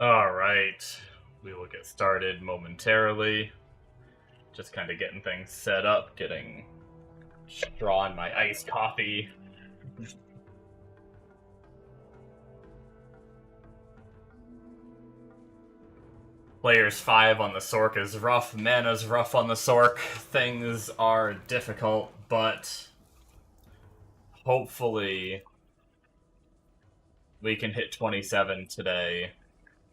Alright, we will get started momentarily. Just kind of getting things set up, getting straw in my iced coffee. Players 5 on the Sorc is rough, mana's rough on the Sorc. Things are difficult, but hopefully we can hit 27 today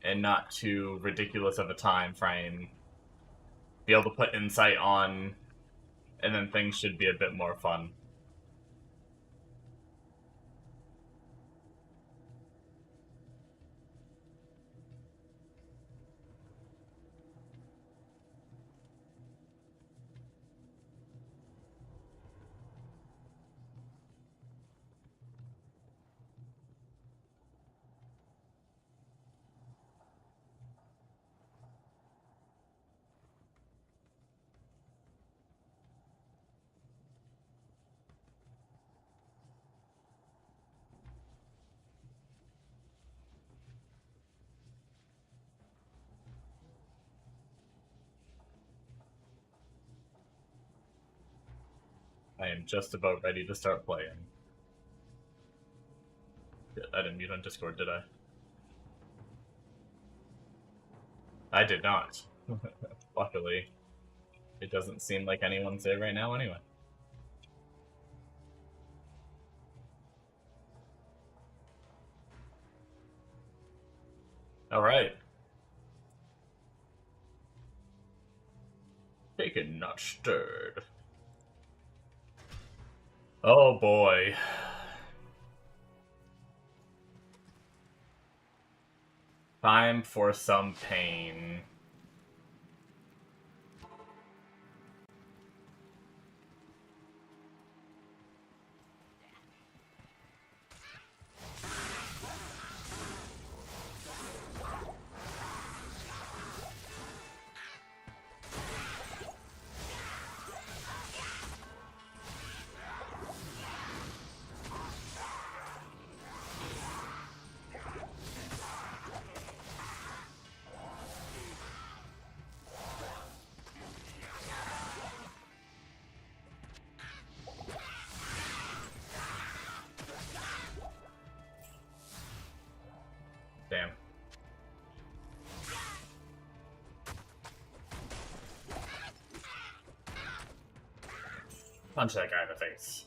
and not too ridiculous of a time frame. Be able to put insight on, and then things should be a bit more fun. I am just about ready to start playing. I didn't mute on Discord, did I? I did not. Luckily, it doesn't seem like anyone's there right now anyway. Alright. Taken, not stirred. Oh boy. Time for some pain. Damn. Punch that guy in the face.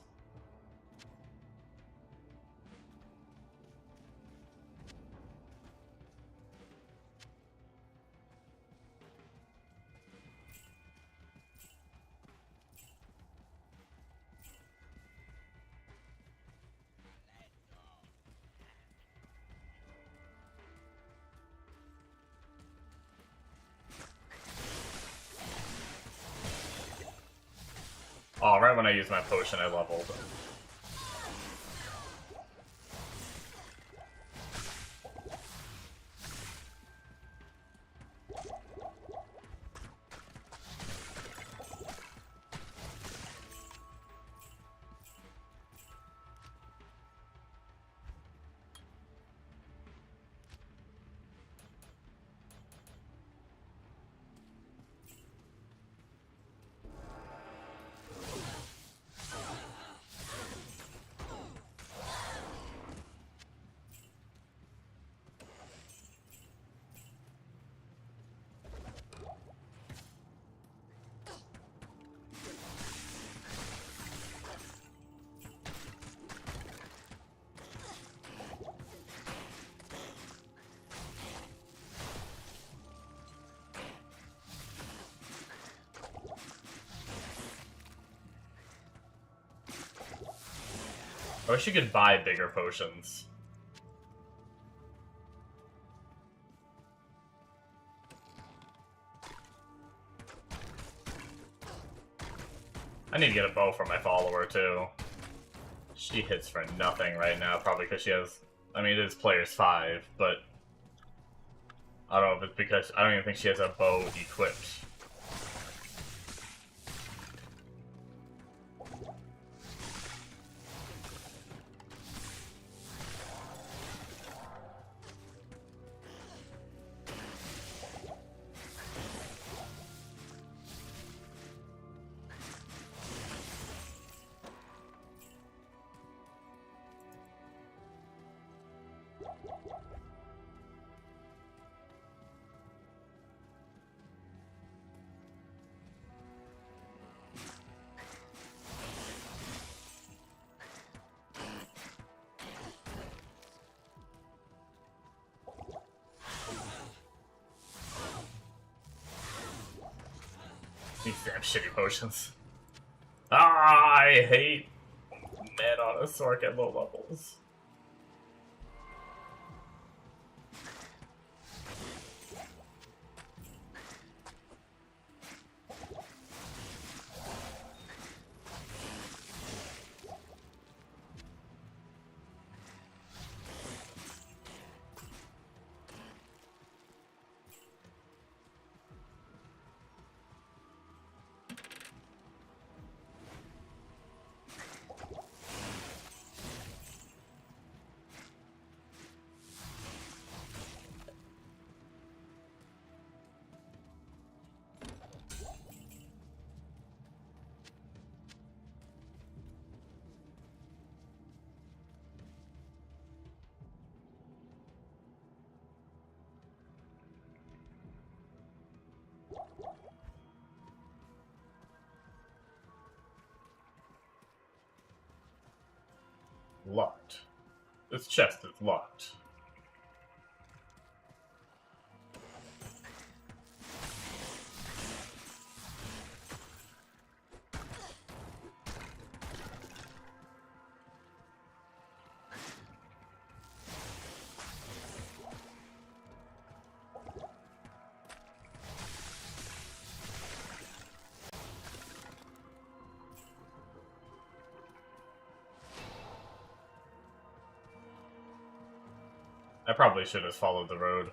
Oh, right when I used my potion, I leveled. I wish you could buy bigger potions. I need to get a bow for my follower, too. She hits for nothing right now, probably because she has... I mean, it is players 5, but... I don't know if it's because... I don't even think she has a bow equipped. These damn shitty potions. Ah, I hate men on a Sorc at low levels. Locked. This chest is locked. I probably should have followed the road.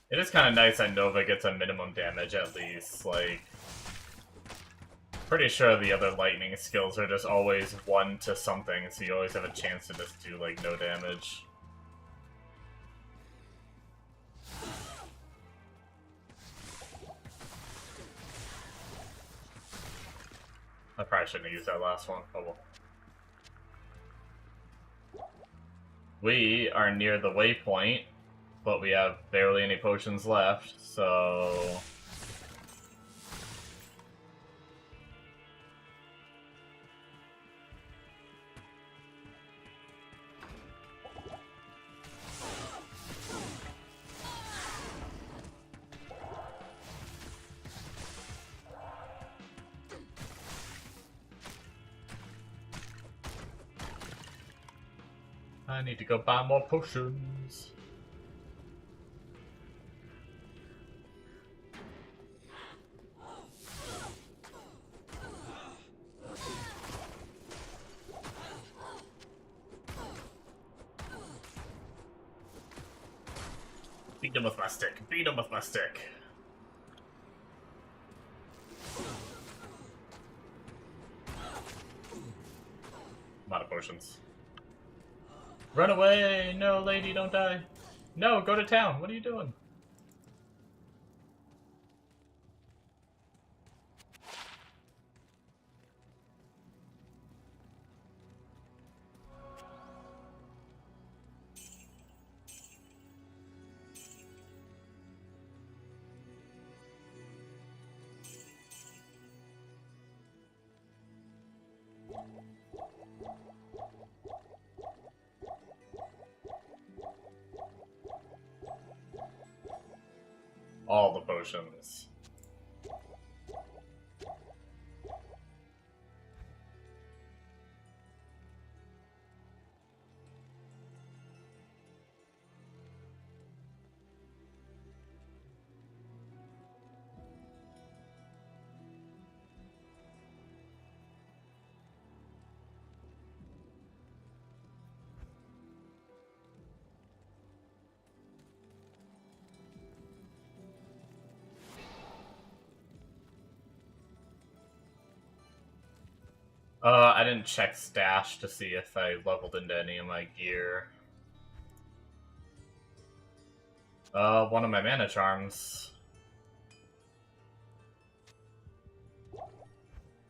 It is kind of nice that Nova gets a minimum damage at least. Like, pretty sure the other lightning skills are just always 1 to something, so you always have a chance to just do, like, no damage. I probably shouldn't have used that last one. Oh well. We are near the waypoint, but we have barely any potions left, so... I need to go buy more potions. Beat him with my stick. Beat him with my stick. I'm out of potions. Run away! No, lady, don't die. No, go to town. What are you doing? All the potions. I didn't check stash to see if I leveled into any of my gear. One of my mana charms.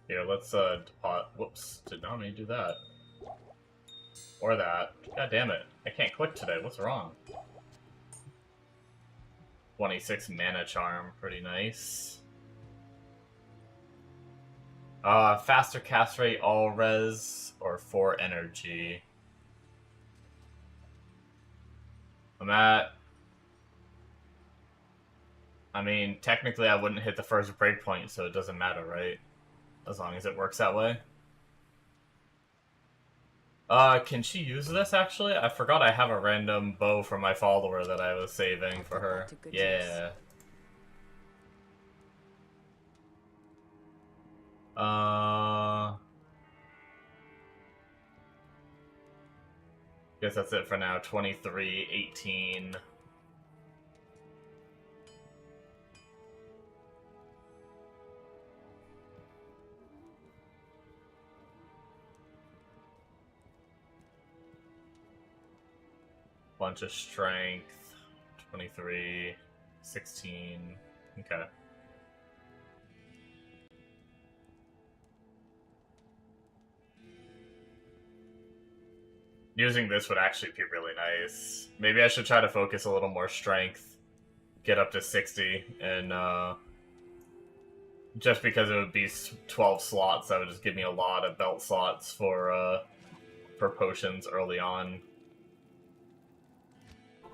Here, let's, depot. Whoops, did not mean to do that. Or that. God damn it. I can't click today, what's wrong? 26 mana charm, pretty nice. Faster cast rate, all res, or 4 energy. I'm at... I mean, technically I wouldn't hit the first breakpoint, so it doesn't matter, right? As long as it works that way. Can she use this, actually? I forgot I have a random bow from my follower that I was saving for her. Yeah. Guess that's it for now. 23, 18. Bunch of strength. 23, 16. Okay. Using this would actually be really nice. Maybe I should try to focus a little more strength. Get up to 60, and just because it would be 12 slots, that would just give me a lot of belt slots for potions early on.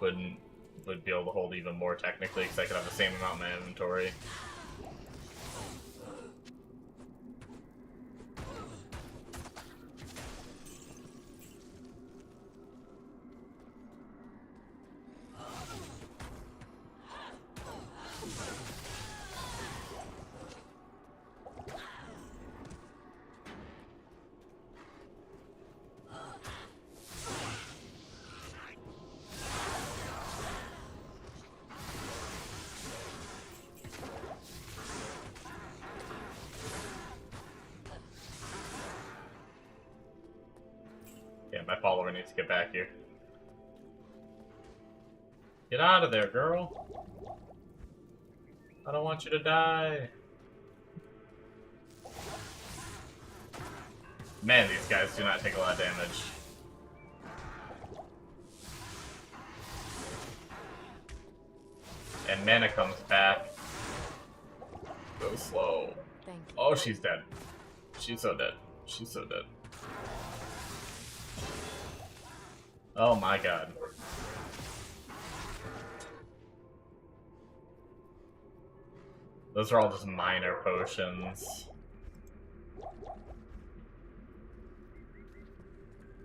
Would be able to hold even more technically, because I could have the same amount in my inventory. Yeah, my follower needs to get back here. Get out of there, girl! I don't want you to die! Man, these guys do not take a lot of damage. And mana comes back. Go slow. Oh, she's dead. She's so dead. She's so dead. Oh my god. Those are all just minor potions.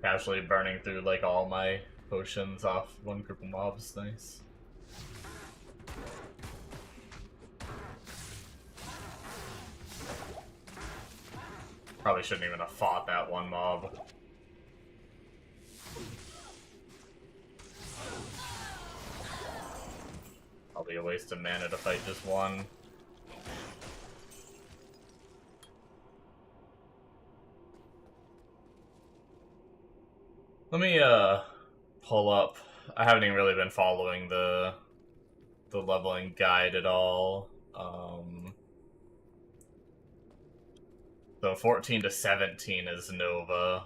Casually burning through like all my potions off one group of mobs, nice. Probably shouldn't even have fought that one mob. Probably a waste of mana to fight just one. Let me pull up. I haven't even really been following the leveling guide at all. So 14 to 17 is Nova,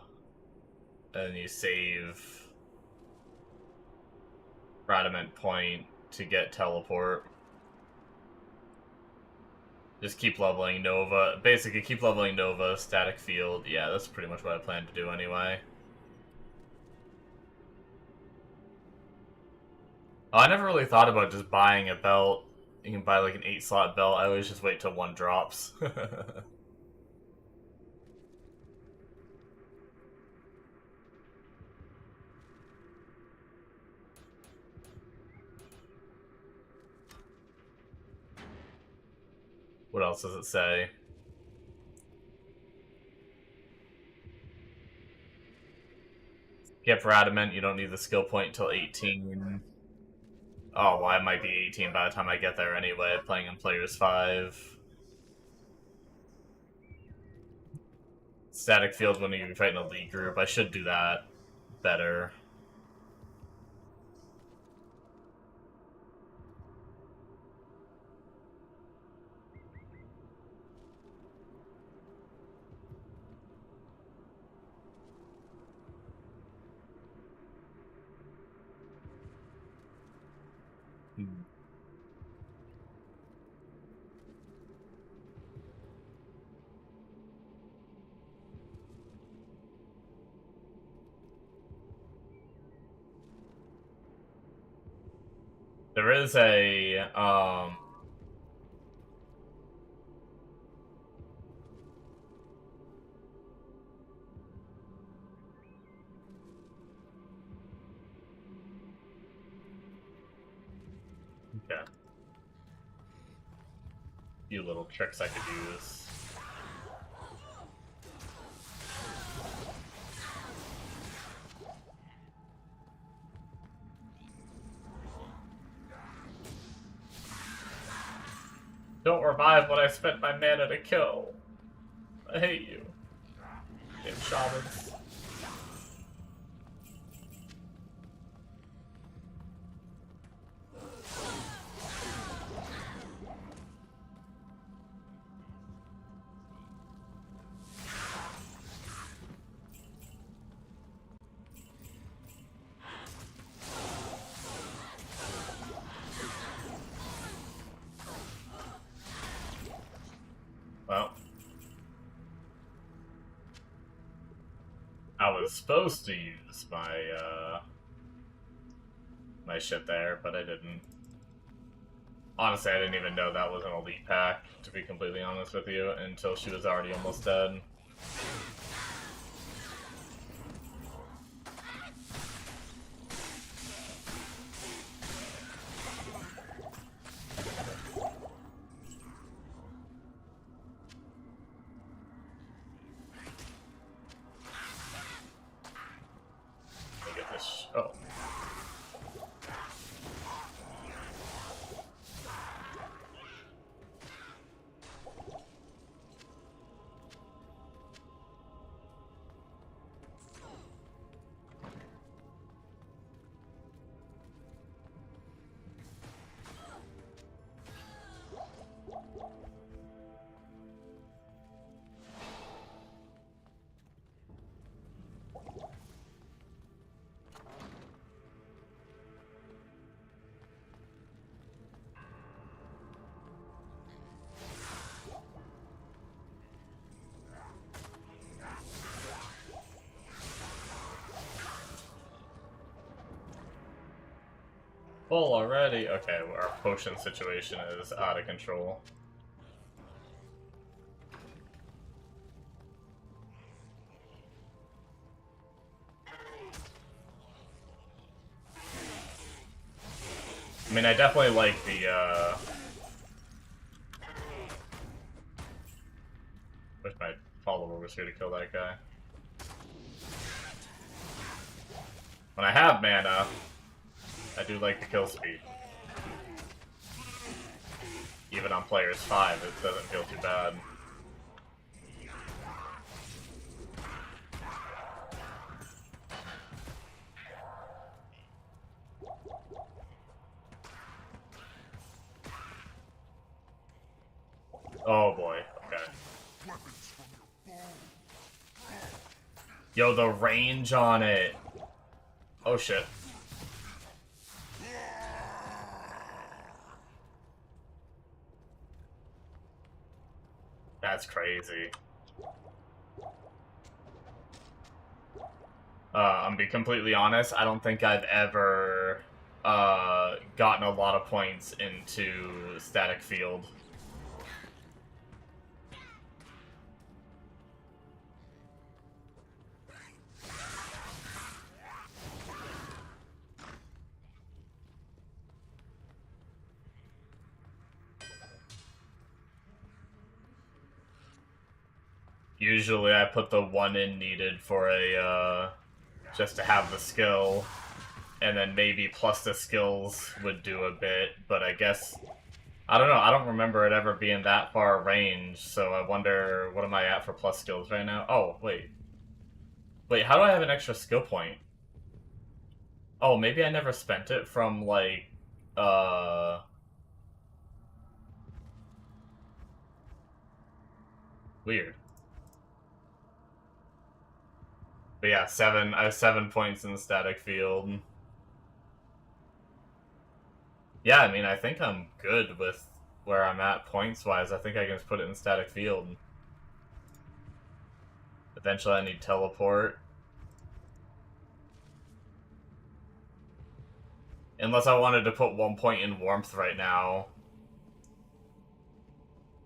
and you save Radament Point to get teleport. Just keep leveling Nova. Basically, keep leveling Nova, static field. Yeah, that's pretty much what I plan to do anyway. Oh, I never really thought about just buying a belt. You can buy like an 8-slot belt. I always just wait till one drops. What else does it say? Get for Adamant, you don't need the skill point until 18. Oh, well, I might be 18 by the time I get there anyway, playing in Players 5. static field when you fight in a league group. I should do that better. There is a, okay. Few little tricks I could use. Don't revive what I spent my mana to kill. I hate you. Damn shamans. Well, I was supposed to use my, my shit there, but I didn't. Honestly, I didn't even know that was an elite pack, to be completely honest with you, until she was already almost dead. Let me get this. Oh. Full already? Okay, our potion situation is out of control. I mean, I definitely like the, wish my follower was here to kill that guy. When I have mana, I do like the kill speed. Even on players 5, it doesn't feel too bad. Oh boy, okay. Yo, the range on it. Oh shit. That's crazy. I'm be completely honest, I don't think I've ever gotten a lot of points into static field. Usually I put the 1 in needed for a, just to have the skill, and then maybe plus the skills would do a bit, but I guess I don't know, I don't remember it ever being that far range, so I wonder, what am I at for plus skills right now? Oh, wait. Wait, how do I have an extra skill point? Oh, maybe I never spent it from, like, weird. But yeah, I have 7 points in the static field. Yeah, I mean, I think I'm good with where I'm at points-wise. I think I can just put it in static field. Eventually I need teleport. Unless I wanted to put 1 point in warmth right now.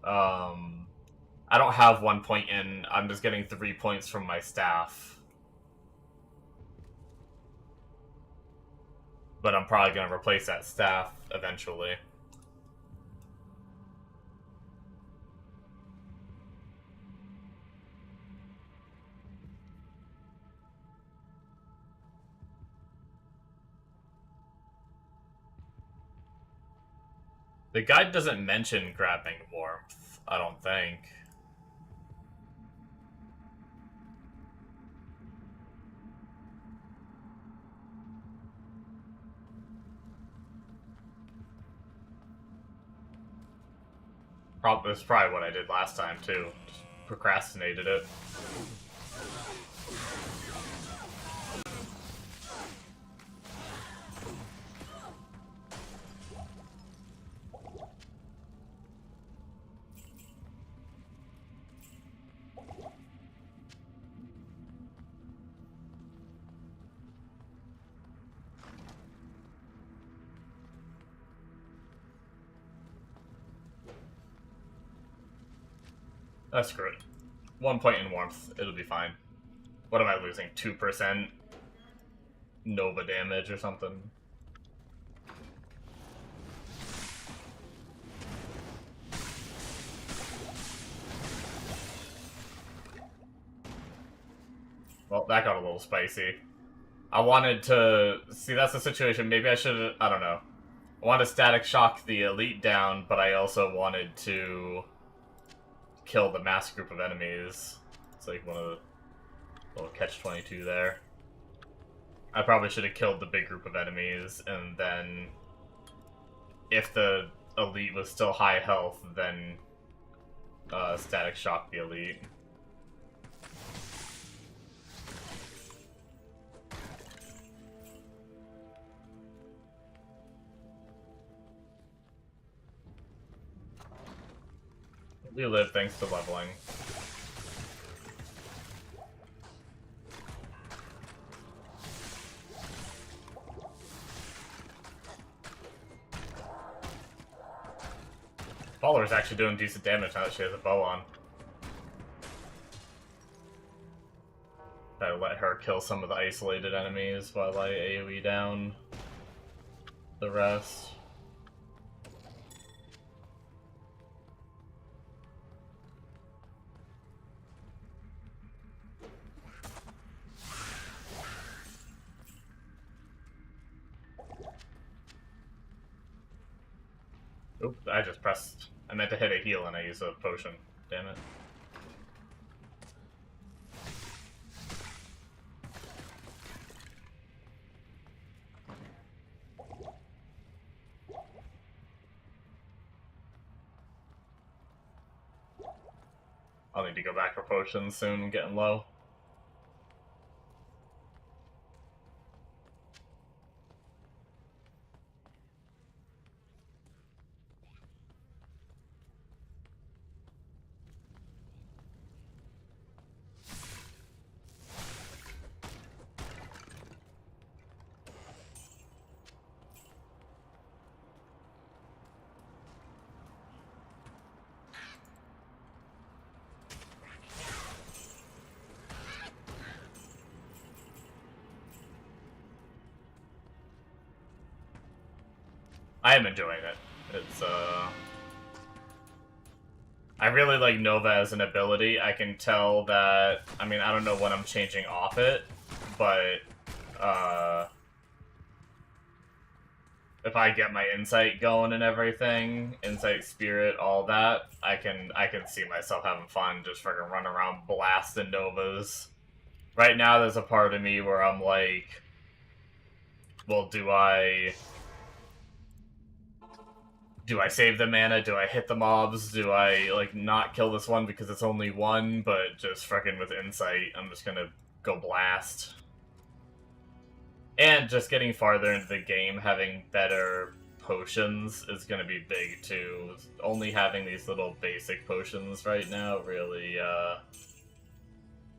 I don't have 1 point in. I'm just getting 3 points from my staff. But I'm probably going to replace that staff eventually. The guide doesn't mention grabbing warmth, I don't think. That's probably what I did last time, too. Just procrastinated it. That's screw it. 1 point in warmth, it'll be fine. What am I losing? 2% Nova damage or something? Well, that got a little spicy. I wanted to... See, that's the situation. Maybe I should... I don't know. I wanted to static shock the elite down, but I also wanted to kill the mass group of enemies. It's like one of the little catch-22 there. I probably should have killed the big group of enemies, and then if the elite was still high health, then static shock the elite. We live thanks to leveling. Follower's actually doing decent damage now that she has a bow on. Gotta let her kill some of the isolated enemies while I AoE down the rest. Oop, I just pressed... I meant to hit a heal and I used a potion. Damn it. I'll need to go back for potions soon, I'm getting low. I am enjoying it. It's, I really like Nova as an ability. I can tell that... I mean, I don't know when I'm changing off it, but, if I get my insight going and everything, insight, spirit, all that, I can see myself having fun, just freaking running around blasting novas. Right now, there's a part of me where I'm like, well, do I save the mana? Do I hit the mobs? Do I, like, not kill this one because it's only one, but just freaking with insight, I'm just gonna go blast. And just getting farther into the game, having better potions is gonna be big, too. Only having these little basic potions right now really,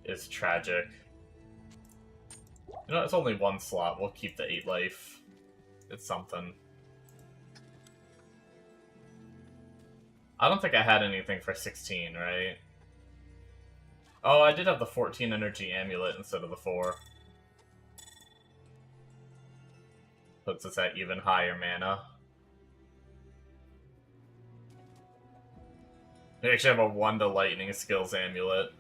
is tragic. You know, it's only one slot. We'll keep the 8 life. It's something. I don't think I had anything for 16, right? Oh, I did have the 14 energy amulet instead of the 4. Puts us at even higher mana. We actually have a 1 to lightning skills amulet.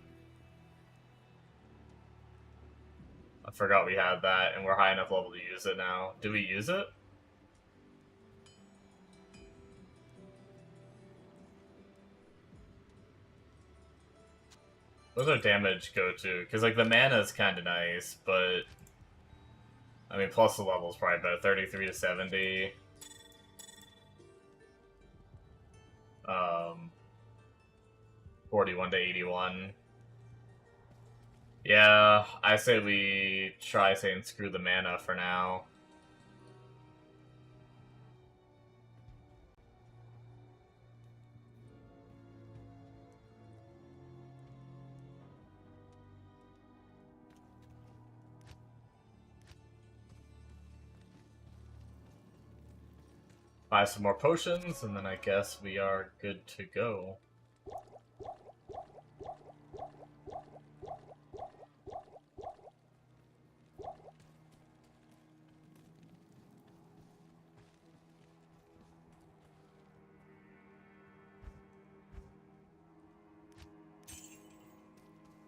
I forgot we had that, and we're high enough level to use it now. Do we use it? Where's our damage go to? Because, like, the mana is kind of nice, but... I mean, plus the level is probably better. 33 to 70. 41 to 81. Yeah, I say we try saying screw the mana for now. Buy some more potions, and then I guess we are good to go.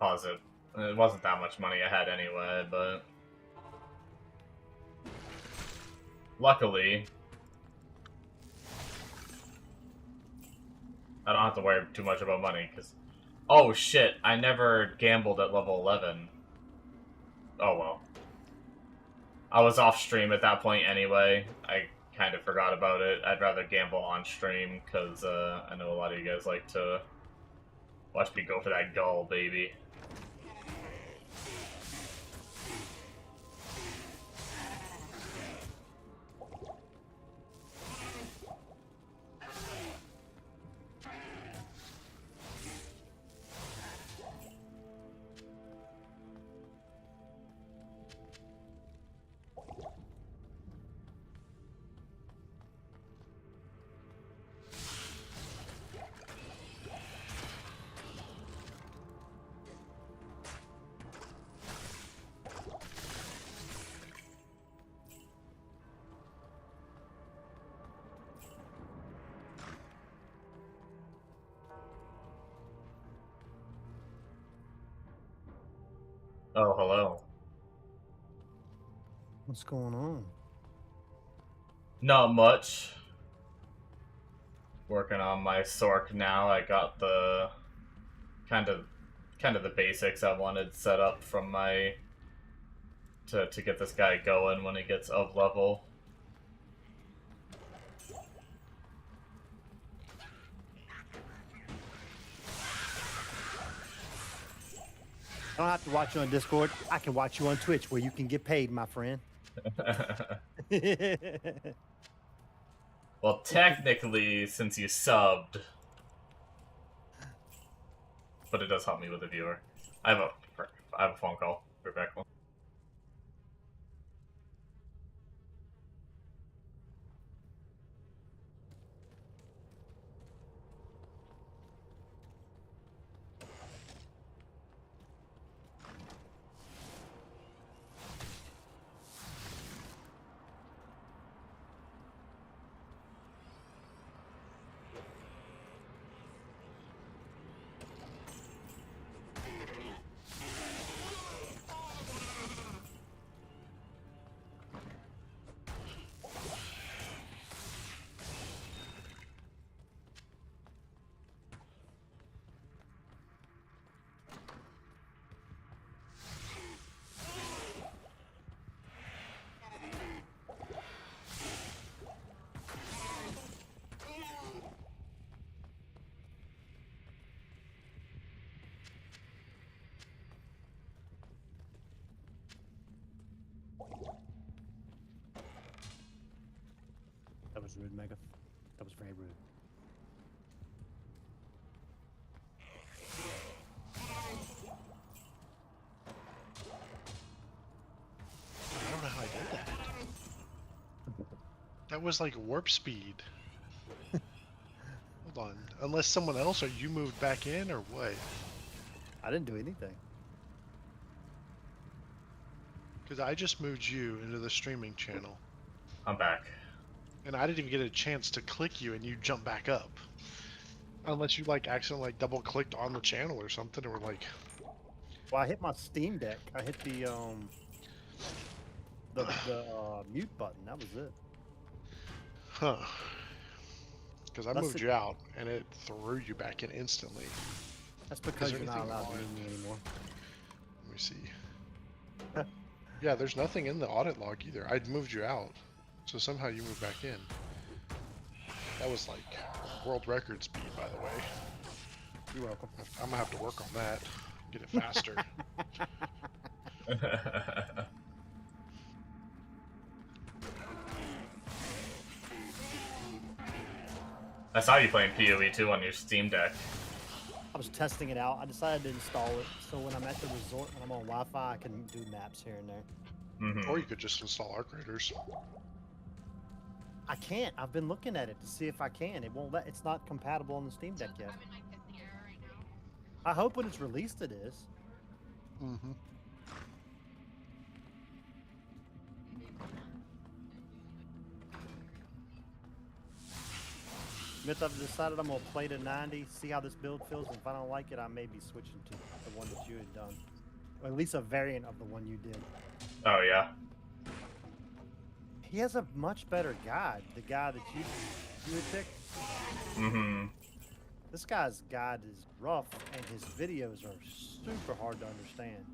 Pause it. It wasn't that much money I had anyway, but... Luckily... I don't have to worry too much about money, because... Oh shit, I never gambled at level 11. Oh well. I was off stream at that point anyway. I kind of forgot about it. I'd rather gamble on stream, because I know a lot of you guys like to watch me go for that gull, baby. Oh, hello. What's going on? Not much. Working on my Sorc now. I got the kind of the basics I wanted set up from my to get this guy going when he gets of level. I don't have to watch you on Discord. I can watch you on Twitch where you can get paid, my friend. Well, technically, since you subbed, but it does help me with the viewer. I have a phone call. Be back. rude, Mega. That was very rude. I don't know how I did that. That was like warp speed. Hold on. Unless someone else or you moved back in or what? I didn't do anything. Because I just moved you into the streaming channel. I'm back. And I didn't even get a chance to click you and you jumped back up. Unless you like accidentally like double clicked on the channel or something or like Well, I hit my Steam Deck. I hit the mute button. That was it. huh. Because I That's moved it. you out and it threw you back in instantly. That's because there you're not anything allowed to on? meet me anymore. Let me see. Yeah, there's nothing in the audit log either. I moved you out. So somehow you moved back in. That was like world record speed, by the way. You're welcome. I'm gonna have to work on that. Get it faster. I saw you playing PoE 2 on your Steam Deck. I was testing it out. I decided to install it so when I'm at the resort and I'm on Wi-Fi, I can do maps here and there. Mm-hmm. Or you could just install Arc Raiders. I can't. I've been looking at it to see if I can. It won't let. It's not compatible on the Steam Deck yet. I hope when it's released it is. Mm-hmm. Myth, I've decided I'm gonna play to 90, see how this build feels, and if I don't like it, I may be switching to the one that you had done. Or at least a variant of the one you did. Oh, yeah. He has a much better guide, the guy that you had picked. Mm-hmm. This guy's guide is rough, and his videos are super hard to understand.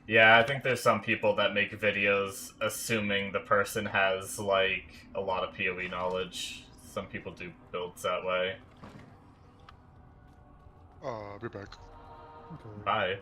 Yeah, I think there's some people that make videos assuming the person has, like, a lot of PoE knowledge. Some people do builds that way. I'll be back. Okay. Bye.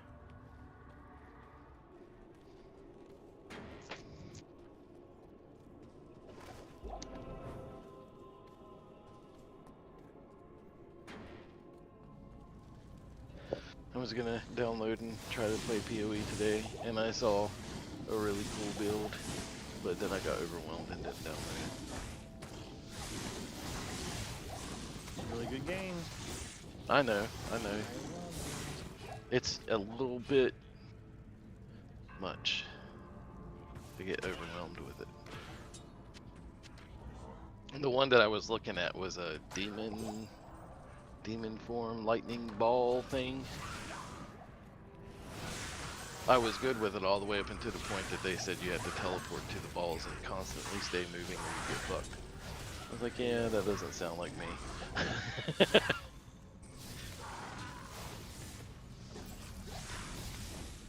I was gonna download and try to play PoE today, and I saw a really cool build, but then I got overwhelmed and didn't download it. Really good game. I know. It's a little bit much to get overwhelmed with it. And the one that I was looking at was a demon form lightning ball thing. I was good with it all the way up until the point that they said you had to teleport to the balls and constantly stay moving or you get fucked. I was like, yeah, that doesn't sound like me.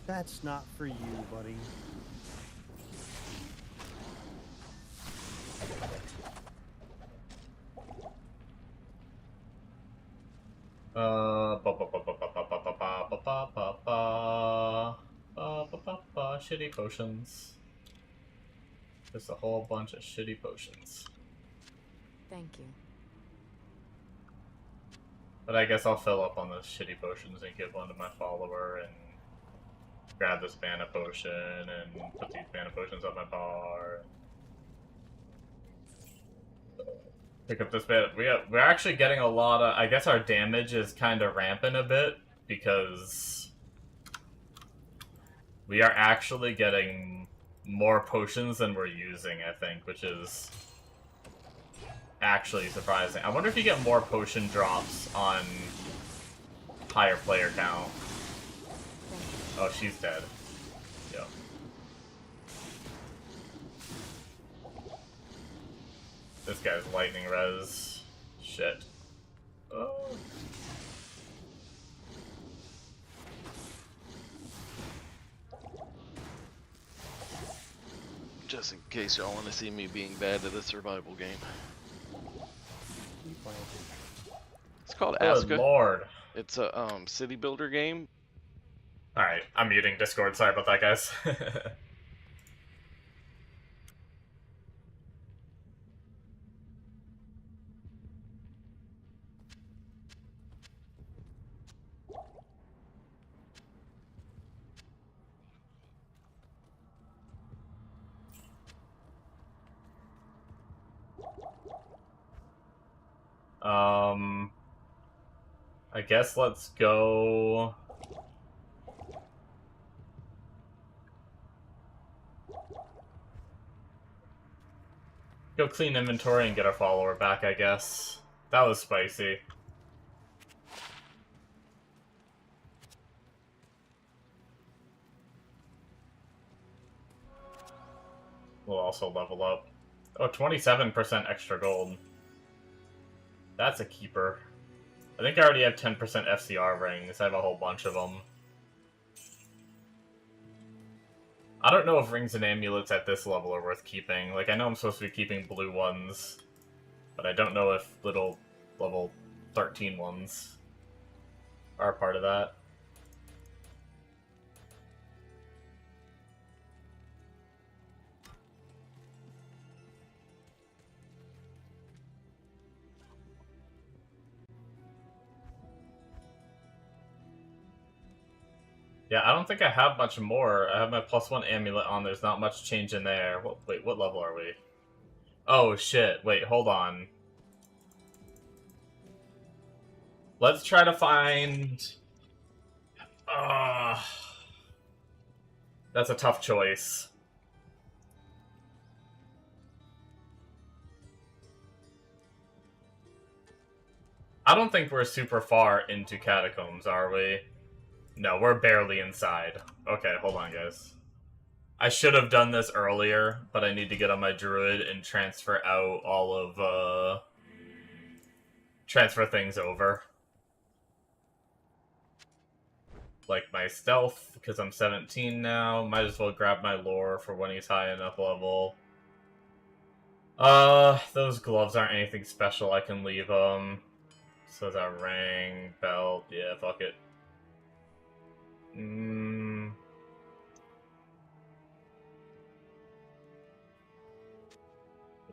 That's not for you, buddy. Shitty potions. Just a whole bunch of shitty potions. Thank you. But I guess I'll fill up on those shitty potions and give one to my follower and grab this mana potion and put these mana potions on my bar. Pick up this bit. We're actually getting a lot of... I guess our damage is kind of rampant a bit because we are actually getting more potions than we're using, I think, which is actually surprising. I wonder if you get more potion drops on higher player count. Oh, she's dead. Yep. This guy's lightning res. Shit. Oh. Just in case y'all want to see me being bad at a survival game. It's called Good Aska. lord. It's a city builder game. Alright, I'm muting Discord. Sorry about that, guys. I guess let's go... Go clean inventory and get our follower back, I guess. That was spicy. We'll also level up. Oh, 27% extra gold. That's a keeper. I think I already have 10% FCR rings. I have a whole bunch of them. I don't know if rings and amulets at this level are worth keeping. Like, I know I'm supposed to be keeping blue ones, but I don't know if little level 13 ones are part of that. Yeah, I don't think I have much more. I have my +1 amulet on. There's not much change in there. Wait, what level are we? Oh, shit. Wait, hold on. Let's try to find... That's a tough choice. I don't think we're super far into catacombs, are we? No, we're barely inside. Okay, hold on, guys. I should have done this earlier, but I need to get on my druid and transfer out all of, transfer things over. Like my stealth, because I'm 17 now. Might as well grab my lore for when he's high enough level. Those gloves aren't anything special. I can leave them. So that ring, belt, yeah, fuck it.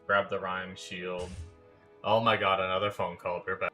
Grab the rhyme shield. Oh my god, another phone call. We're back.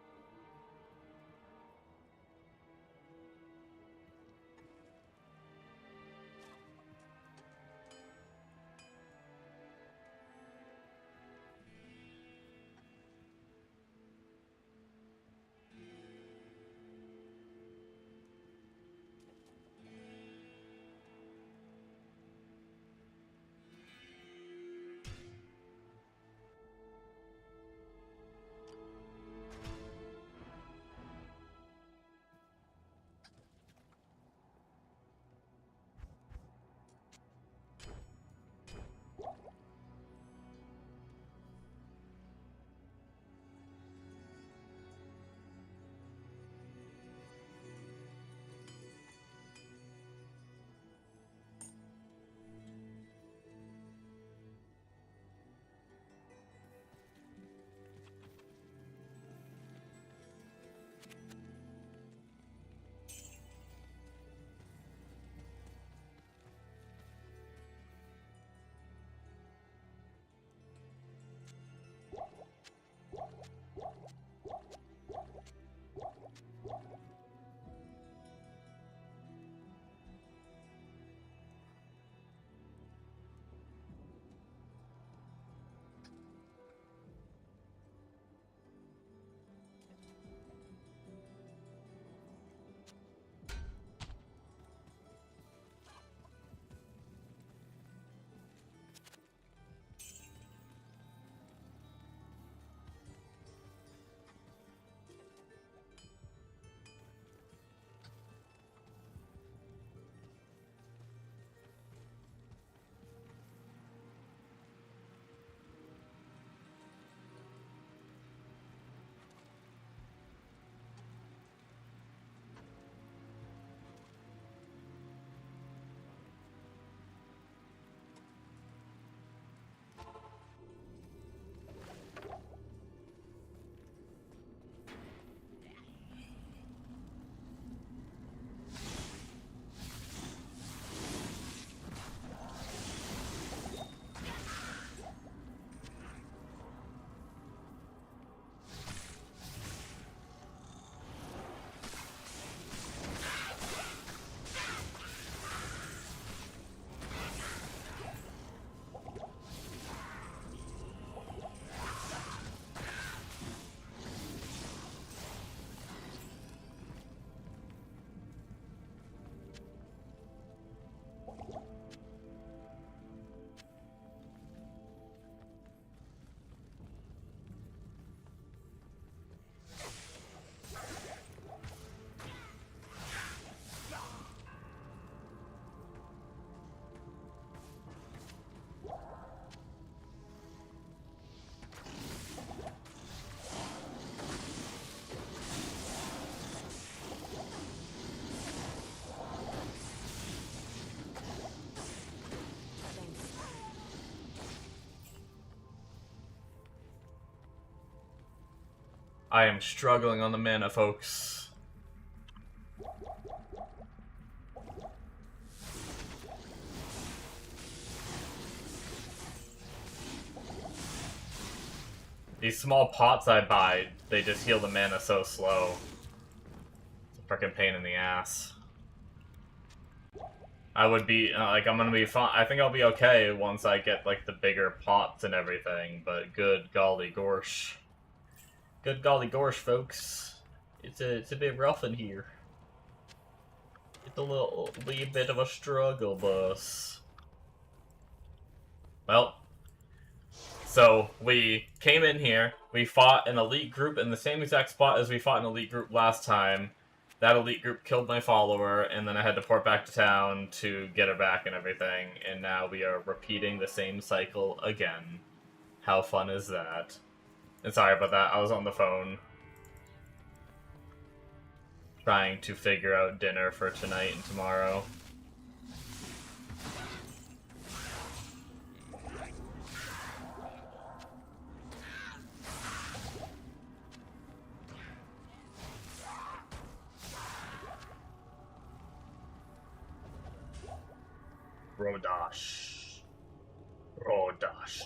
I am struggling on the mana, folks. These small pots I buy, they just heal the mana so slow. It's a freaking pain in the ass. I would be, like, I'm gonna be fine. I think I'll be okay once I get, like, the bigger pots and everything, but good golly gorsh. Good golly gorsh, folks. It's a bit rough in here. It's a wee bit of a struggle, boss. Well, so we came in here, we fought an elite group in the same exact spot as we fought an elite group last time. That elite group killed my follower, and then I had to port back to town to get her back and everything, and now we are repeating the same cycle again. How fun is that? And sorry about that, I was on the phone trying to figure out dinner for tonight and tomorrow. Rodash. Rodash.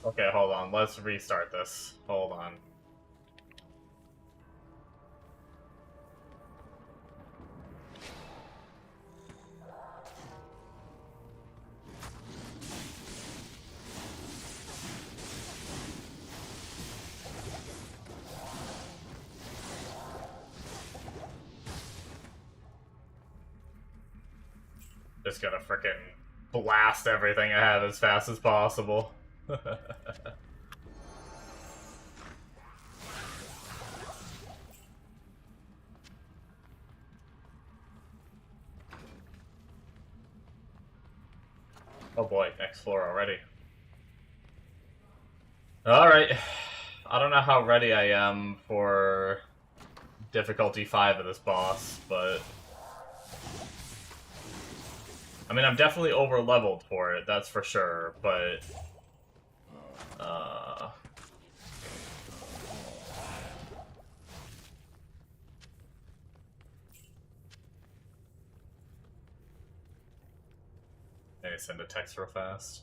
Okay, hold on. Let's restart this. Hold on. Just gonna frickin' blast everything I have as fast as possible. Oh boy, next floor already. Alright. I don't know how ready I am for difficulty 5 of this boss, but... I mean, I'm definitely over-leveled for it, that's for sure, but... Maybe send a text real fast.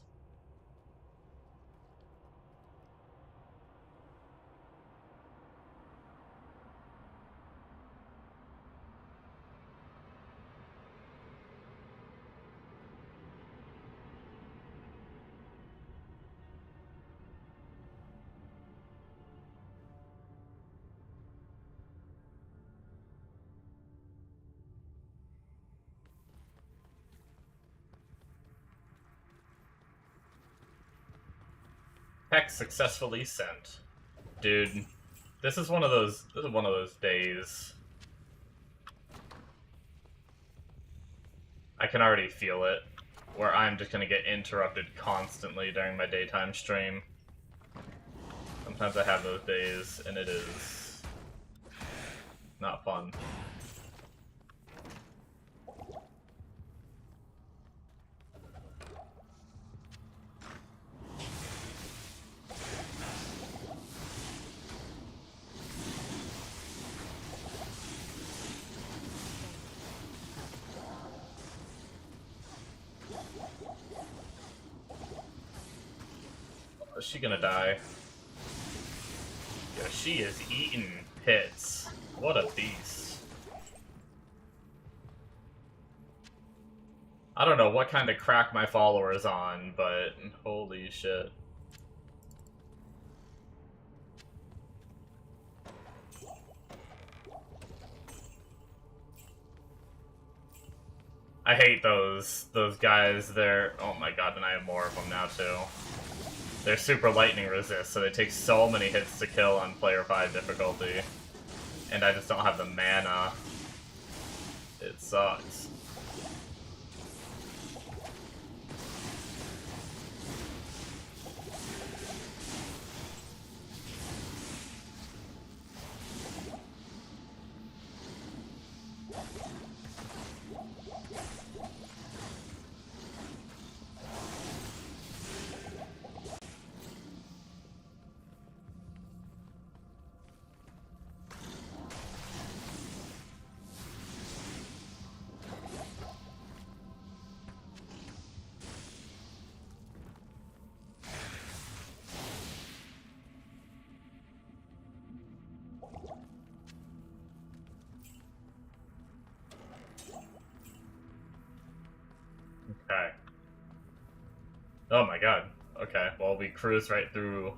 Text successfully sent. Dude, this is one of those days. I can already feel it, where I'm just gonna get interrupted constantly during my daytime stream. Sometimes I have those days, and it is not fun. Is she gonna die? Yo, she is eating hits. What a beast. I don't know what kind of crack my follower is on, but holy shit. I hate those guys. They're... Oh my god, and I have more of them now too. They're super lightning resist, so they take so many hits to kill on player 5 difficulty. And I just don't have the mana. It sucks. Okay. Oh my god. Okay, well, we cruise right through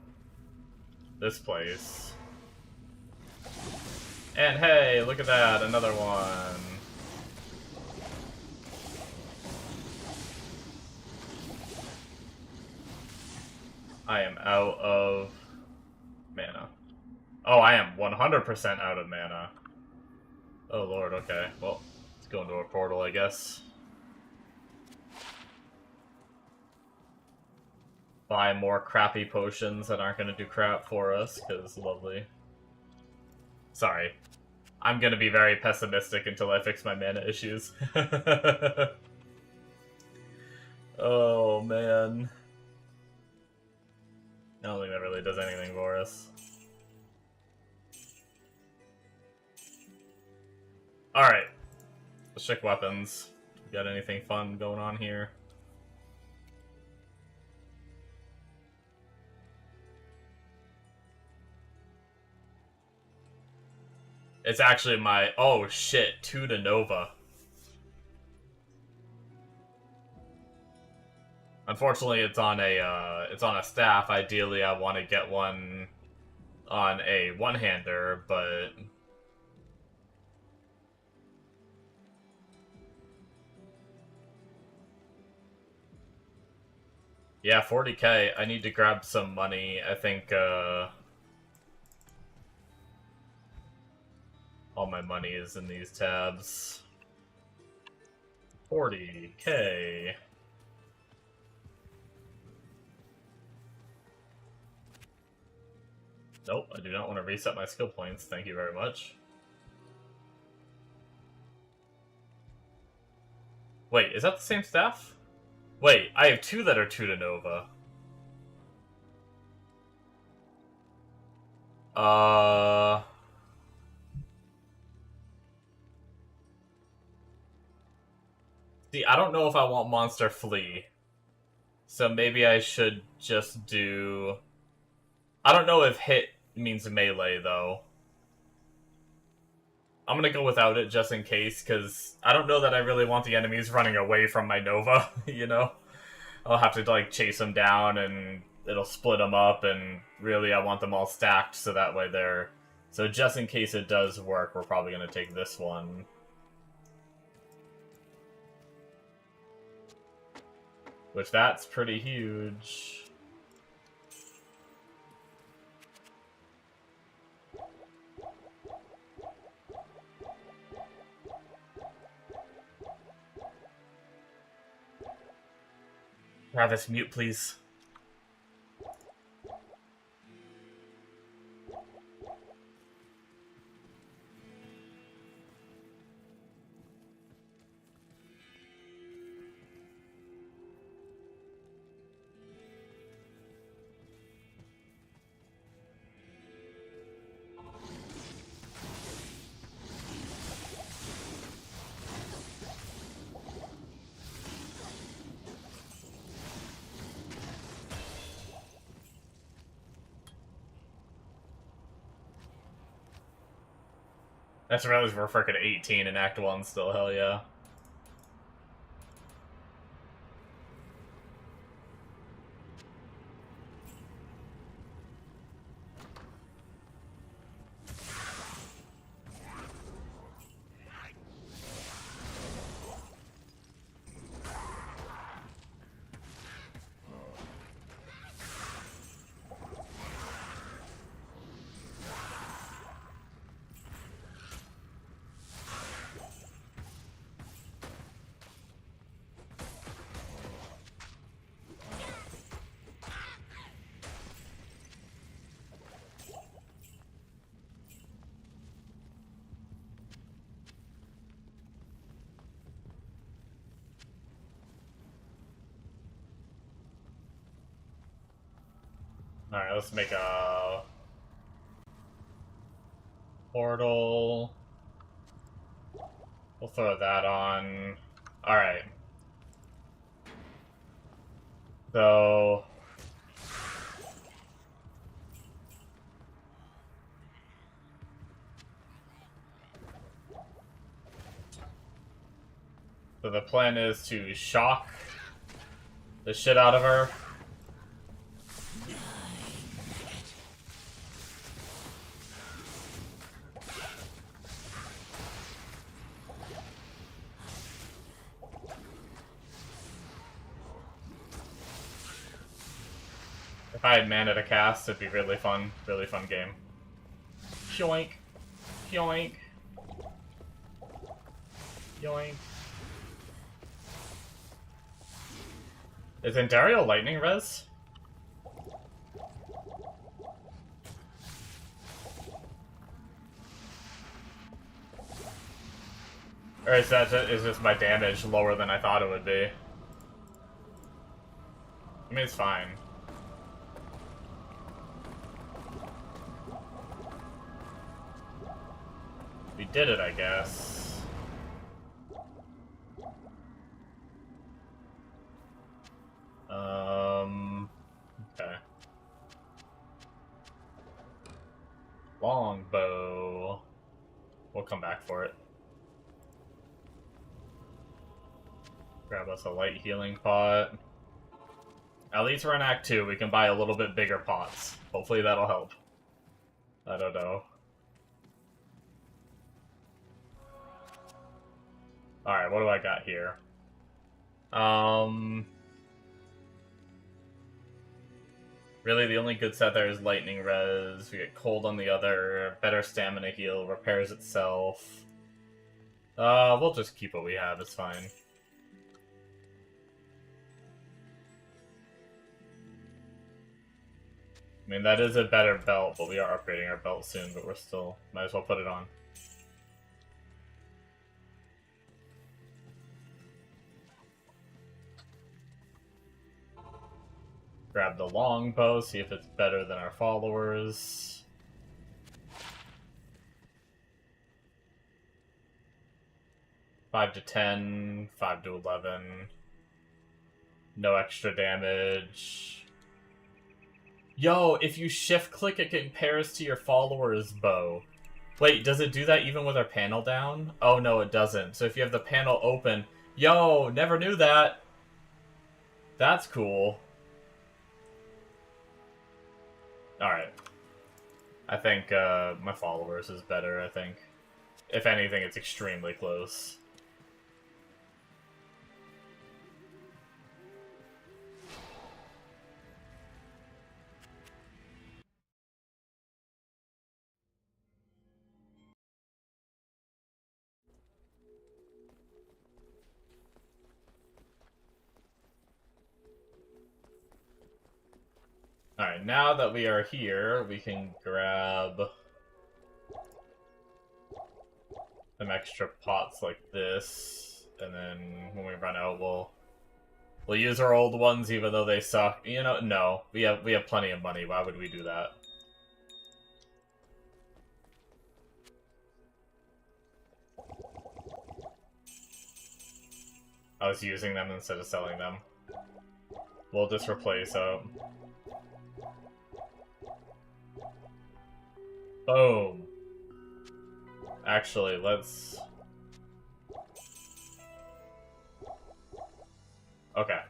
this place. And hey, look at that, another one. I am out of mana. Oh, I am 100% out of mana. Oh lord, okay. Well, let's go into a portal, I guess. Buy more crappy potions that aren't gonna do crap for us, because lovely. Sorry. I'm gonna be very pessimistic until I fix my mana issues. Oh, man. I don't think that really does anything for us. Alright. Let's check weapons. Got anything fun going on here? It's actually my... Oh, shit. 2 to Nova. Unfortunately, it's on a staff. Ideally, I want to get one on a one-hander, but... Yeah, 40k. I need to grab some money. I think, all my money is in these tabs. 40k. Nope, I do not want to reset my skill points. Thank you very much. Wait, is that the same staff? Wait, I have 2 that are 2 to Nova. See, I don't know if I want Monster Flea. So maybe I should just do... I don't know if hit means melee, though. I'm gonna go without it just in case, because I don't know that I really want the enemies running away from my Nova, you know? I'll have to, like, chase them down, and it'll split them up, and really I want them all stacked, so that way they're... So just in case it does work, we're probably gonna take this one. Which, that's pretty huge. Travis, mute, please. I just realized we're freaking 18 in Act 1 still, hell yeah. Alright, let's make a portal. We'll throw that on. Alright. So... So the plan is to shock the shit out of her. If I had mana to cast, it'd be really fun game. Yoink. Yoink. Yoink. Is Endario lightning res? Or is just my damage lower than I thought it would be? I mean, it's fine. We did it, I guess. Okay. Longbow. We'll come back for it. Grab us a light healing pot. At least we're in Act 2. We can buy a little bit bigger pots. Hopefully that'll help. I don't know. Alright, what do I got here? Really, the only good set there is Lightning Res. We get Cold on the other. Better Stamina Heal. Repairs itself. We'll just keep what we have. It's fine. I mean, that is a better belt, but we are upgrading our belt soon, but we're still... Might as well put it on. Grab the longbow, see if it's better than our followers. Five to 10, 5 to 11. No extra damage. Yo, if you shift click, it compares to your follower's bow. Wait, does it do that even with our panel down? Oh no, it doesn't. So if you have the panel open... Yo, never knew that! That's cool. Alright. I think my followers is better, I think. If anything, it's extremely close. Alright, now that we are here, we can grab some extra pots like this, and then when we run out, we'll use our old ones, even though they suck. You know, no, we have plenty of money. Why would we do that? I was using them instead of selling them. We'll just replace them. Boom. Actually, let's... Okay.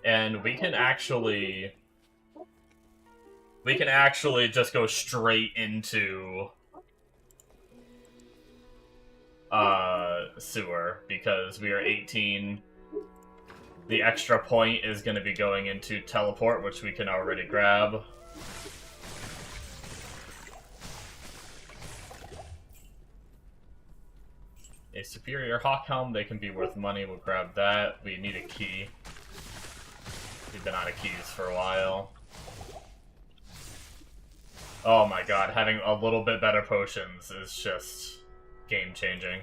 And we can actually just go straight into sewer, because we are 18. The extra point is going to be going into teleport, which we can already grab. A superior hawk helm, they can be worth money. We'll grab that. We need a key. We've been out of keys for a while. Oh my god, having a little bit better potions is just game changing.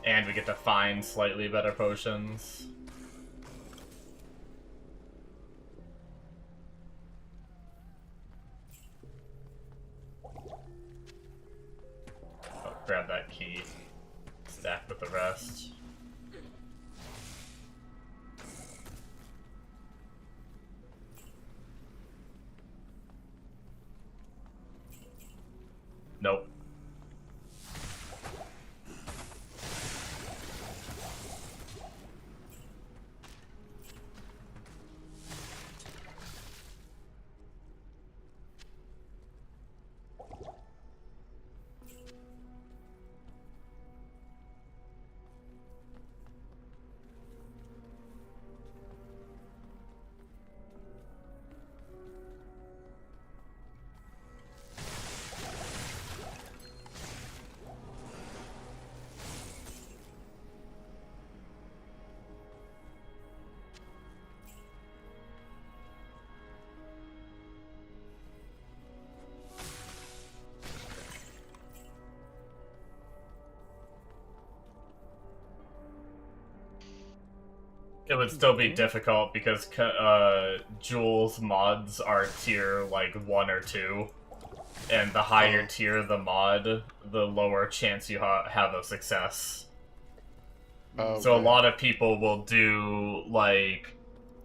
And we get to find slightly better potions. Oh, grab that key. Stack with the rest. Nope. It would still be difficult because Jules mods are tier like 1 or 2, and the higher tier the mod, the lower chance you have of success. So a lot of people will do like,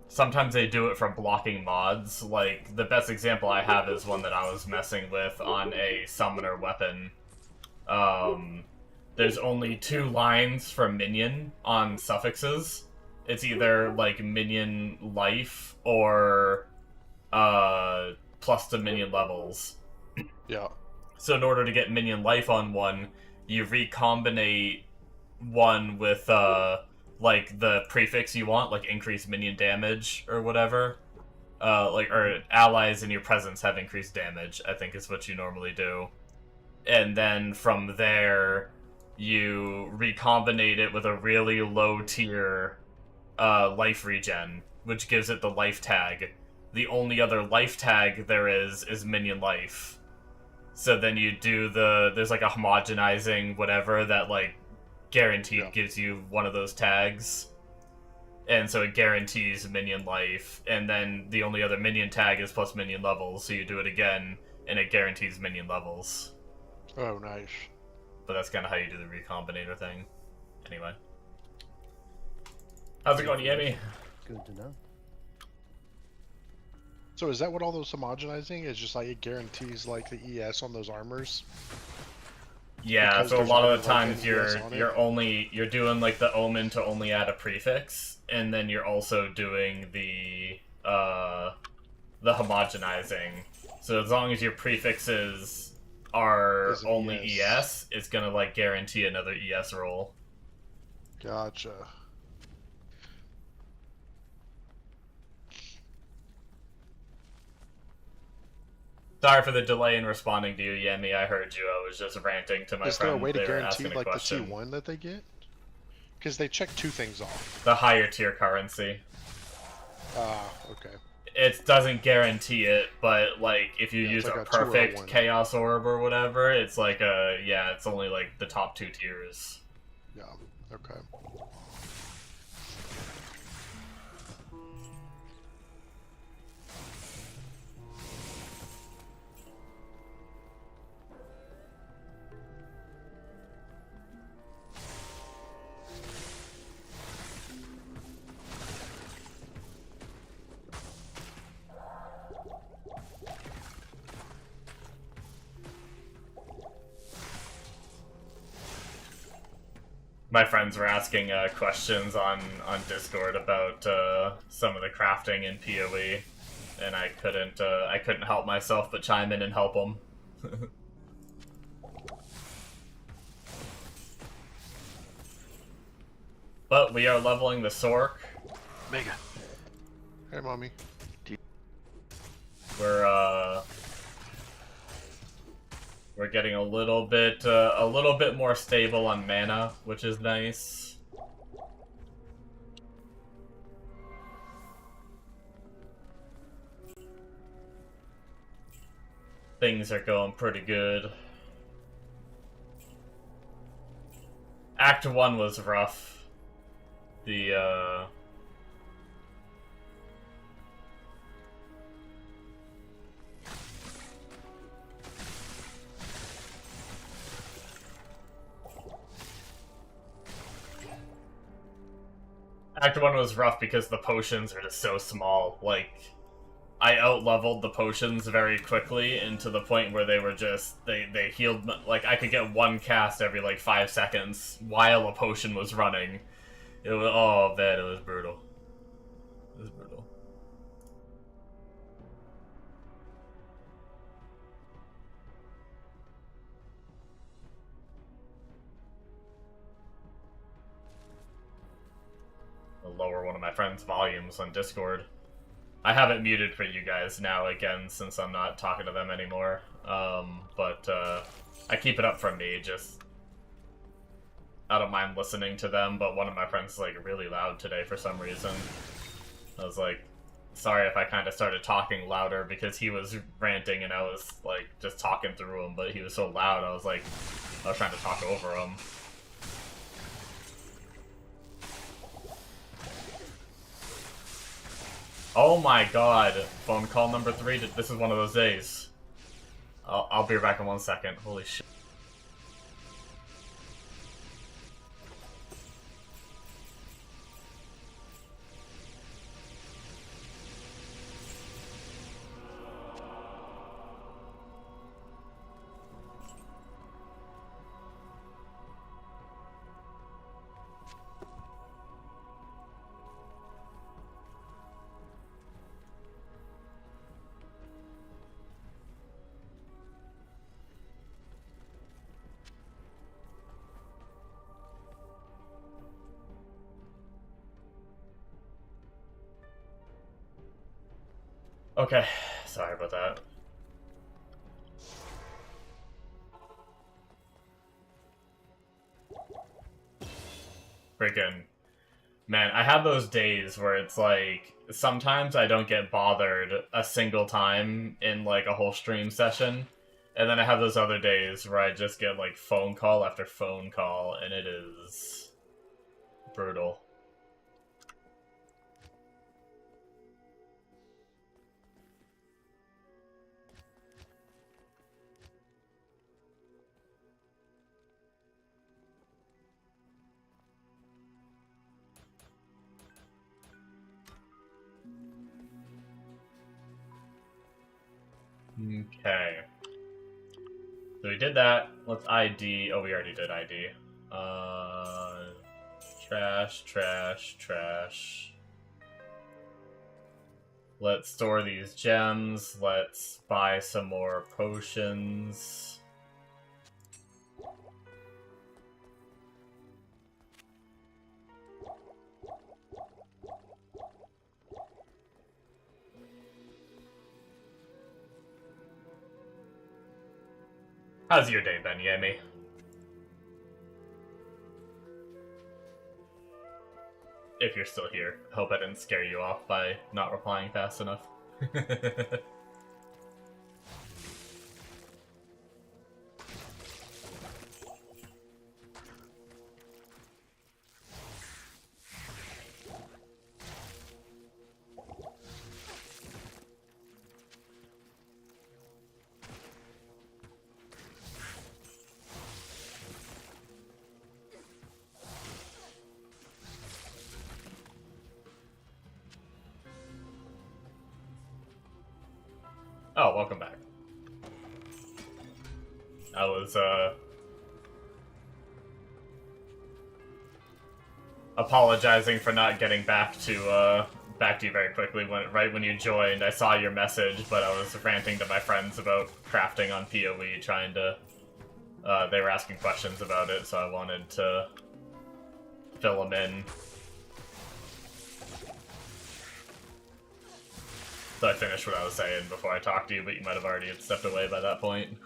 sometimes they do it for blocking mods. Like the best example I have is one that I was messing with on a summoner weapon. There's only 2 lines for minion on suffixes. It's either, like, minion life or plus to minion levels. Yeah. So in order to get minion life on one, you recombinate one with, like, the prefix you want, like increased minion damage or whatever. Or allies in your presence have increased damage, I think is what you normally do. And then from there, you recombinate it with a really low tier life regen, which gives it the life tag. The only other life tag there is minion life. So then you do there's like a homogenizing whatever that like guaranteed gives you one of those tags. And so it guarantees minion life, and then the only other minion tag is plus minion levels, so you do it again, and it guarantees minion levels. Oh, nice. But that's kind of how you do the recombinator thing. Anyway. How's it going, Yemi? Good to know. So is that what all those homogenizing is? Just like it guarantees like the ES on those armors? Yeah, Because so a there's lot of already, the like, times an ES on it? you're doing like the omen to only add a prefix, and then you're also doing the homogenizing. So as long as your prefixes are Is an only ES. ES, it's gonna like guarantee another ES roll. Gotcha. Sorry for the delay in responding to you, Yemi. I heard you. I was just ranting to my Is there a friend. way to They were guarantee asking a like the question. T1 that they get? Because they check 2 things off. The higher tier currency. Ah, okay. It doesn't guarantee it, but like if you Yeah, use it's a like a perfect 201. chaos orb or whatever, it's like it's only like the top 2 tiers. Yeah, okay. My friends were asking questions on Discord about some of the crafting in PoE, and I couldn't help myself but chime in and help them. But we are leveling the Sorc. Mega. Hey, mommy. we're getting a little bit more stable on mana, which is nice. Things are going pretty good. Act 1 was rough. Act 1 was rough because the potions are just so small. Like, I out-leveled the potions very quickly, and to the point where they were just, they healed, like, I could get one cast every, like, 5 seconds while a potion was running. It was, oh man, it was brutal. It was brutal. I'll lower one of my friend's volumes on Discord. I have it muted for you guys now again since I'm not talking to them anymore. But I keep it up for me, just I don't mind listening to them, but one of my friends is like really loud today for some reason. I was like, sorry if I kind of started talking louder because he was ranting and I was like just talking through him, but he was so loud I was trying to talk over him. Oh my god, phone call number 3, this is one of those days. I'll be back in 1 second, holy shit. Okay, sorry about that. Freaking... Man, I have those days where it's like, sometimes I don't get bothered a single time in like a whole stream session, and then I have those other days where I just get like phone call after phone call, and it is brutal. Okay. So we did that. Let's ID. Oh, we already did ID. Trash, trash, trash. Let's store these gems. Let's buy some more potions. How's your day been, Yami? If you're still here. Hope I didn't scare you off by not replying fast enough. Oh, welcome back. I was, apologizing for not getting back to you very quickly right when you joined. I saw your message, but I was ranting to my friends about crafting on PoE, trying to, they were asking questions about it, so I wanted to fill them in. So I finished what I was saying before I talked to you, but you might have already stepped away by that point.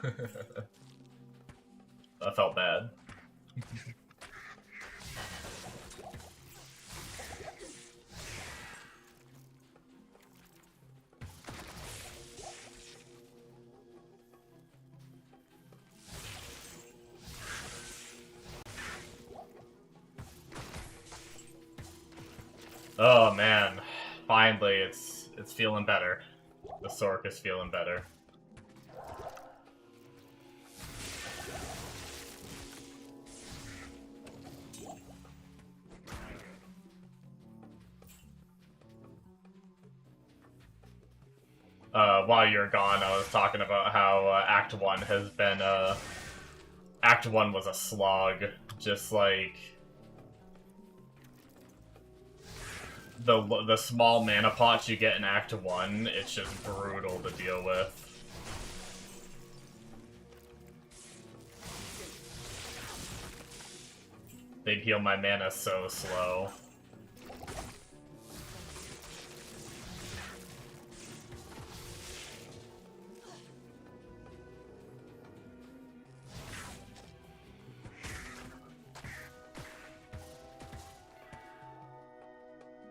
I felt bad. Oh man, finally it's feeling better. The Sorc is feeling better. While you're gone, I was talking about how Act 1 has been, Act 1 was a slog, just like... The small mana pots you get in Act 1, it's just brutal to deal with. They'd heal my mana so slow.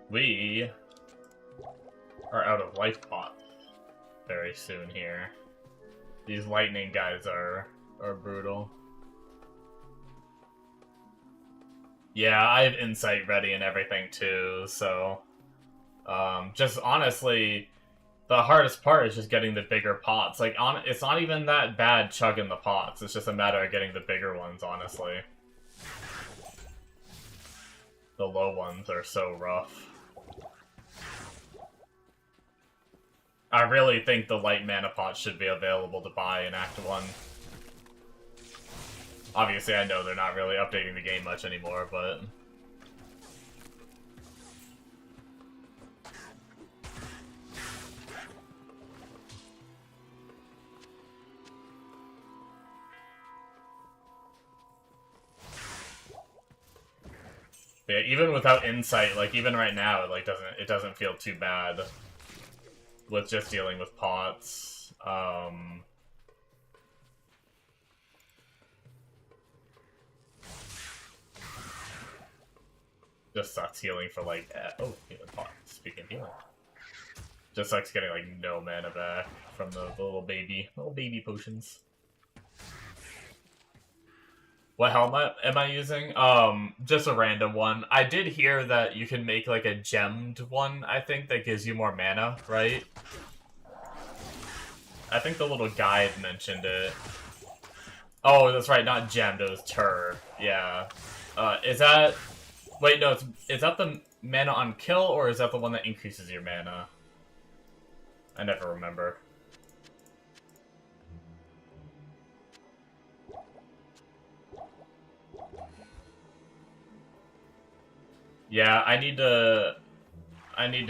We are out of life pots very soon here. These lightning guys are brutal. Yeah, I have insight ready and everything too, so just honestly, the hardest part is just getting the bigger pots. Like, it's not even that bad chugging the pots, it's just a matter of getting the bigger ones, honestly. The low ones are so rough. I really think the light mana pots should be available to buy in Act 1. Obviously, I know they're not really updating the game much anymore, but... yeah, even without insight, like, even right now, it doesn't feel too bad with just dealing with pots. Just sucks healing for like oh, healing pot. Speaking of healing, just sucks getting like no mana back from the little baby potions. What helmet am I using? Just a random one. I did hear that you can make like a gemmed one, I think, that gives you more mana, right? I think the little guide mentioned it. Oh, that's right, not gemmed, it was tur. Yeah. Is that... Wait, no, is that the mana on kill, or is that the one that increases your mana? I never remember. Yeah, I need to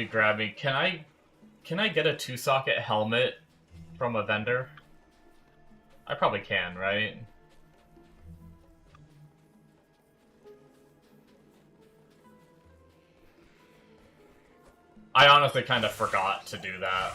grab me. Can I get a 2-socket helmet from a vendor? I probably can, right? I honestly kind of forgot to do that.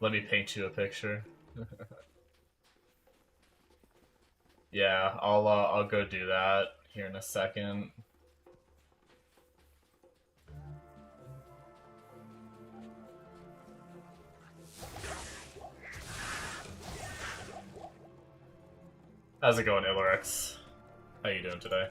Let me paint you a picture. Yeah, I'll go do that here in a second. How's it going, Ilorix? How you doing today?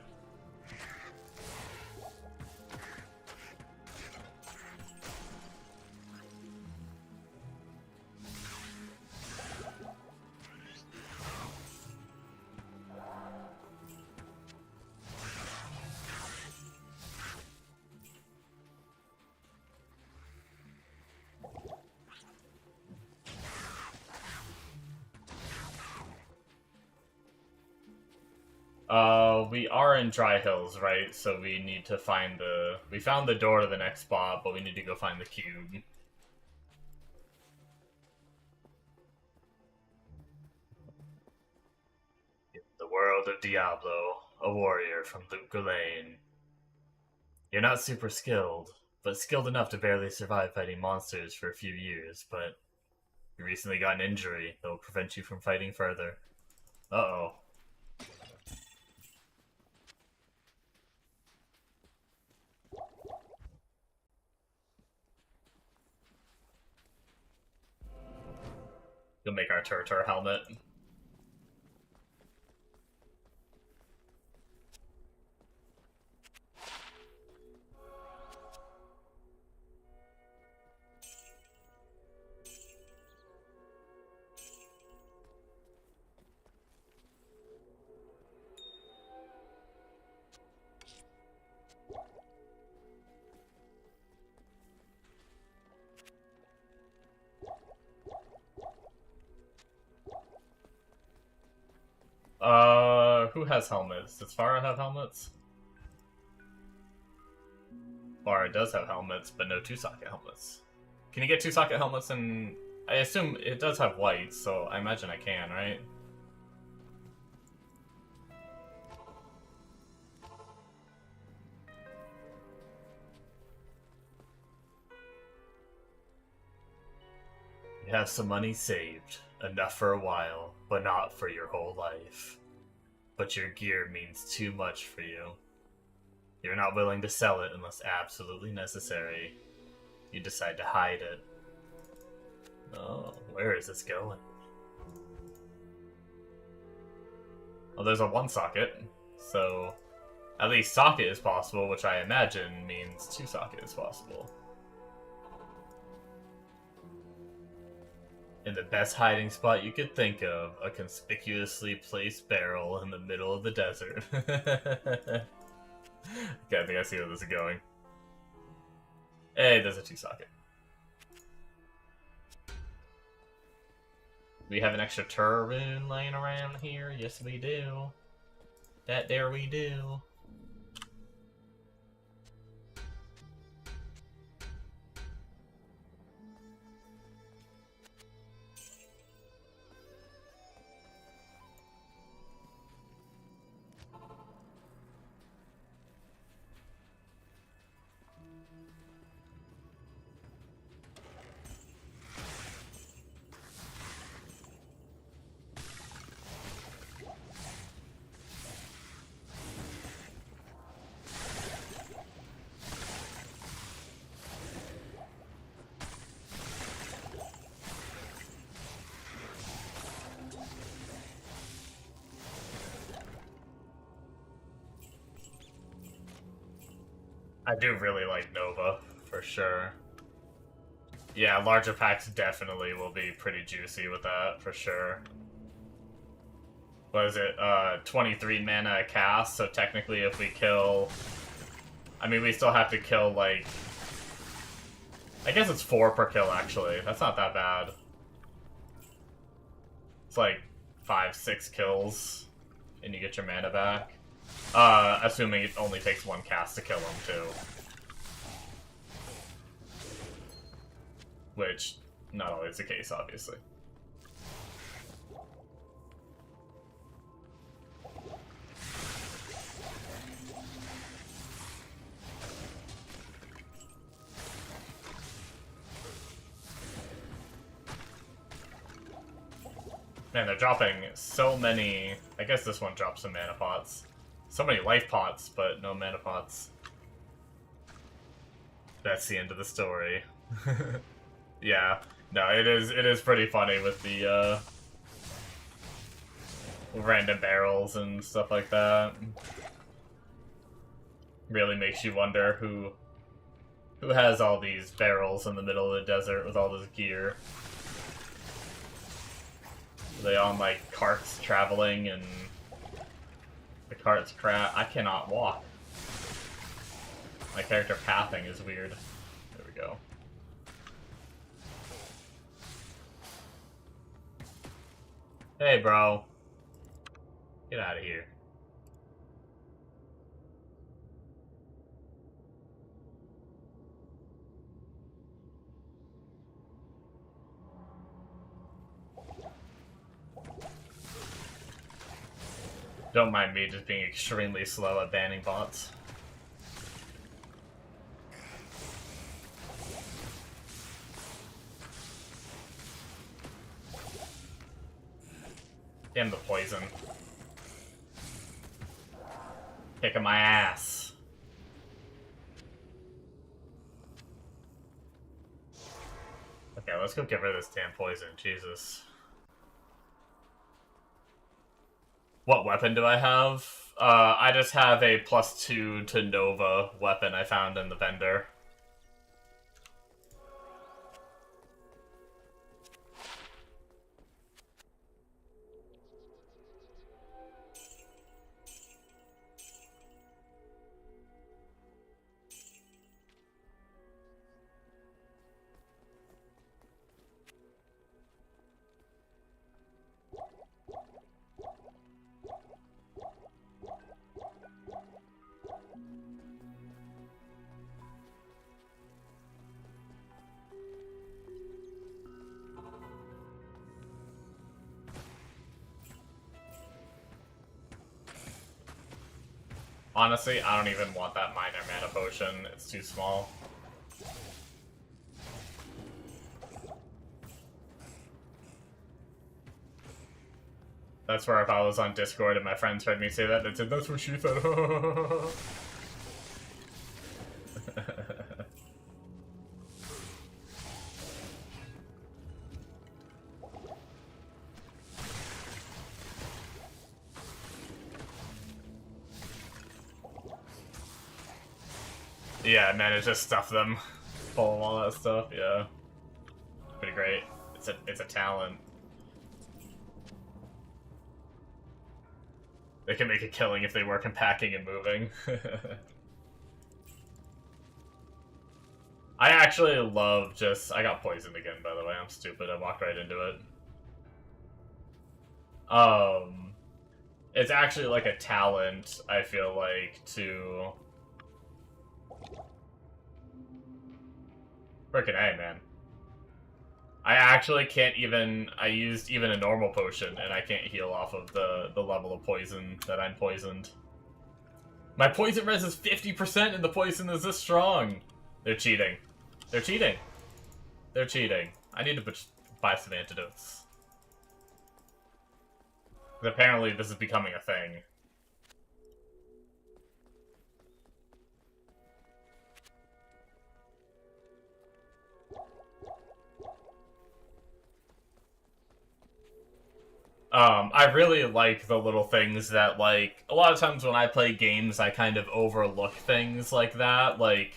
We are in Dry Hills, right? So we need to find the... We found the door to the next spot, but we need to go find the cube. world of Diablo, a warrior from Luke Lane. You're not super skilled, but skilled enough to barely survive fighting monsters for a few years, but you recently got an injury that will prevent you from fighting further. Uh-oh. You'll make our Turtur helmet. Who has helmets? Does Farah have helmets? Farah does have helmets, but no 2-socket helmets. Can you get 2-socket helmets and... I assume it does have white, so I imagine I can, right? You have some money saved. Enough for a while, but not for your whole life. But your gear means too much for you. You're not willing to sell it unless absolutely necessary. You decide to hide it. Oh, where is this going? Well, there's a 1-socket, so at least socket is possible, which I imagine means 2-socket is possible. In the best hiding spot you could think of, a conspicuously placed barrel in the middle of the desert. Okay, I think I see where this is going. Hey, there's a 2-socket. We have an extra Tur rune laying around here. Yes, we do. That there we do. I do really like Nova, for sure. Yeah, larger packs definitely will be pretty juicy with that, for sure. What is it? 23 mana a cast, so technically if we kill... I mean, we still have to kill, like... I guess it's 4 per kill, actually. That's not that bad. It's like 5-6 kills, and you get your mana back. Assuming it only takes 1 cast to kill him, too. Which, not always the case, obviously. Man, they're dropping so many... I guess this one drops some mana pots. So many life pots, but no mana pots. That's the end of the story. Yeah. No, it is pretty funny with the, random barrels and stuff like that. Really makes you wonder who has all these barrels in the middle of the desert with all this gear. Are they on, like, carts traveling and the carts crap? I cannot walk. My character pathing is weird. There we go. Hey, bro. Get out of here. Don't mind me just being extremely slow at banning bots. Damn the poison. Kicking my ass. Okay, let's go get rid of this damn poison. Jesus. What weapon do I have? I just have a +2 to Nova weapon I found in the vendor. Honestly, I don't even want that minor mana potion. It's too small. That's where if I was on Discord and my friends heard me say that, they said, that's what she said. Yeah, managed to stuff them full of all that stuff, yeah. Pretty great. It's a talent. They can make a killing if they work in packing and moving. I actually love just... I got poisoned again, by the way. I'm stupid. I walked right into it. It's actually like a talent, I feel like, to... Frickin' A, man. I actually can't even... I used even a normal potion, and I can't heal off of the level of poison that I'm poisoned. My poison res is 50% and the poison is this strong! They're cheating. They're cheating. They're cheating. I need to buy some antidotes. Because apparently this is becoming a thing. I really like the little things that, like, a lot of times when I play games, I kind of overlook things like that, like,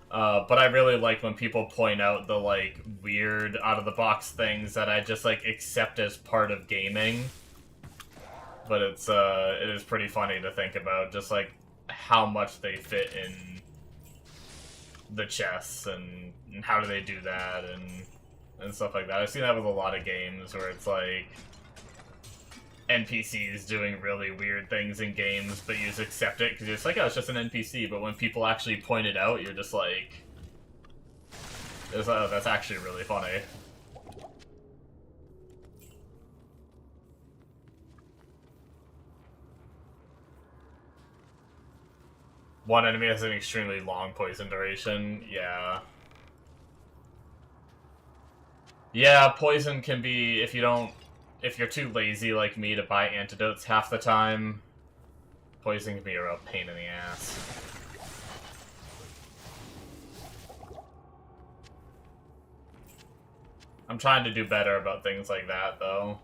but I really like when people point out the, like, weird, out-of-the-box things that I just, like, accept as part of gaming. But it is pretty funny to think about, just, like, how much they fit in the chess, and how do they do that, and stuff like that. I've seen that with a lot of games, where it's, like, NPCs doing really weird things in games, but you just accept it, because you're just like, oh, it's just an NPC, but when people actually point it out, you're just like, oh, that's actually really funny. One enemy has an extremely long poison duration, yeah. Yeah, poison can be, if you're too lazy like me to buy antidotes half the time, poison can be a real pain in the ass. I'm trying to do better about things like that, though.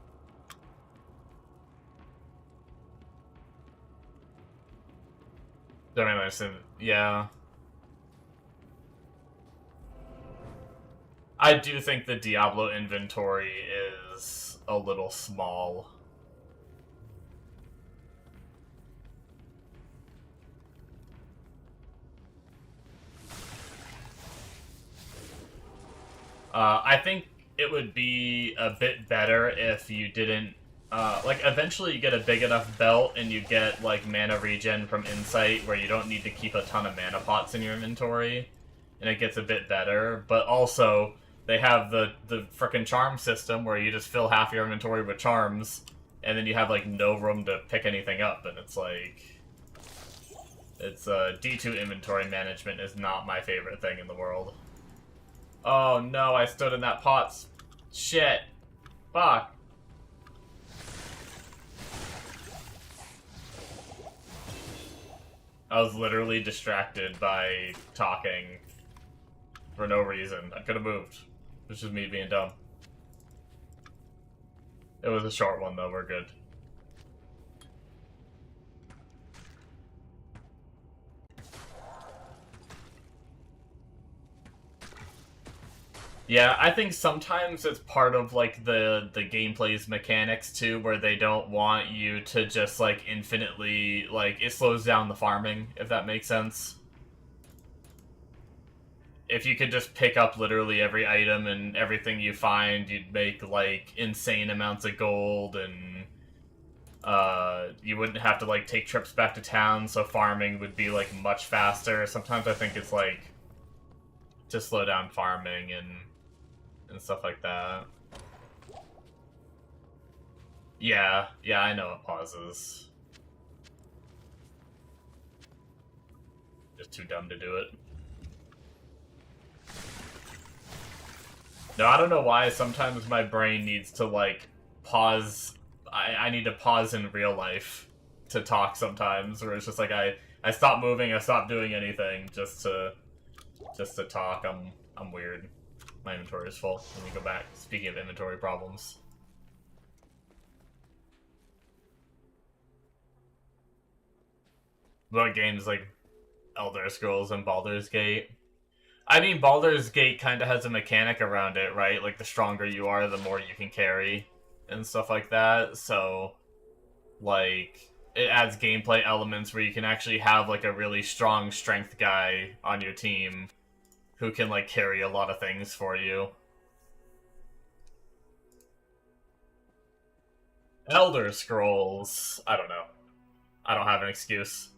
Don't really listen. Yeah. I do think the Diablo inventory is a little small. I think it would be a bit better if you didn't, like, eventually you get a big enough belt and you get, like, mana regen from Insight where you don't need to keep a ton of mana pots in your inventory, and it gets a bit better, but also, they have the frickin' charm system where you just fill half your inventory with charms, and then you have like no room to pick anything up, and it's like, it's D2 inventory management is not my favorite thing in the world. Oh no, I stood in that pot. Shit. Fuck. I was literally distracted by talking for no reason. I could have moved. It was just me being dumb. It was a short one though, we're good. Yeah, I think sometimes it's part of like the gameplay's mechanics too, where they don't want you to just like infinitely, like, it slows down the farming, if that makes sense. If you could just pick up literally every item and everything you find, you'd make like insane amounts of gold, and you wouldn't have to like take trips back to town, so farming would be like much faster. Sometimes I think it's like to slow down farming and stuff like that. Yeah, I know it pauses. Just too dumb to do it. No, I don't know why. Sometimes my brain needs to, like, pause. I need to pause in real life to talk sometimes, where it's just like I stop moving, I stop doing anything just to talk. I'm weird. My inventory is full. Let me go back. Speaking of inventory problems. What games like Elder Scrolls and Baldur's Gate? I mean, Baldur's Gate kind of has a mechanic around it, right? Like, the stronger you are, the more you can carry and stuff like that. So, like, it adds gameplay elements where you can actually have, like, a really strong strength guy on your team who can, like, carry a lot of things for you. Elder Scrolls. I don't know. I don't have an excuse.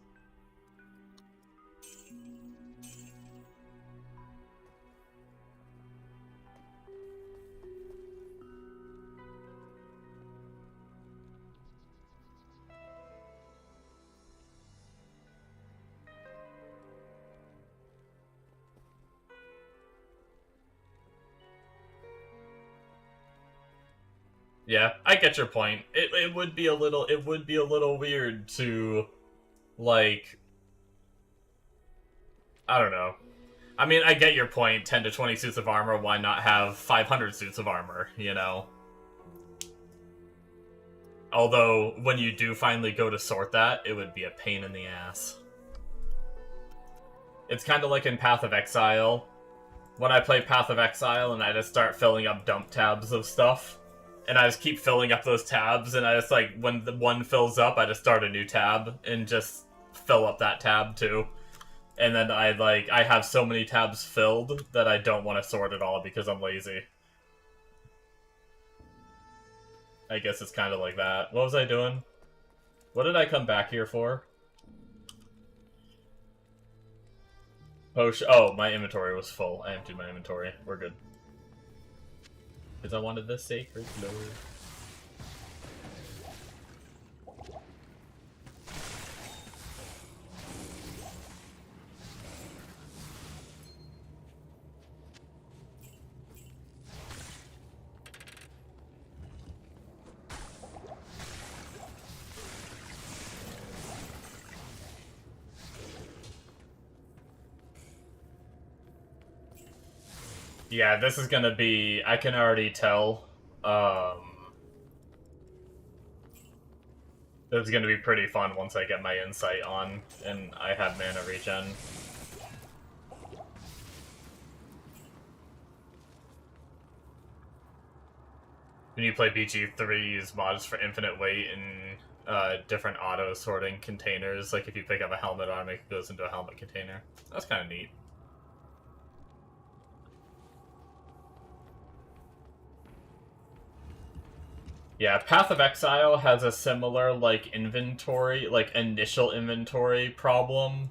Yeah, I get your point. It would be a little weird to, like, I don't know. I mean, I get your point. 10 to 20 suits of armor. Why not have 500 suits of armor? You know. Although when you do finally go to sort that, it would be a pain in the ass. It's kind of like in Path of Exile. When I play Path of Exile and I just start filling up dump tabs of stuff. And I just keep filling up those tabs, and I just, like, when the one fills up, I just start a new tab, and just fill up that tab, too. And then I have so many tabs filled that I don't want to sort it all because I'm lazy. I guess it's kind of like that. What was I doing? What did I come back here for? Oh, my inventory was full. I emptied my inventory. We're good. Because I wanted the sacred glow. Yeah, this is gonna be... I can already tell. This is gonna be pretty fun once I get my insight on, and I have mana regen. When you play BG3, use mods for infinite weight and different auto-sorting containers. Like, if you pick up a helmet, automatically goes into a helmet container. That's kind of neat. Yeah, Path of Exile has a similar, like, inventory, like, initial inventory problem.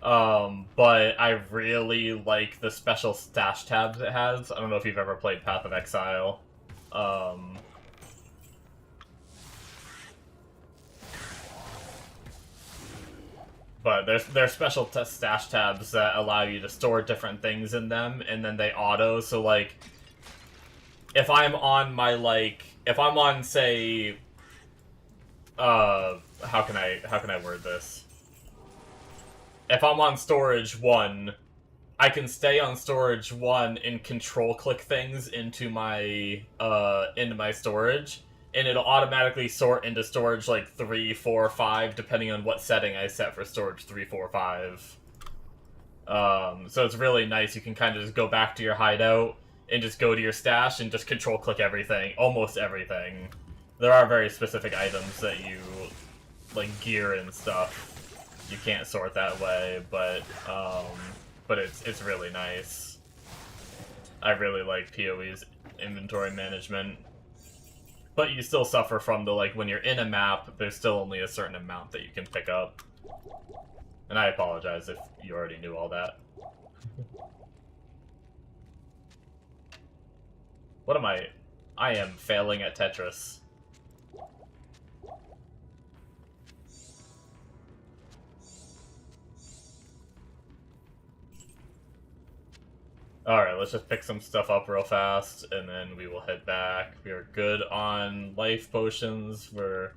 But I really like the special stash tabs it has. I don't know if you've ever played Path of Exile. But there's special stash tabs that allow you to store different things in them, and then they auto. So like, if I'm on my if I'm on say, how can I word this? If I'm on storage 1, I can stay on storage 1 and control click things into my storage, and it'll automatically sort into storage like 3, 4, 5, depending on what setting I set for storage 3, 4, 5. So it's really nice. You can kind of just go back to your hideout and just go to your stash and just control click everything, almost everything. There are very specific items that you, like gear and stuff, you can't sort that way, but it's really nice. I really like PoE's inventory management. But you still suffer from the, like, when you're in a map, there's still only a certain amount that you can pick up. And I apologize if you already knew all that. What am I? I am failing at Tetris. Alright, let's just pick some stuff up real fast, and then we will head back. We are good on life potions. We're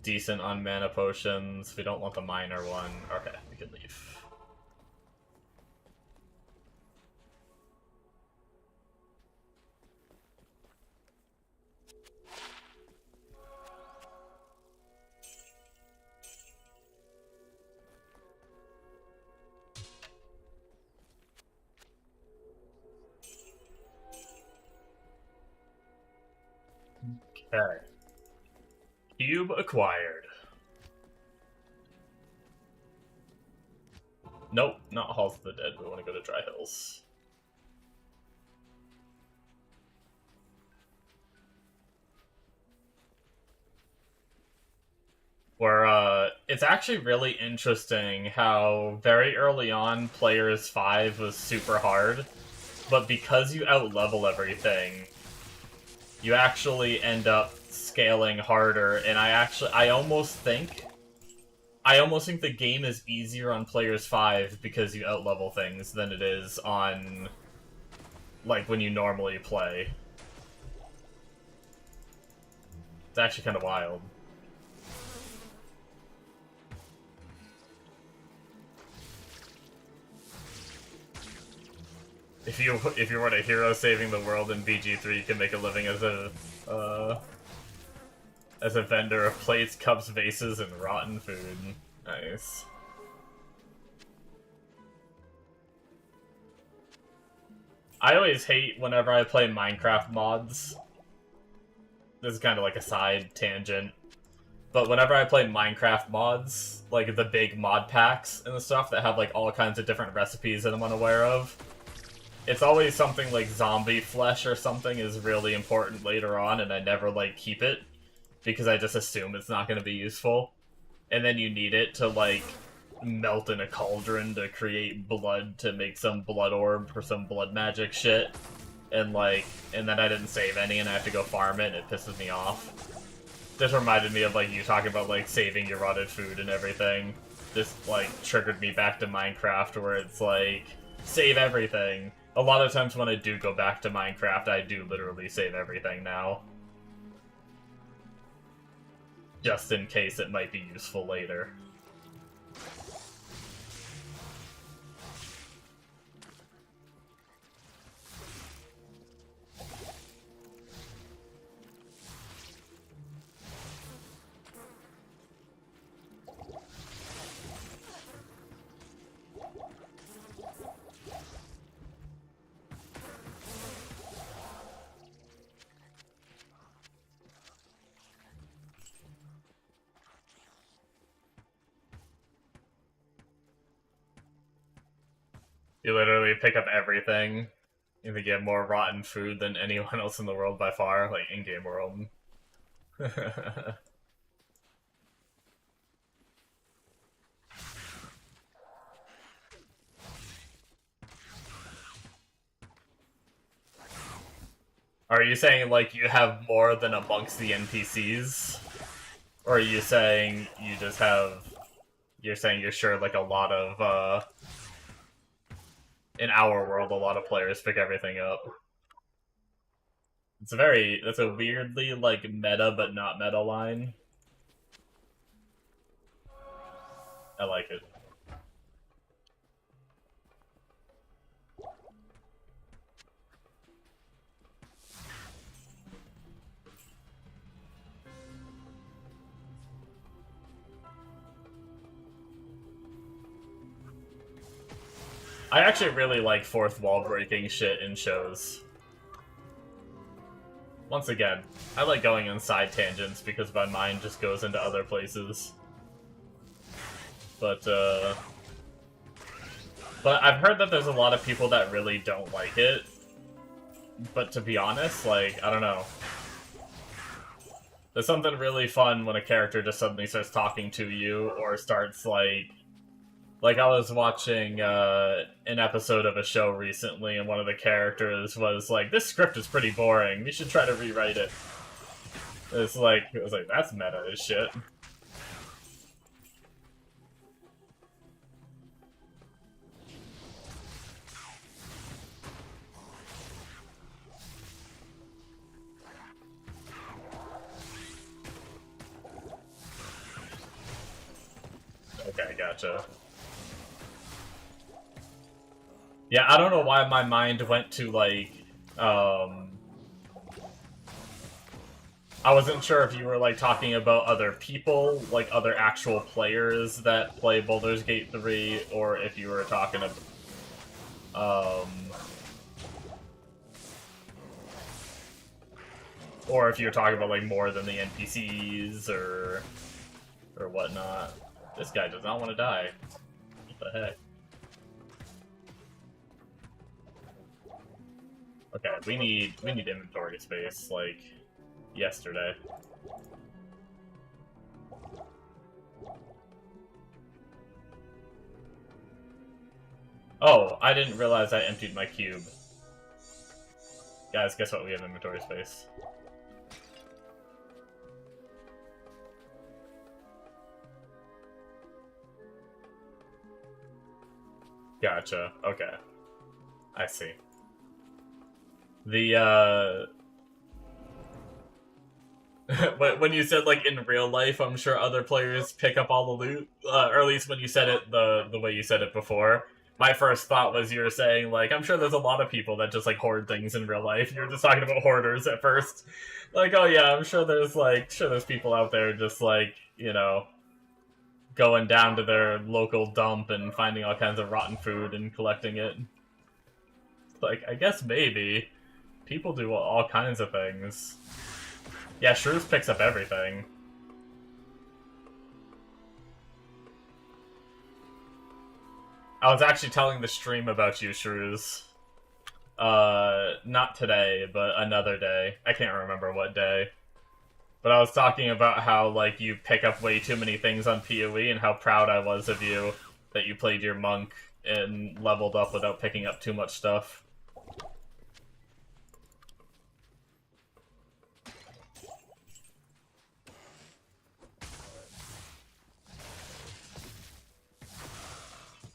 decent on mana potions. We don't want the minor one. Okay, we can leave. Okay. Cube acquired. Nope, not Halls of the Dead. We want to go to Dry Hills. Where, it's actually really interesting how very early on Players 5 was super hard, but because you out-level everything, you actually end up scaling harder, and I almost think the game is easier on Players 5 because you out-level things than it is on, like, when you normally play. It's actually kind of wild. If you were a hero saving the world in BG3, you can make a living as a vendor of plates, cups, vases, and rotten food. Nice. I always hate whenever I play Minecraft mods. This is kind of like a side tangent. But whenever I play Minecraft mods, like the big mod packs and the stuff that have like all kinds of different recipes that I'm unaware of, it's always something like zombie flesh or something is really important later on, and I never, like, keep it, because I just assume it's not going to be useful. And then you need it to, like, melt in a cauldron to create blood to make some blood orb for some blood magic shit. And, like, and then I didn't save any, and I have to go farm it, and it pisses me off. This reminded me of, like, you talking about, like, saving your rotted food and everything. This, like, triggered me back to Minecraft, where it's, like, save everything. A lot of times when I do go back to Minecraft, I do literally save everything now. Just in case it might be useful later. You literally pick up everything. You think you have more rotten food than anyone else in the world by far, like in-game world. Are you saying, like, you have more than amongst the NPCs? Or are you saying you just have you're saying you're sure like a lot of in our world a lot of players pick everything up. That's a weirdly like meta but not meta line. I like it. I actually really like fourth wall breaking shit in shows. Once again, I like going on side tangents because my mind just goes into other places. But I've heard that there's a lot of people that really don't like it. But to be honest, like, I don't know. There's something really fun when a character just suddenly starts talking to you or starts, like I was watching an episode of a show recently, and one of the characters was like, "This script is pretty boring. You should try to rewrite it." It was like, that's meta as shit. Okay, gotcha. Yeah, I don't know why my mind went to, like, I wasn't sure if you were, like, talking about other people, like, other actual players that play Baldur's Gate 3, or if you were talking about, or if you're talking about, like, more than the NPCs, or whatnot. This guy does not want to die. What the heck? Okay, we need inventory space, like, yesterday. Oh, I didn't realize I emptied my cube. Guys, guess what? We have inventory space. Gotcha. Okay. I see. The, when you said, like, in real life, I'm sure other players pick up all the loot, or at least when you said it the way you said it before, my first thought was you were saying, like, I'm sure there's a lot of people that just, like, hoard things in real life. You were just talking about hoarders at first. Like, oh yeah, I'm sure there's, like, there's people out there just, like, you know, going down to their local dump and finding all kinds of rotten food and collecting it. Like, I guess maybe. People do all kinds of things. Yeah, Shrews picks up everything. I was actually telling the stream about you, Shrews. Not today, but another day. I can't remember what day. But I was talking about how, like, you pick up way too many things on PoE and how proud I was of you that you played your monk and leveled up without picking up too much stuff.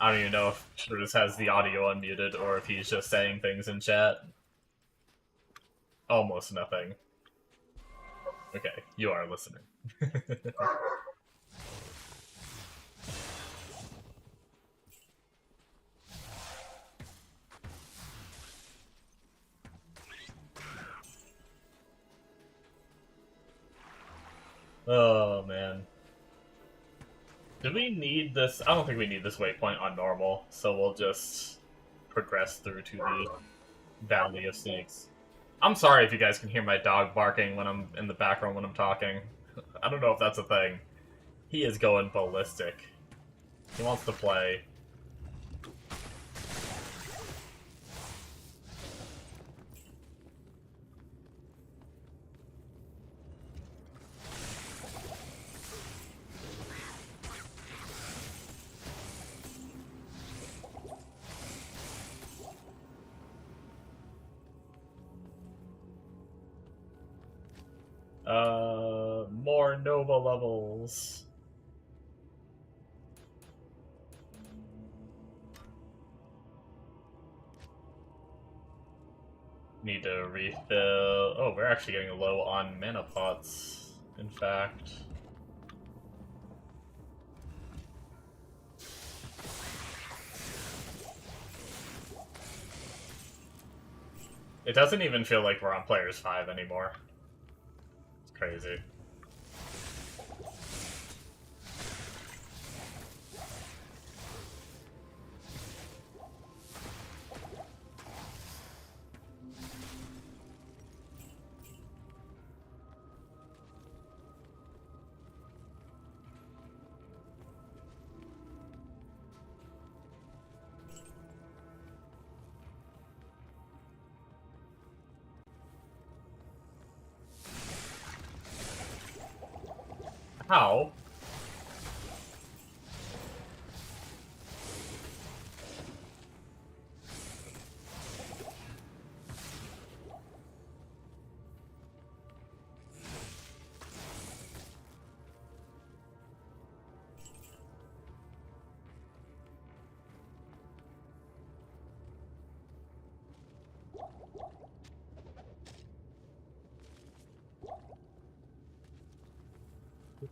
I don't even know if Shrews has the audio unmuted or if he's just saying things in chat. Almost nothing. Okay, you are listening. Oh, man. Do we need this? I don't think we need this waypoint on normal, so we'll just progress through to the Valley of Snakes. I'm sorry if you guys can hear my dog barking when I'm in the background when I'm talking. I don't know if that's a thing. He is going ballistic. He wants to play. More Nova levels. Need to refill. Oh, we're actually getting low on mana pots, in fact. It doesn't even feel like we're on players 5 anymore. It's crazy. How?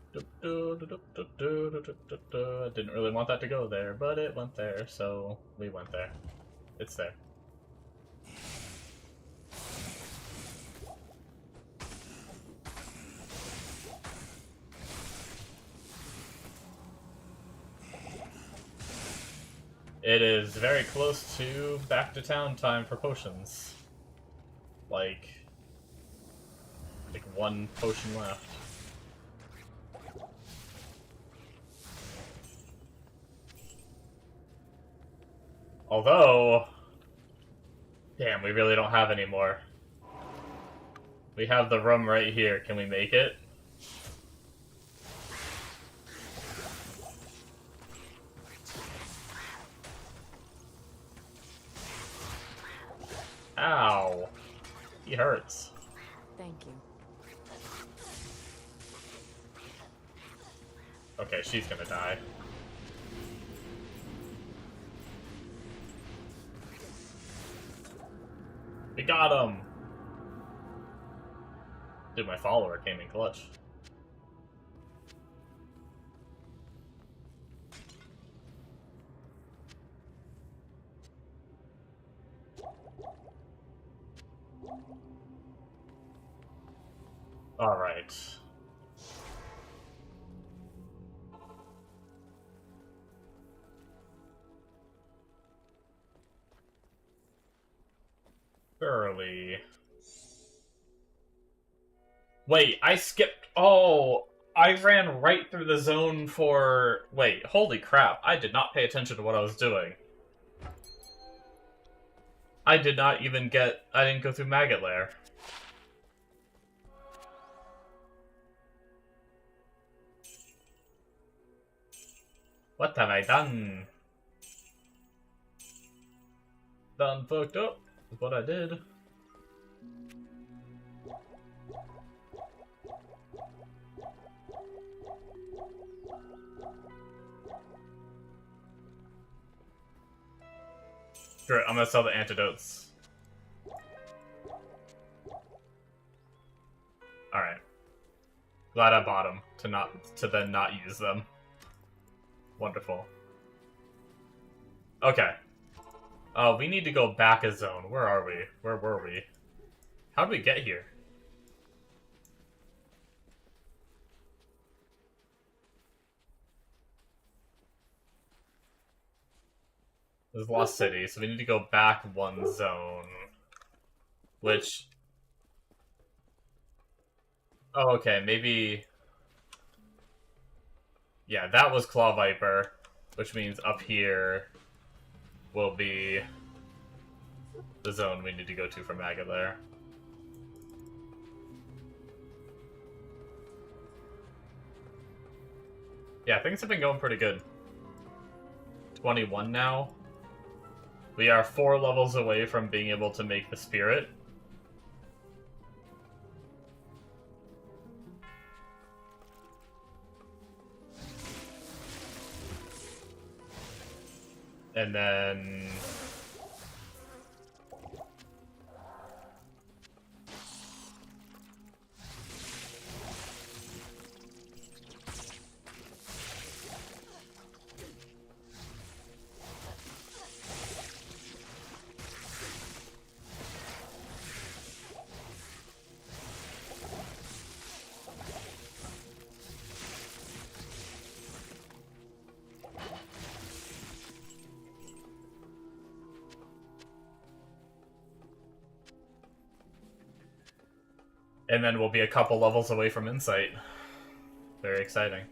I didn't really want that to go there, but it went there, so we went there. It's there. It is very close to back to town time for potions. Like one potion left. Although, damn, we really don't have any more. We have the room right here. Can we make it? Ow. He hurts. Thank you. Okay, she's gonna die. We got him! Dude, my follower came in clutch. Alright. Early. Wait, I skipped. Oh, I ran right through the zone for. Wait, holy crap. I did not pay attention to what I was doing. I did not even get. I didn't go through Maggot Lair. What have I done? Done fucked up. Is what I did. Screw it, I'm gonna sell the antidotes. Alright. Glad I bought them to then not use them. Wonderful. Okay. We need to go back a zone. Where are we? Where were we? How did we get here? This is Lost City, so we need to go back one zone. Which... Oh, okay, maybe... Yeah, that was Claw Viper, which means up here will be the zone we need to go to for Maggot Lair. Yeah, things have been going pretty good. 21 now. We are 4 levels away from being able to make the Spirit. And then... And then we'll be a couple levels away from Insight. Very exciting.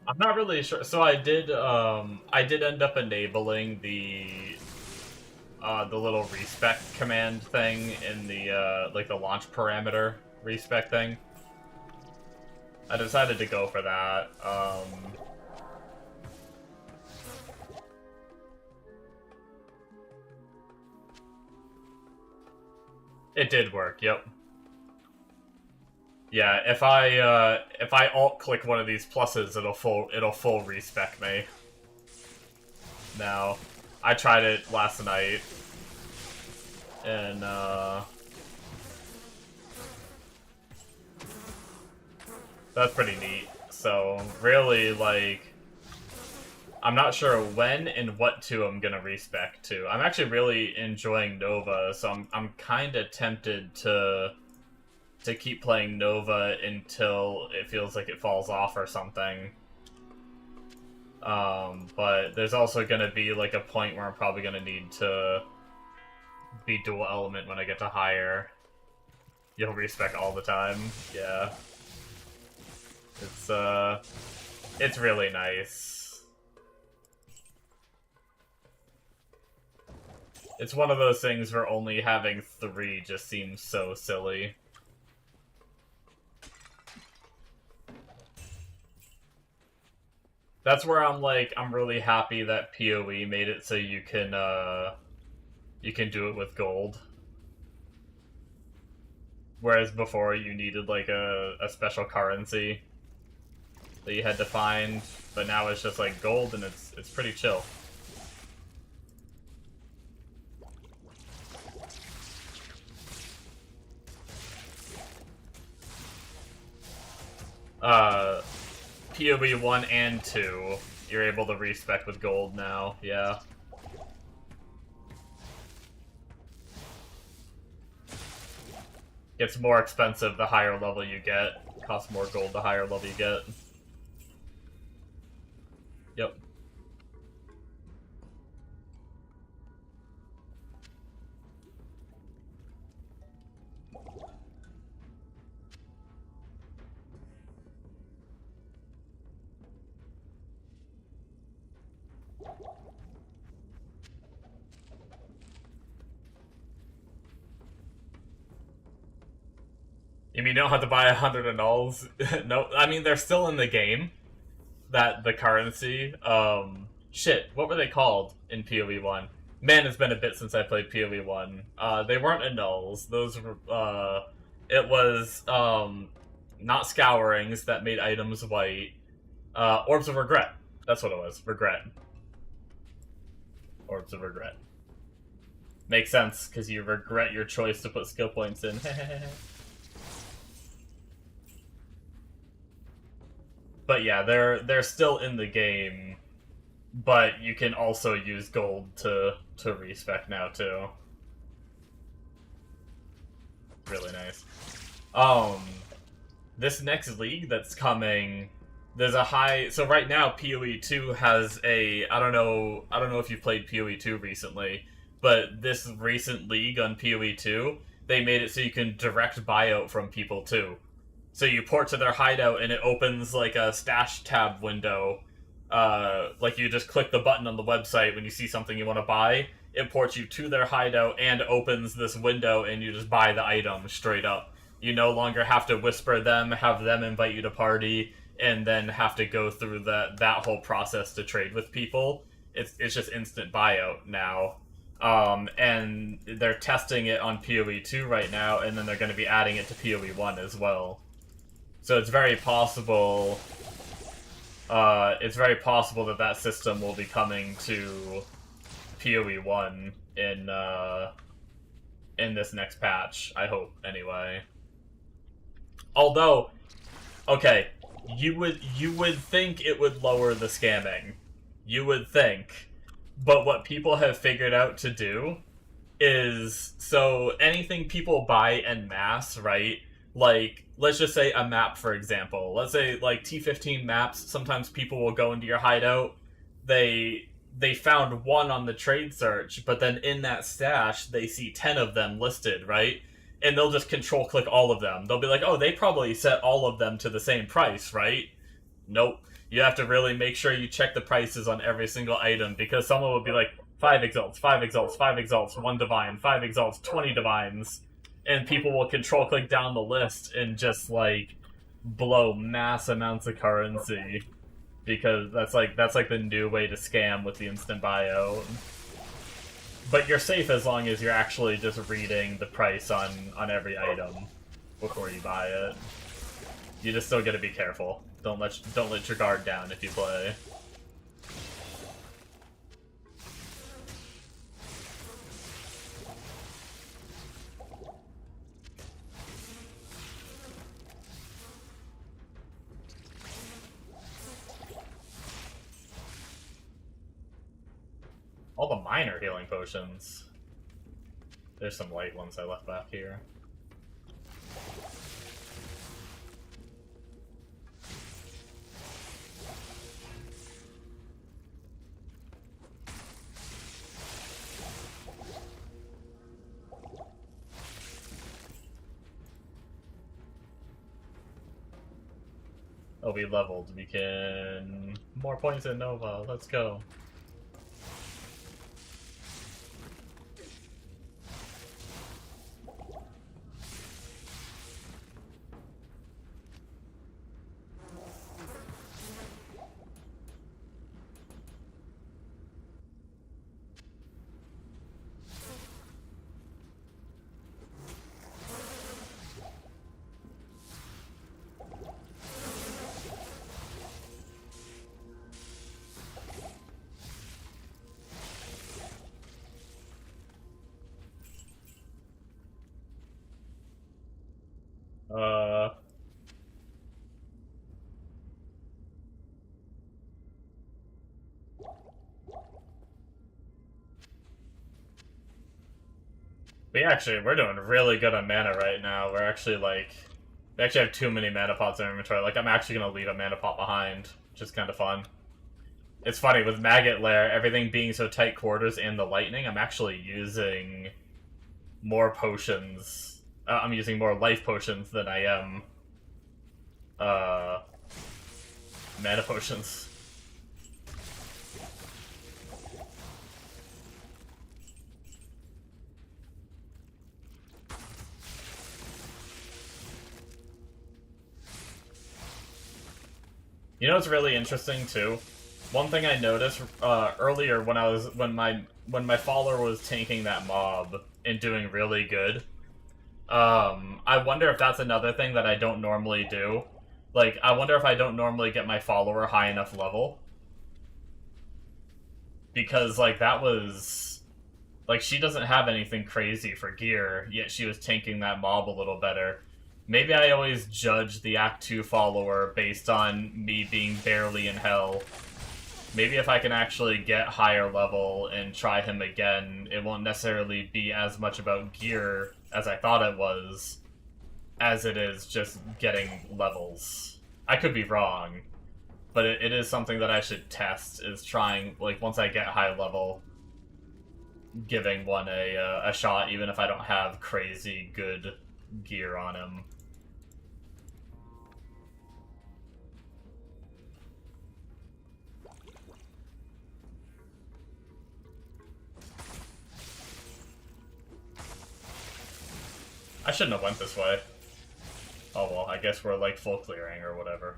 I'm not really sure. So I did end up enabling the little respec command thing in the like the launch parameter respec thing. I decided to go for that. It did work. Yep. Yeah, if I alt click one of these pluses, it'll full respec me. Now, I tried it last night, and that's pretty neat. So really, like, I'm not sure when and what two I'm gonna respec to. I'm actually really enjoying Nova, so I'm kind of tempted to keep playing Nova until it feels like it falls off or something. But there's also gonna be like a point where I'm probably gonna need to be dual element when I get to higher. You'll respec all the time. Yeah. It's really nice. It's one of those things where only having 3 just seems so silly. That's where I'm like, I'm really happy that PoE made it so you can do it with gold. Whereas before you needed like a special currency that you had to find, but now it's just like gold and it's pretty chill. PoE 1 and 2, you're able to respec with gold now, yeah. Gets more expensive the higher level you get. Costs more gold the higher level you get. Yep. You mean you don't have to buy 100 annuls? No, I mean, they're still in the game. The currency. Shit, what were they called in PoE 1? Man, it's been a bit since I played PoE 1. They weren't annuls. Those were, it was, not scourings that made items white. Orbs of Regret. That's what it was. Regret. Orbs of Regret. Makes sense, because you regret your choice to put skill points in. But yeah, they're still in the game, but you can also use gold to respec now too. Really nice. This next league that's coming, there's a high. So right now, PoE 2 has a. I don't know if you've played PoE 2 recently, but this recent league on PoE 2, they made it so you can direct buyout from people too. So you port to their hideout and it opens like a stash tab window. Like you just click the button on the website when you see something you want to buy. It ports you to their hideout and opens this window and you just buy the item straight up. You no longer have to whisper them, have them invite you to party, and then have to go through that whole process to trade with people. It's just instant buyout now. And they're testing it on PoE 2 right now, and then they're going to be adding it to PoE 1 as well. So it's very possible. It's very possible that system will be coming to PoE 1 in this next patch, I hope anyway. Although, okay, you would think it would lower the scamming. You would think. But what people have figured out to do is, so anything people buy en masse, right? Like, let's just say a map, for example. Let's say, like, T15 maps, sometimes people will go into your hideout, they found one on the trade search, but then in that stash, they see 10 of them listed, right? And they'll just control-click all of them. They'll be like, oh, they probably set all of them to the same price, right? Nope. You have to really make sure you check the prices on every single item, because someone will be like, 5 exalts, 5 exalts, 5 exalts, 1 divine, 5 exalts, 20 divines, and people will control-click down the list and just, like, blow mass amounts of currency. Because that's like the new way to scam with the instant bio. But you're safe as long as you're actually just reading the price on every item before you buy it. You just still gotta be careful. Don't let your guard down if you play. All the minor healing potions. There's some light ones I left back here. Oh, we leveled. We can... More points in Nova. Let's go. We're doing really good on mana right now. We're actually, like... We actually have too many mana pots in our inventory. Like, I'm actually gonna leave a mana pot behind, which is kind of fun. It's funny, with Maggot Lair, everything being so tight quarters and the lightning, I'm actually using more potions. I'm using more life potions than I am mana potions. You know what's really interesting too? One thing I noticed earlier when my follower was tanking that mob and doing really good. I wonder if that's another thing that I don't normally do. Like, I wonder if I don't normally get my follower high enough level. Because, like, that was... Like, she doesn't have anything crazy for gear, yet she was tanking that mob a little better. Maybe I always judge the Act 2 follower based on me being barely in hell. Maybe if I can actually get higher level and try him again, it won't necessarily be as much about gear as I thought it was, as it is just getting levels. I could be wrong, but it is something that I should test, is trying, like, once I get high level, giving one a shot, even if I don't have crazy good gear on him. I shouldn't have went this way. Oh well, I guess we're like full clearing or whatever.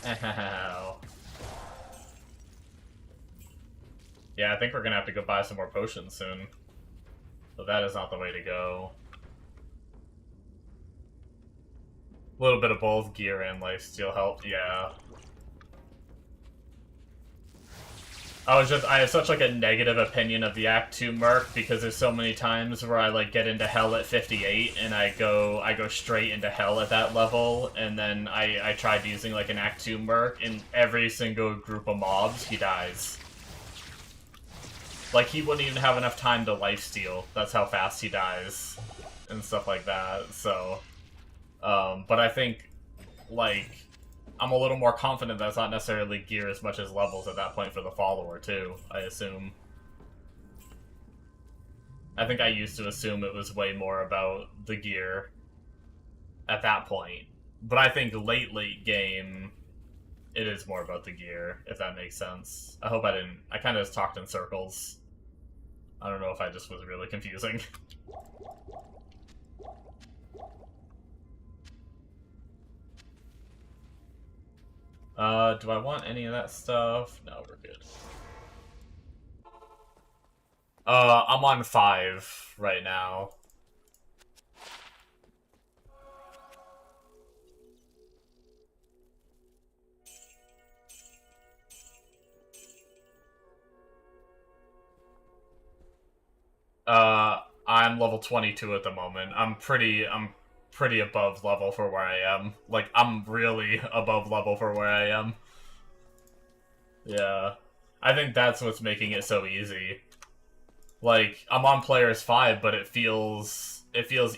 Ow. Yeah, I think we're gonna have to go buy some more potions soon. So that is not the way to go. A little bit of both gear and lifesteal help, yeah. I have such like a negative opinion of the Act 2 Merc because there's so many times where I like get into hell at 58 and I go straight into hell at that level, and then I tried using like an Act 2 Merc, and every single group of mobs he dies. Like he wouldn't even have enough time to lifesteal. That's how fast he dies and stuff like that. So but I think like I'm a little more confident that it's not necessarily gear as much as levels at that point for the follower, too, I assume. I think I used to assume it was way more about the gear at that point. But I think late game, it is more about the gear, if that makes sense. I hope I didn't... I kind of just talked in circles. I don't know if I just was really confusing. Do I want any of that stuff? No, we're good. I'm on 5 right now. I'm level 22 at the moment. I'm pretty above level for where I am. Like, I'm really above level for where I am. Yeah. I think that's what's making it so easy. Like, I'm on players 5, but it feels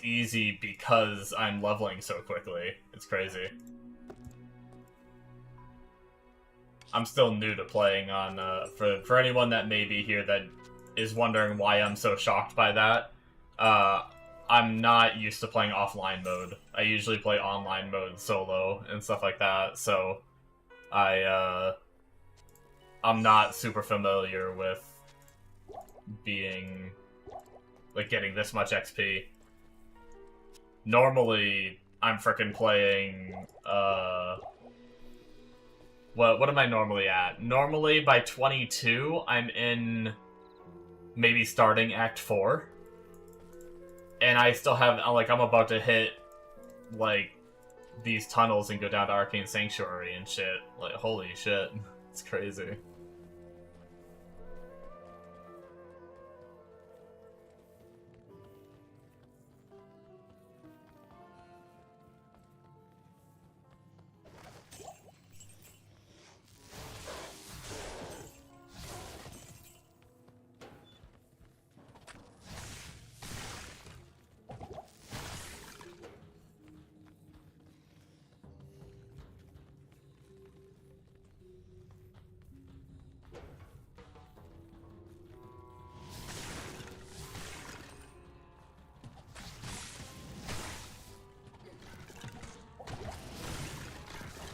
easy because I'm leveling so quickly. It's crazy. I'm still new to playing on, for anyone that may be here that is wondering why I'm so shocked by that, I'm not used to playing offline mode. I usually play online mode solo and stuff like that, so I'm not super familiar with being, like, getting this much XP. Normally, I'm frickin' playing, what am I normally at? Normally, by 22, I'm in maybe starting Act 4. And I still have, like, I'm about to hit, like, these tunnels and go down to Arcane Sanctuary and shit. Like, holy shit. It's crazy.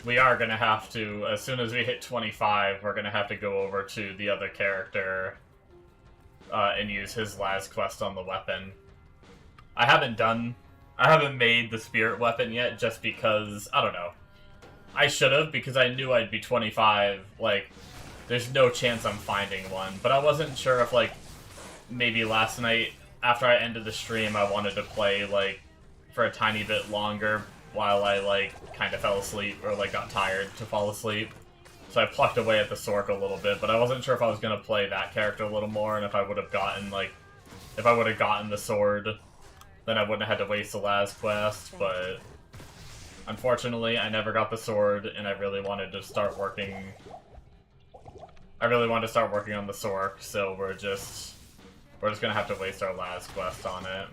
We are gonna have to, as soon as we hit 25, we're gonna have to go over to the other character and use his last quest on the weapon. I haven't made the spirit weapon yet just because, I don't know. I should have, because I knew I'd be 25, like, there's no chance I'm finding one. But I wasn't sure if, like, maybe last night, after I ended the stream, I wanted to play, like, for a tiny bit longer while I, like, kind of fell asleep, or, like, got tired to fall asleep. So I plucked away at the Sorc a little bit, but I wasn't sure if I was going to play that character a little more, and if I would have gotten, like, if I would have gotten the sword, then I wouldn't have had to waste the last quest, but unfortunately, I never got the sword, and I really wanted to start working... I really wanted to start working on the Sorc, so we're just gonna have to waste our last quest on it.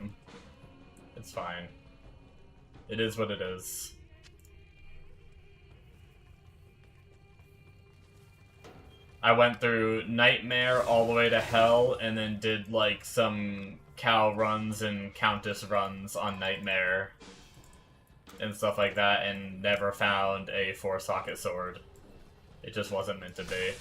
It's fine. It is what it is. I went through Nightmare all the way to Hell, and then did, like, some Cow runs and Countess runs on Nightmare and stuff like that, and never found a 4-socket sword. It just wasn't meant to be.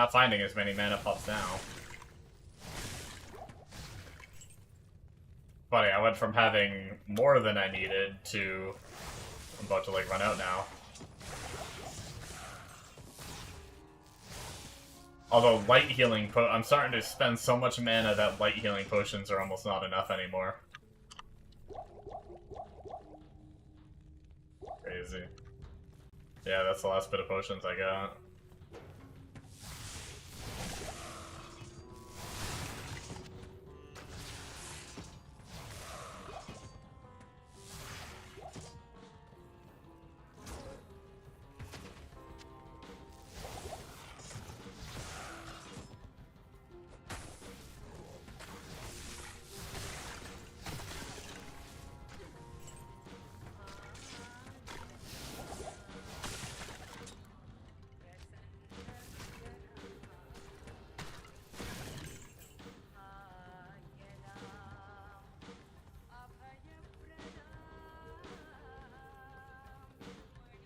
Not finding as many mana pops now. Funny, I went from having more than I needed to... I'm about to, like, run out now. Although light healing I'm starting to spend so much mana that light healing potions are almost not enough anymore. Crazy. Yeah, that's the last bit of potions I got.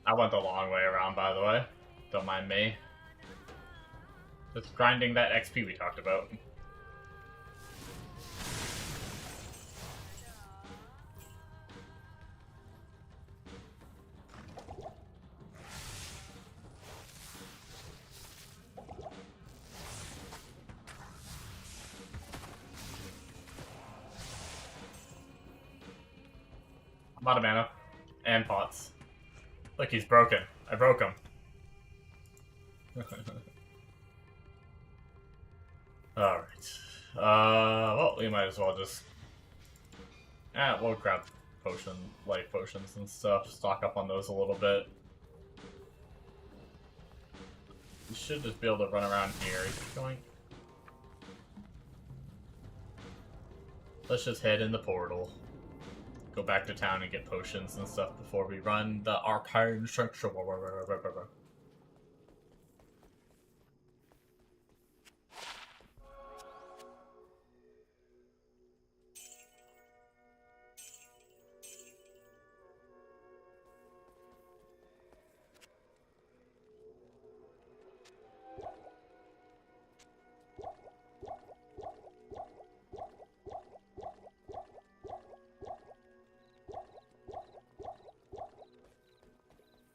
I went the long way around, by the way. Don't mind me. Just grinding that XP we talked about. I'm out of mana. And pots. Look, he's broken. I broke him. Alright. Well, we might as well just... we'll grab life potions and stuff. Stock up on those a little bit. You should just be able to run around here. Going. Let's just head in the portal. Go back to town and get potions and stuff before we run the arcane sanctuary.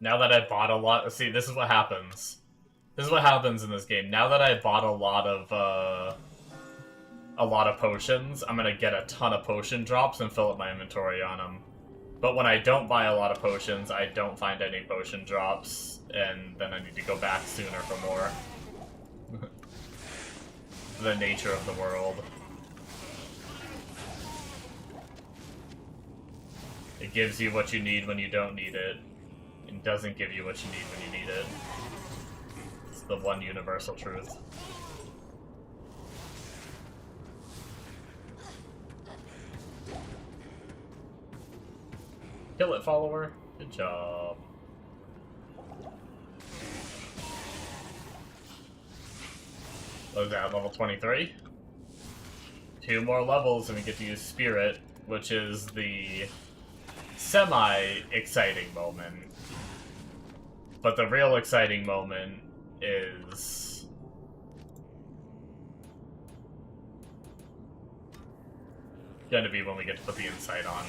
Now that I bought a lot... See, this is what happens. This is what happens in this game. Now that I bought a lot of potions, I'm gonna get a ton of potion drops and fill up my inventory on them. But when I don't buy a lot of potions, I don't find any potion drops, and then I need to go back sooner for more. The nature of the world. It gives you what you need when you don't need it. It doesn't give you what you need when you need it. It's the one universal truth. Kill it, follower. Good job. What was that, level 23? 2 more levels and we get to use Spirit, which is the semi-exciting moment. But the real exciting moment is... gonna be when we get to put the insight on.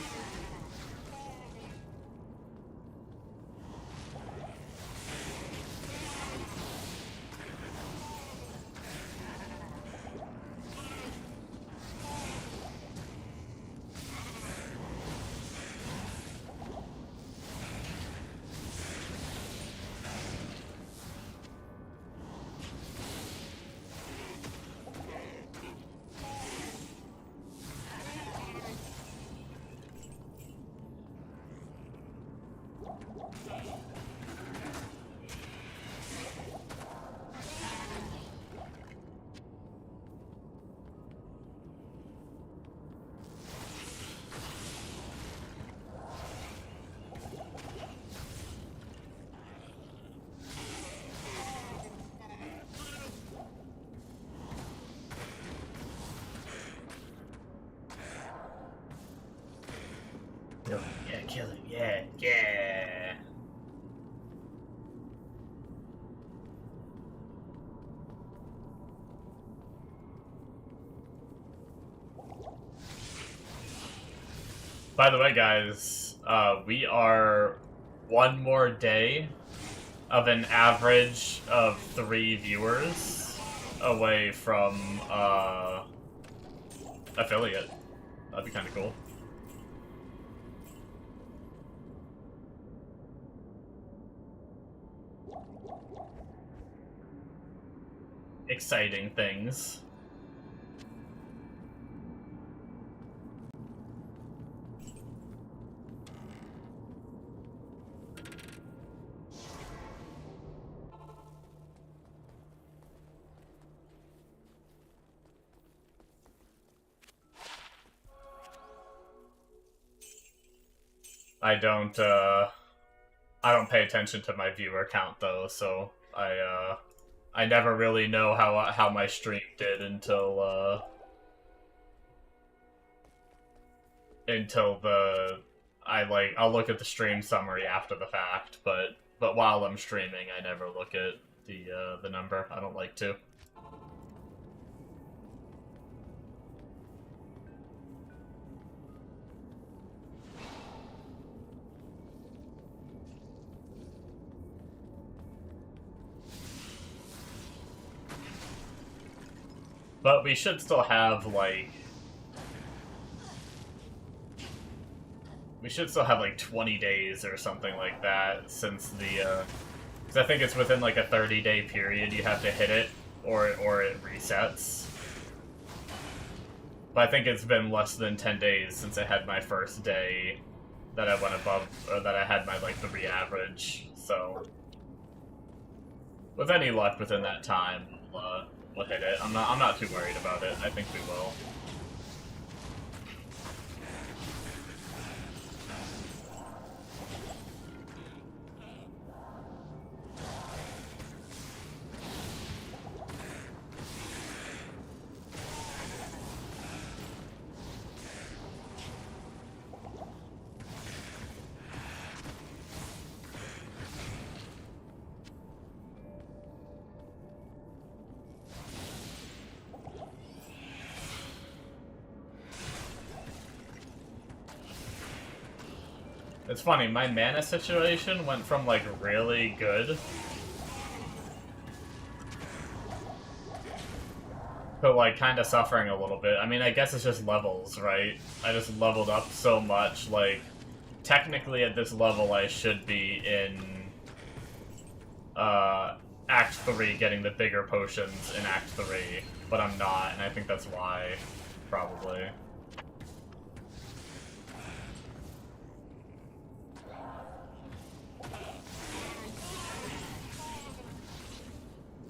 Yeah, kill it. Yeah, yeah. By the way, guys, we are one more day of an average of 3 viewers away from affiliate. That'd be kind of cool. Exciting things. I don't pay attention to my viewer count though, so I never really know how my stream did until I'll look at the stream summary after the fact, but while I'm streaming, I never look at the number. I don't like to. But we should still have, like... We should still have, like, 20 days or something like that, since the, because I think it's within, like, a 30-day period you have to hit it, or it resets. But I think it's been less than 10 days since I had my first day that I went above, or that I had my, like, 3 average, so... With any luck within that time, we'll hit it. I'm not too worried about it. I think we will. It's funny, my mana situation went from, like, really good to, like, kind of suffering a little bit. I mean, I guess it's just levels, right? I just leveled up so much, like, technically at this level I should be in, Act 3 getting the bigger potions in Act 3, but I'm not, and I think that's why, probably.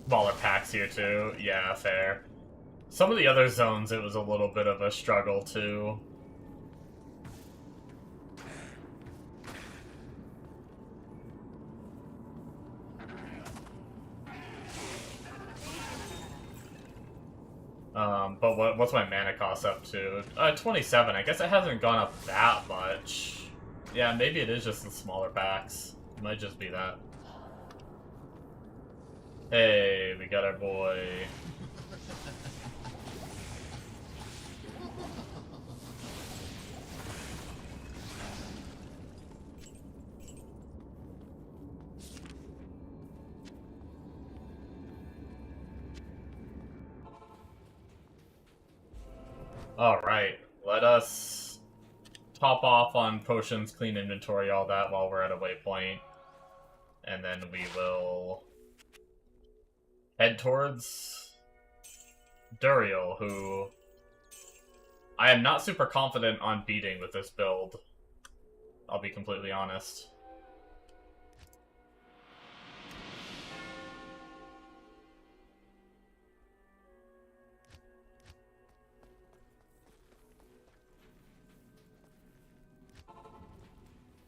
Smaller packs here too. Yeah, fair. Some of the other zones, it was a little bit of a struggle too. But what's my mana cost up to? 27. I guess it hasn't gone up that much. Yeah, maybe it is just the smaller packs. It might just be that. Hey, we got our boy. Alright, let us top off on potions, clean inventory, all that while we're at a waypoint. And then we will head towards Duriel, who I am not super confident on beating with this build. I'll be completely honest.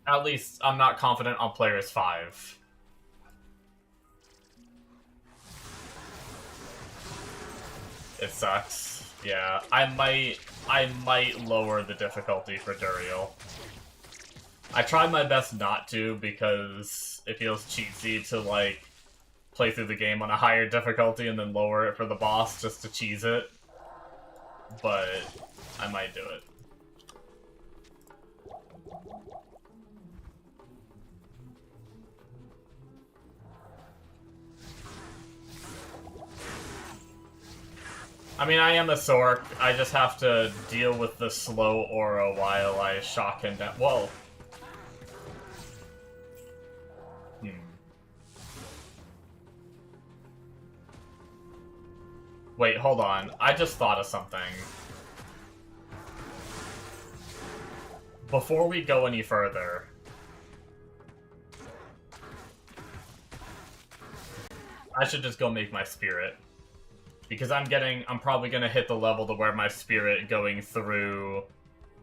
At least I'm not confident on players 5. It sucks. Yeah, I might lower the difficulty for Duriel. I tried my best not to because it feels cheesy to, like, play through the game on a higher difficulty and then lower it for the boss just to cheese it. But I might do it. I mean, I am a Sorc. I just have to deal with the slow aura while I shock him down. Whoa. Wait, hold on. I just thought of something. Before we go any further... I should just go make my spirit. Because I'm probably gonna hit the level to where my spirit going through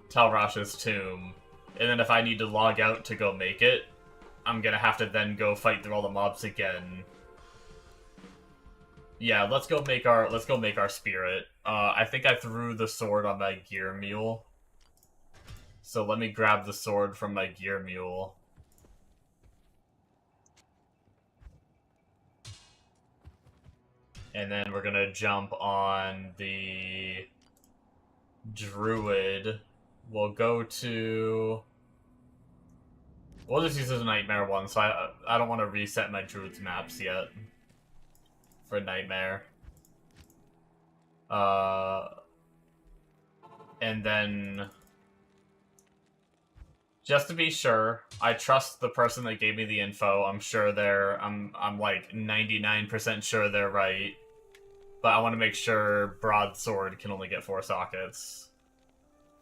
Talrash's tomb. And then if I need to log out to go make it, I'm gonna have to then go fight through all the mobs again. Yeah, let's go make our spirit. I think I threw the sword on my gear mule. So let me grab the sword from my gear mule. And then we're gonna jump on the druid. We'll go to... We'll just use the nightmare one, so I don't want to reset my druid's maps yet. For nightmare. And then... Just to be sure, I trust the person that gave me the info. I'm sure I'm like 99% sure they're right. But I want to make sure broadsword can only get 4 sockets.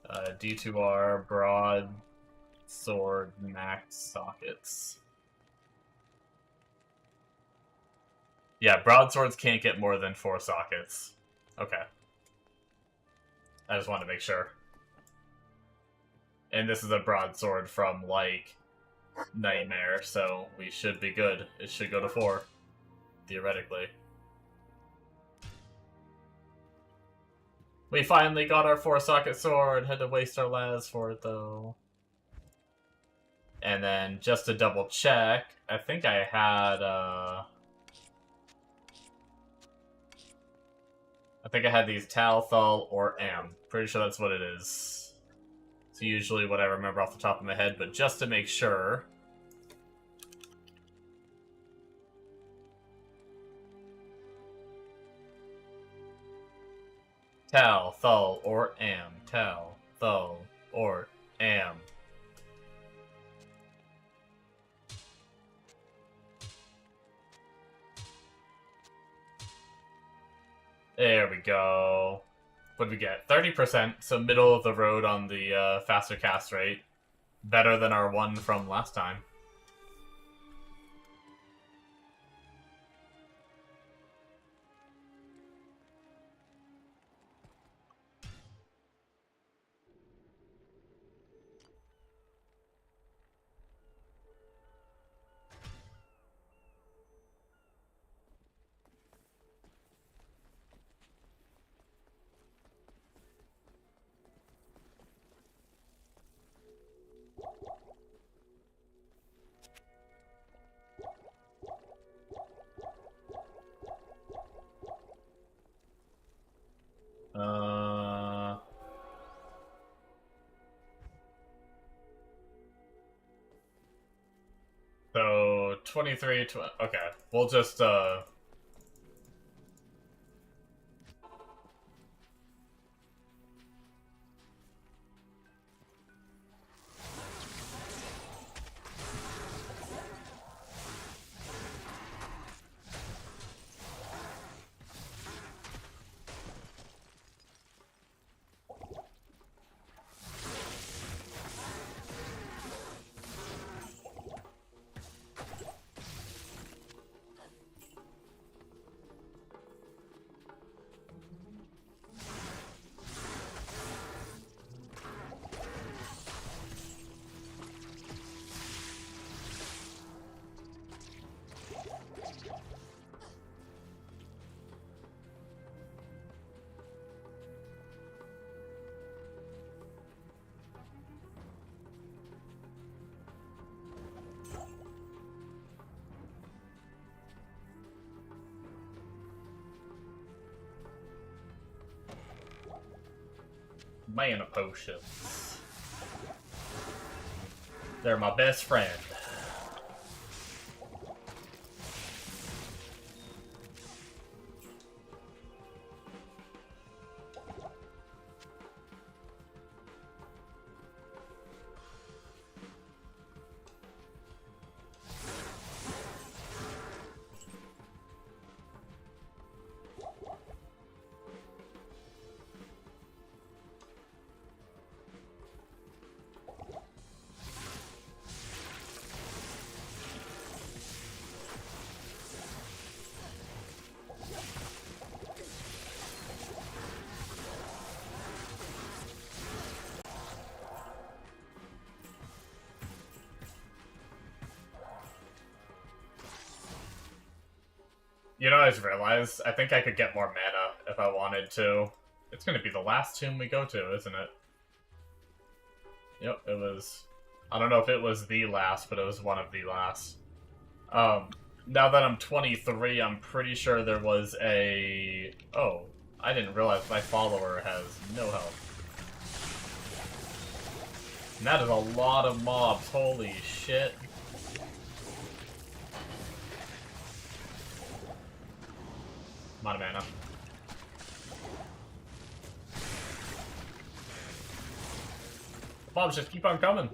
D2R, broadsword, max sockets. Yeah, broadswords can't get more than 4 sockets. Okay. I just wanted to make sure. And this is a broadsword from, like, Nightmare, so we should be good. It should go to 4. Theoretically. We finally got our 4-socket sword. Had to waste our las for it, though. And then, just to double check, I think I had, I think I had these Tal, Thul, or Am. Pretty sure that's what it is. It's usually what I remember off the top of my head, but just to make sure... Tal, Thul, or Am. Tal, Thul, or Am. There we go. What did we get? 30%, so middle of the road on the faster cast rate. Better than our one from last time. So 23, okay. We'll just mana potions. They're my best friend. You know, I just realized, I think I could get more mana if I wanted to. It's gonna be the last tomb we go to, isn't it? Yep, it was... I don't know if it was the last, but it was one of the last. Now that I'm 23, I'm pretty sure there was a... Oh, I didn't realize my follower has no health. And that is a lot of mobs, holy shit. I'm out of mana. Mobs just keep on coming.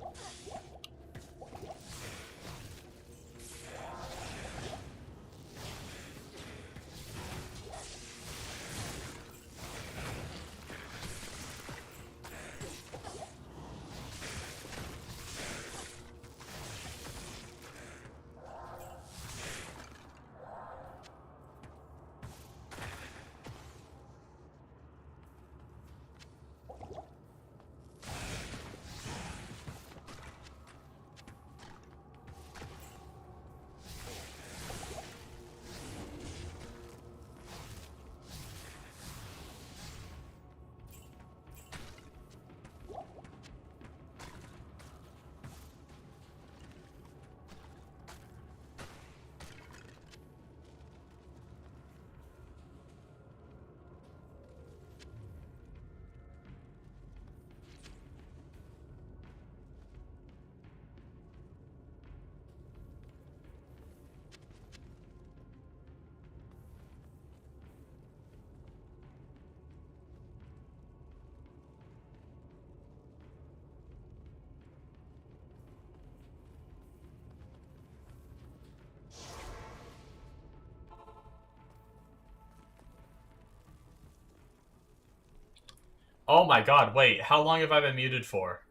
Oh my god, wait, how long have I been muted for?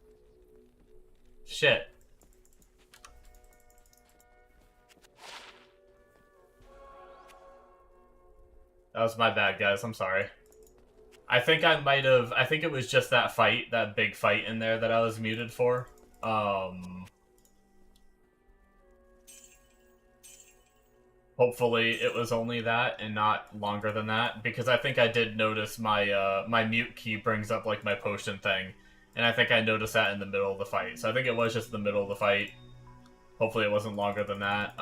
Shit. That was my bad, guys, I'm sorry. I think I might have... I think it was just that fight, that big fight in there that I was muted for. Hopefully it was only that and not longer than that, because I think I did notice my my mute key brings up like my potion thing, and I think I noticed that in the middle of the fight. So I think it was just the middle of the fight. Hopefully it wasn't longer than that.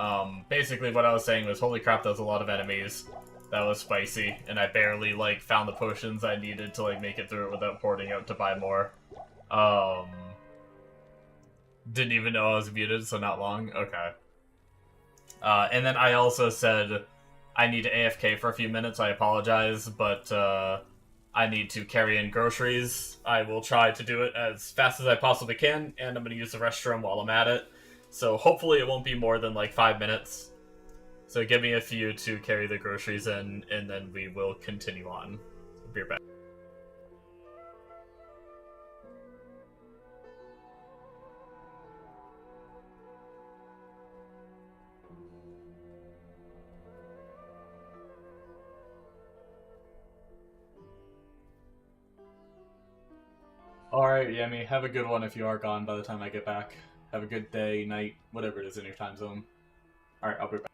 Basically what I was saying was, holy crap, there was a lot of enemies. That was spicy, and I barely like found the potions I needed to like make it through it without porting out to buy more. Didn't even know I was muted, so not long. Okay. And then I also said I need to AFK for a few minutes. I apologize, but I need to carry in groceries. I will try to do it as fast as I possibly can, and I'm going to use the restroom while I'm at it. So hopefully it won't be more than like 5 minutes. So give me a few to carry the groceries in, and then we will continue on. Be right back. Alright, Yemi, have a good one if you are gone by the time I get back. Have a good day, night, whatever it is in your time zone. Alright, I'll be back.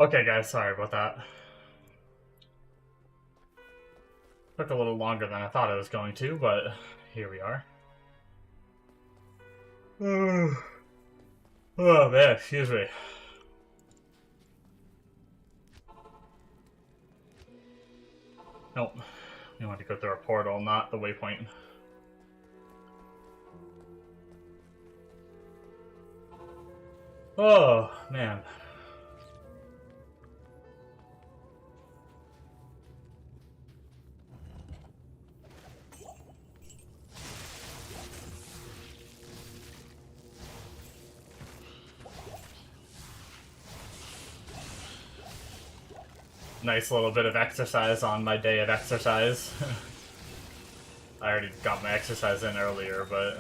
Okay, guys, sorry about that. Took a little longer than I thought it was going to, but here we are. Oh man, excuse me. Nope. We want to go through a portal, not the waypoint. Oh, man. Nice little bit of exercise on my day of exercise. I already got my exercise in earlier, but...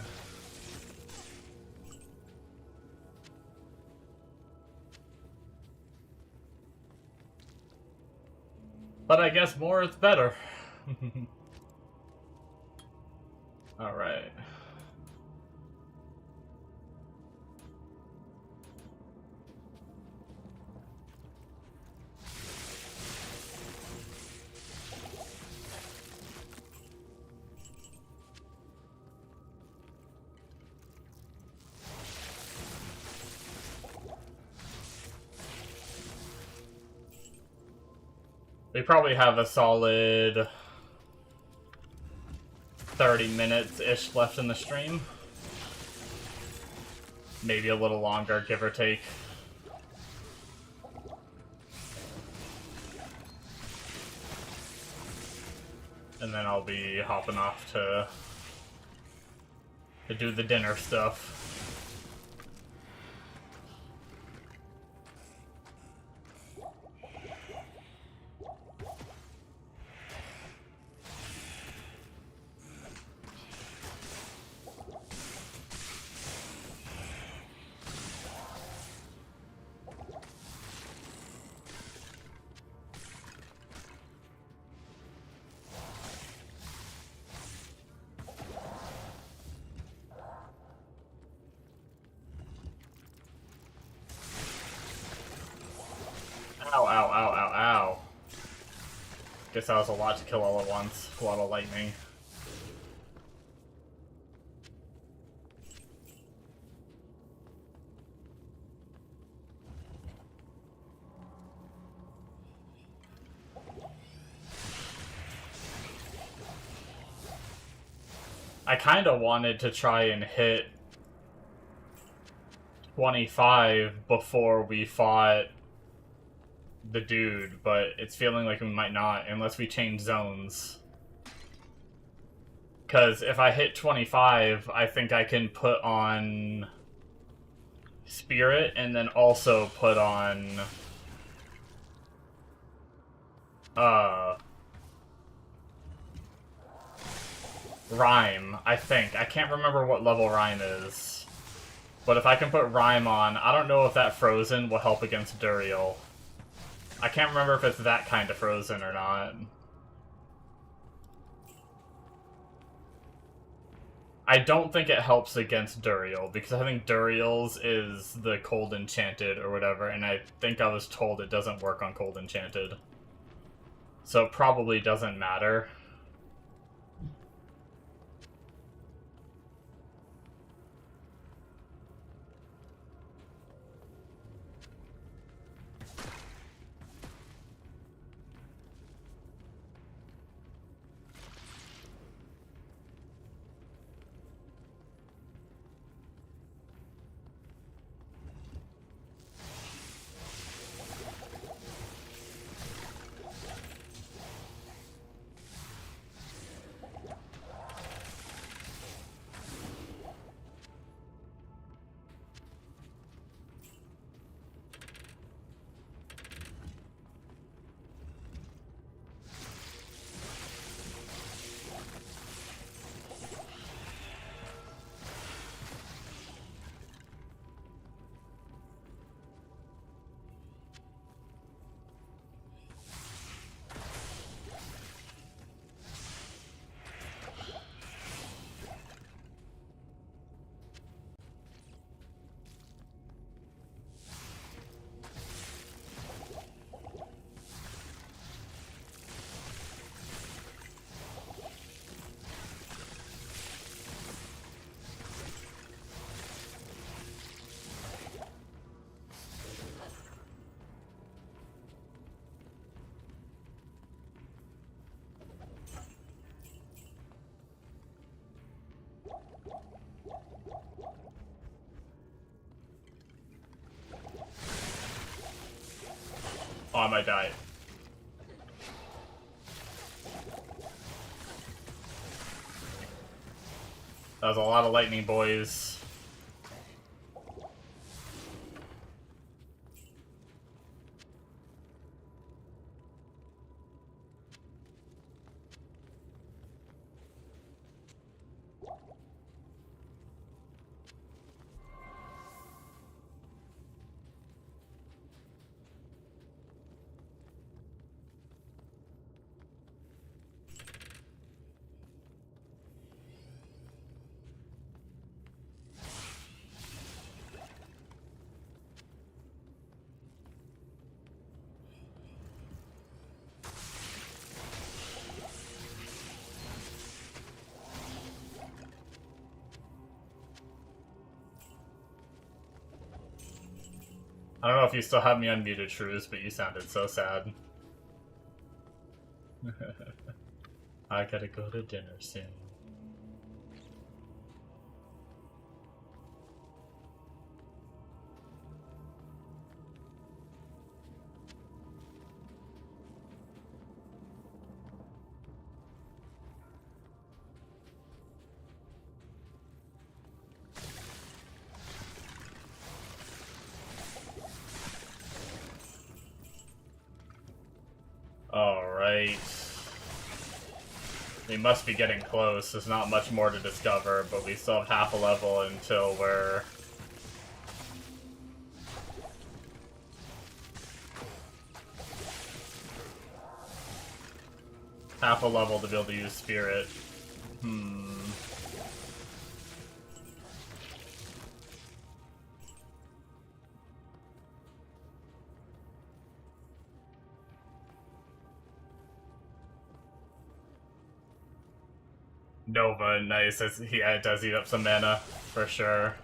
But I guess more is better. Alright. We probably have a solid 30 minutes-ish left in the stream. Maybe a little longer, give or take. And then I'll be hopping off to do the dinner stuff. Ow, ow, ow, ow, ow. Guess that was a lot to kill all at once. A lot of lightning. I kinda wanted to try and hit 25 before we fought the dude, but it's feeling like we might not unless we change zones. Because if I hit 25, I think I can put on Spirit and then also put on Rhyme, I think. I can't remember what level Rhyme is. But if I can put Rhyme on, I don't know if that Frozen will help against Duriel. I can't remember if it's that kind of Frozen or not. I don't think it helps against Duriel, because I think Duriel's is the Cold Enchanted or whatever, and I think I was told it doesn't work on Cold Enchanted. So it probably doesn't matter. Oh, I might die. That was a lot of lightning, boys. I don't know if you still have me unmuted, Shrews, but you sounded so sad. I gotta go to dinner soon. Alright. We must be getting close. There's not much more to discover, but we still have half a level until we're... half a level to be able to use Spirit. Nova, nice. Yeah, it does eat up some mana, for sure.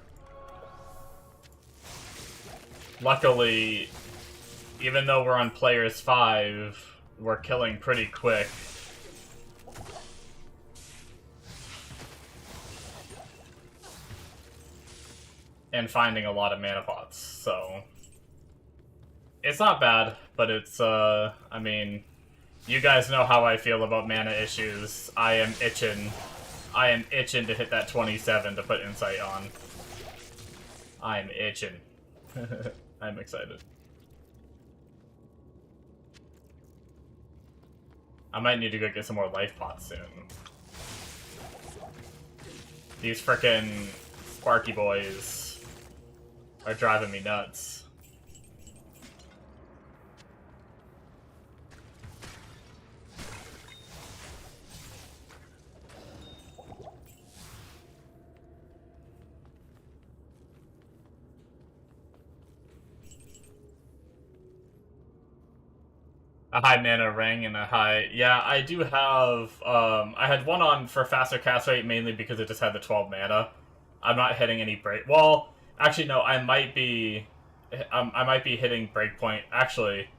Luckily, even though we're on players 5, we're killing pretty quick. And finding a lot of mana pots, so... it's not bad, but it's, I mean... you guys know how I feel about mana issues. I am itching to hit that 27 to put Insight on. I'm itching. I'm excited. I might need to go get some more life pots soon. These frickin' Sparky boys are driving me nuts. A high mana ring and a high... yeah, I do have... I had one on for faster cast rate mainly because it just had the 12 mana. I'm not hitting any break... well, actually, no, I might be hitting breakpoint. Actually,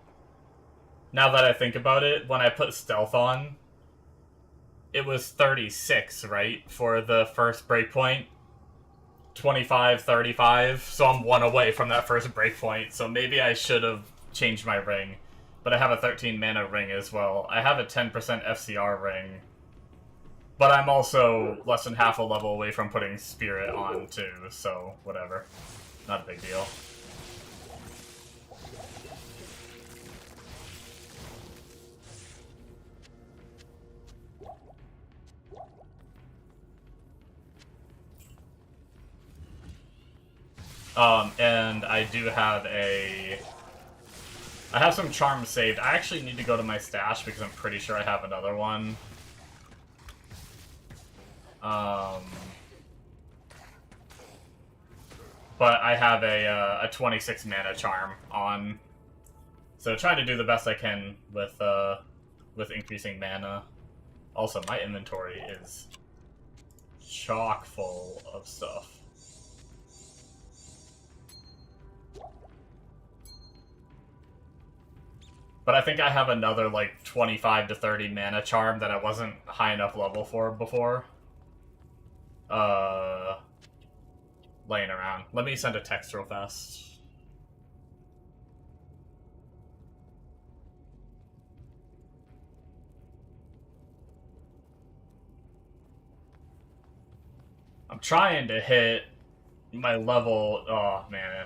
now that I think about it, when I put stealth on, it was 36, right? For the first breakpoint. 25, 35. So I'm one away from that first breakpoint. So maybe I should have changed my ring. But I have a 13 mana ring as well. I have a 10% FCR ring. But I'm also less than half a level away from putting Spirit on too, so whatever. Not a big deal. And I do have a... I have some charms saved. I actually need to go to my stash because I'm pretty sure I have another one. But I have a 26 mana charm on. So trying to do the best I can with increasing mana. Also, my inventory is chock full of stuff. But I think I have another, like, 25 to 30 mana charm that I wasn't high enough level for before. Laying around. Let me send a text real fast. I'm trying to hit my level. Oh man,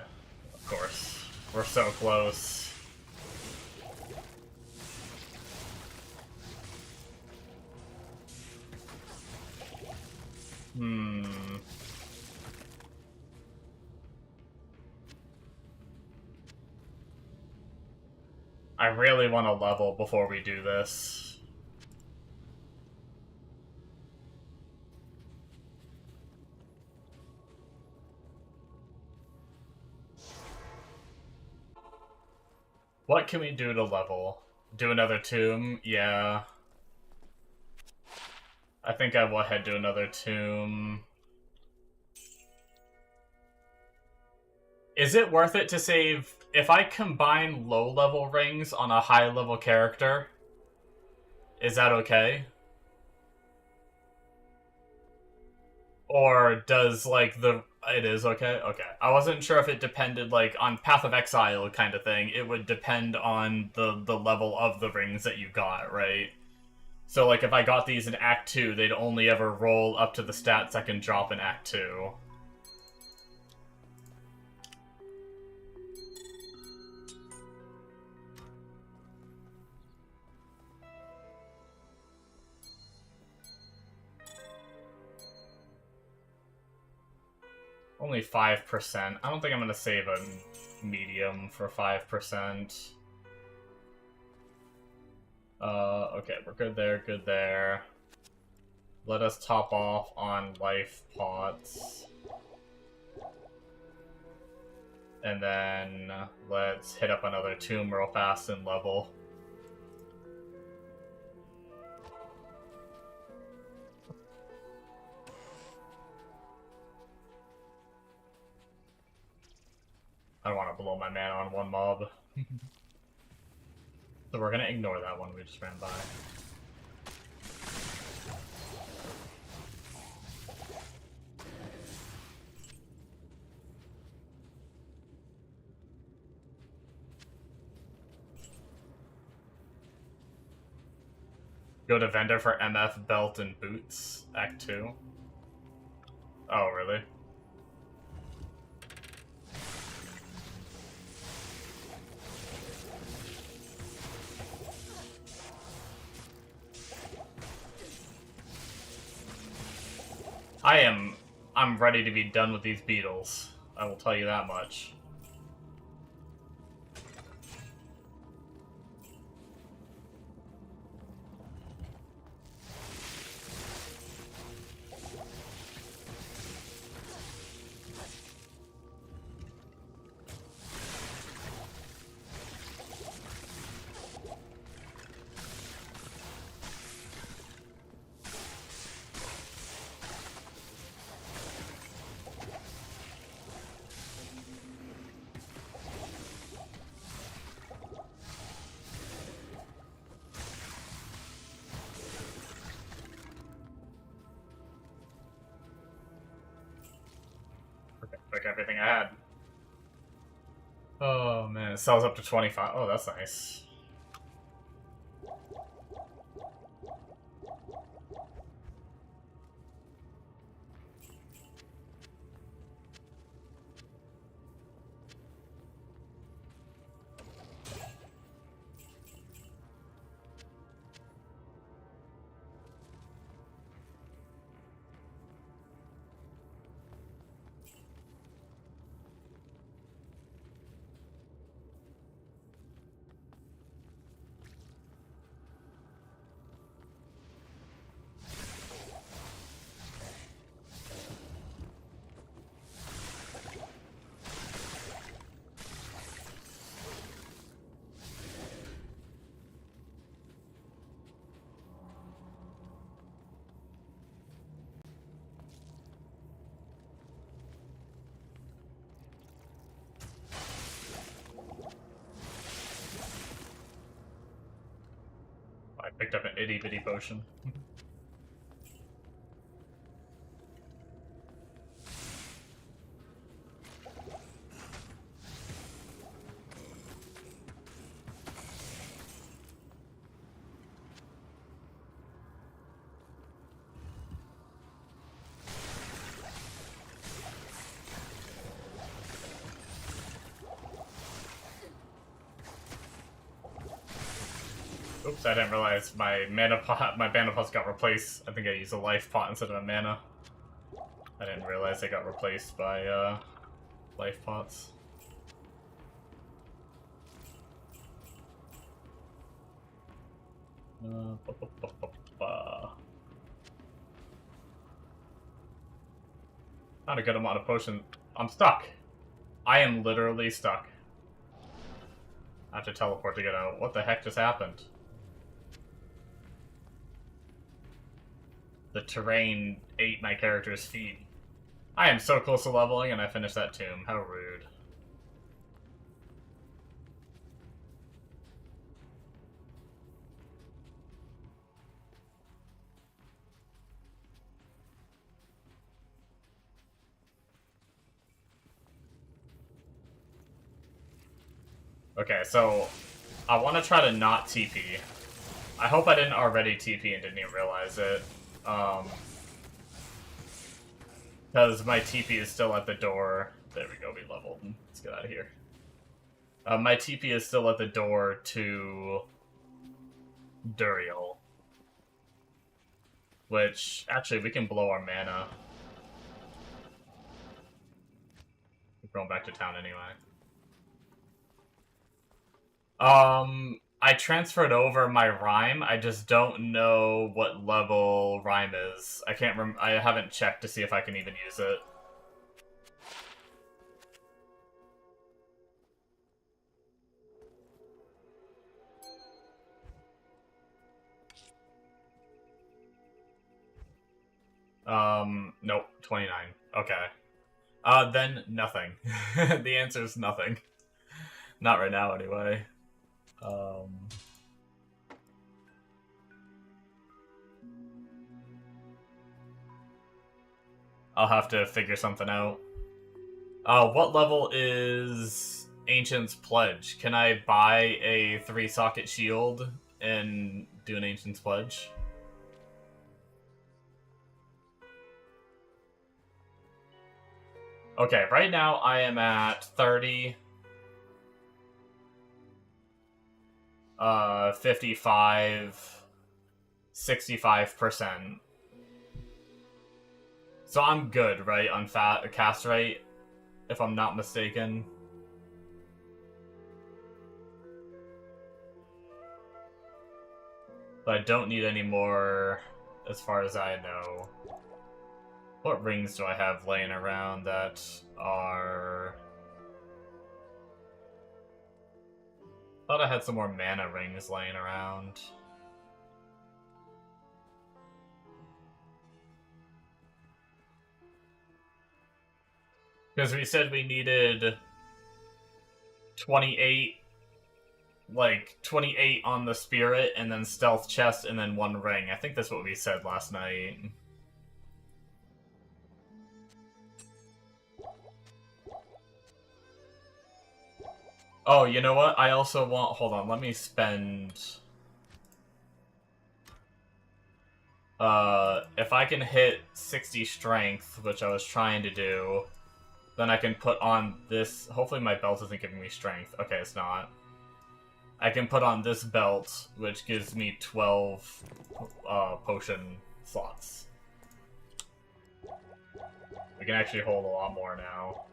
of course. We're so close. I really want to level before we do this. What can we do to level? Do another tomb? Yeah. I think I will head to another tomb. Is it worth it to save... If I combine low-level rings on a high-level character, is that okay? Or does, like, the... It is okay? Okay. I wasn't sure if it depended, like, on Path of Exile kind of thing. It would depend on the level of the rings that you got, right? So, like, if I got these in Act 2, they'd only ever roll up to the stats I can drop in Act 2. Only 5%. I don't think I'm going to save a medium for 5%. Okay, we're good there, good there. Let us top off on life pots. And then let's hit up another tomb real fast and level. I don't want to blow my mana on one mob. So we're gonna ignore that one we just ran by. Go to vendor for MF, belt, and boots. Act 2. Oh, really? I'm ready to be done with these beetles. I will tell you that much. Took everything I had. Oh man, it sells up to 25. Oh, that's nice. I picked up an itty bitty potion. Oops, I didn't realize my mana pot, my mana pots got replaced. I think I used a life pot instead of a mana. I didn't realize they got replaced by life pots. Ba, ba, ba, ba, ba. Not a good amount of potion. I'm stuck. I am literally stuck. I have to teleport to get out. What the heck just happened? The terrain ate my character's feet. I am so close to leveling and I finished that tomb. How rude. Okay, so I want to try to not TP. I hope I didn't already TP and didn't even realize it. Because my TP is still at the door. There we go, we leveled. Let's get out of here. My TP is still at the door to Duriel. Which, actually, we can blow our mana. We're going back to town anyway. I transferred over my rhyme. I just don't know what level rhyme is. I haven't checked to see if I can even use it. Nope, 29. Okay. Then nothing. The answer is nothing. Not right now, anyway. I'll have to figure something out. What level is Ancient's Pledge? Can I buy a 3-socket shield and do an Ancient's Pledge? Okay, right now I am at 30... 55... 65%. So I'm good, right, on cast rate, if I'm not mistaken. But I don't need any more, as far as I know. What rings do I have laying around that are... Thought I had some more mana rings laying around. Because we said we needed 28, like, 28 on the spirit, and then stealth chest, and then 1 ring. I think that's what we said last night. Oh, you know what? I also want... Hold on, let me spend... if I can hit 60 strength, which I was trying to do, then I can put on this... Hopefully my belt isn't giving me strength. Okay, it's not. I can put on this belt, which gives me 12 potion slots. We can actually hold a lot more now.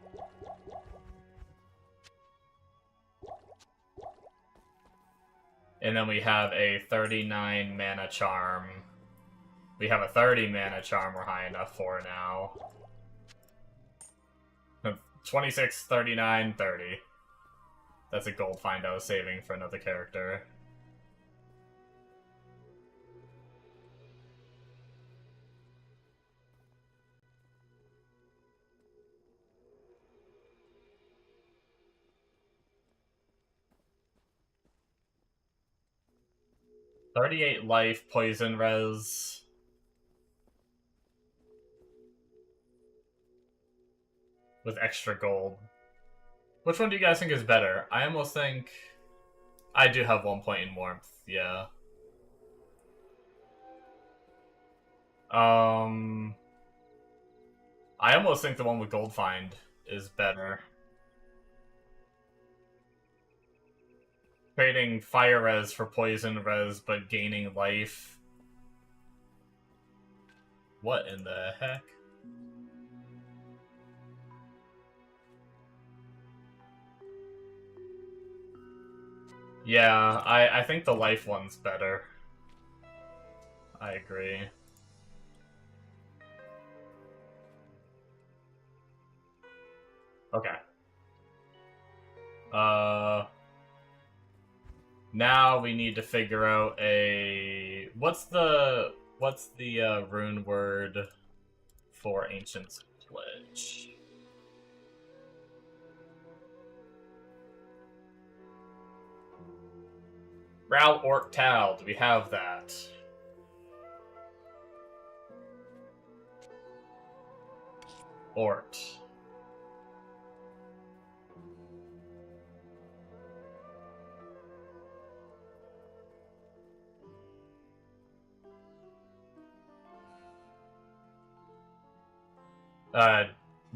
And then we have a 39 mana charm. We have a 30 mana charm we're high enough for now. 26, 39, 30. That's a gold find I was saving for another character. $38 life, poison res. With extra gold. Which one do you guys think is better? I almost think... I do have 1 point in warmth, yeah. I almost think the one with gold find is better. Trading fire res for poison res, but gaining life. What in the heck? Yeah, I think the life one's better. I agree. Okay. Now we need to figure out a... What's the rune word for Ancient's Pledge? Ral Orc Tal, do we have that? Ort.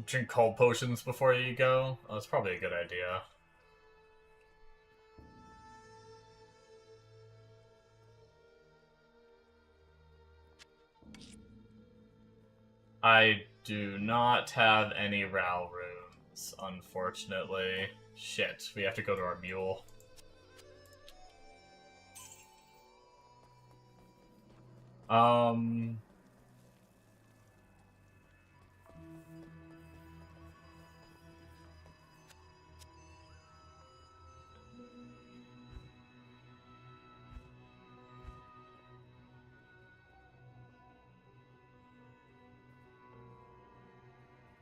Drink cold potions before you go? Oh, that's probably a good idea. I do not have any Ral runes, unfortunately. Shit, we have to go to our mule.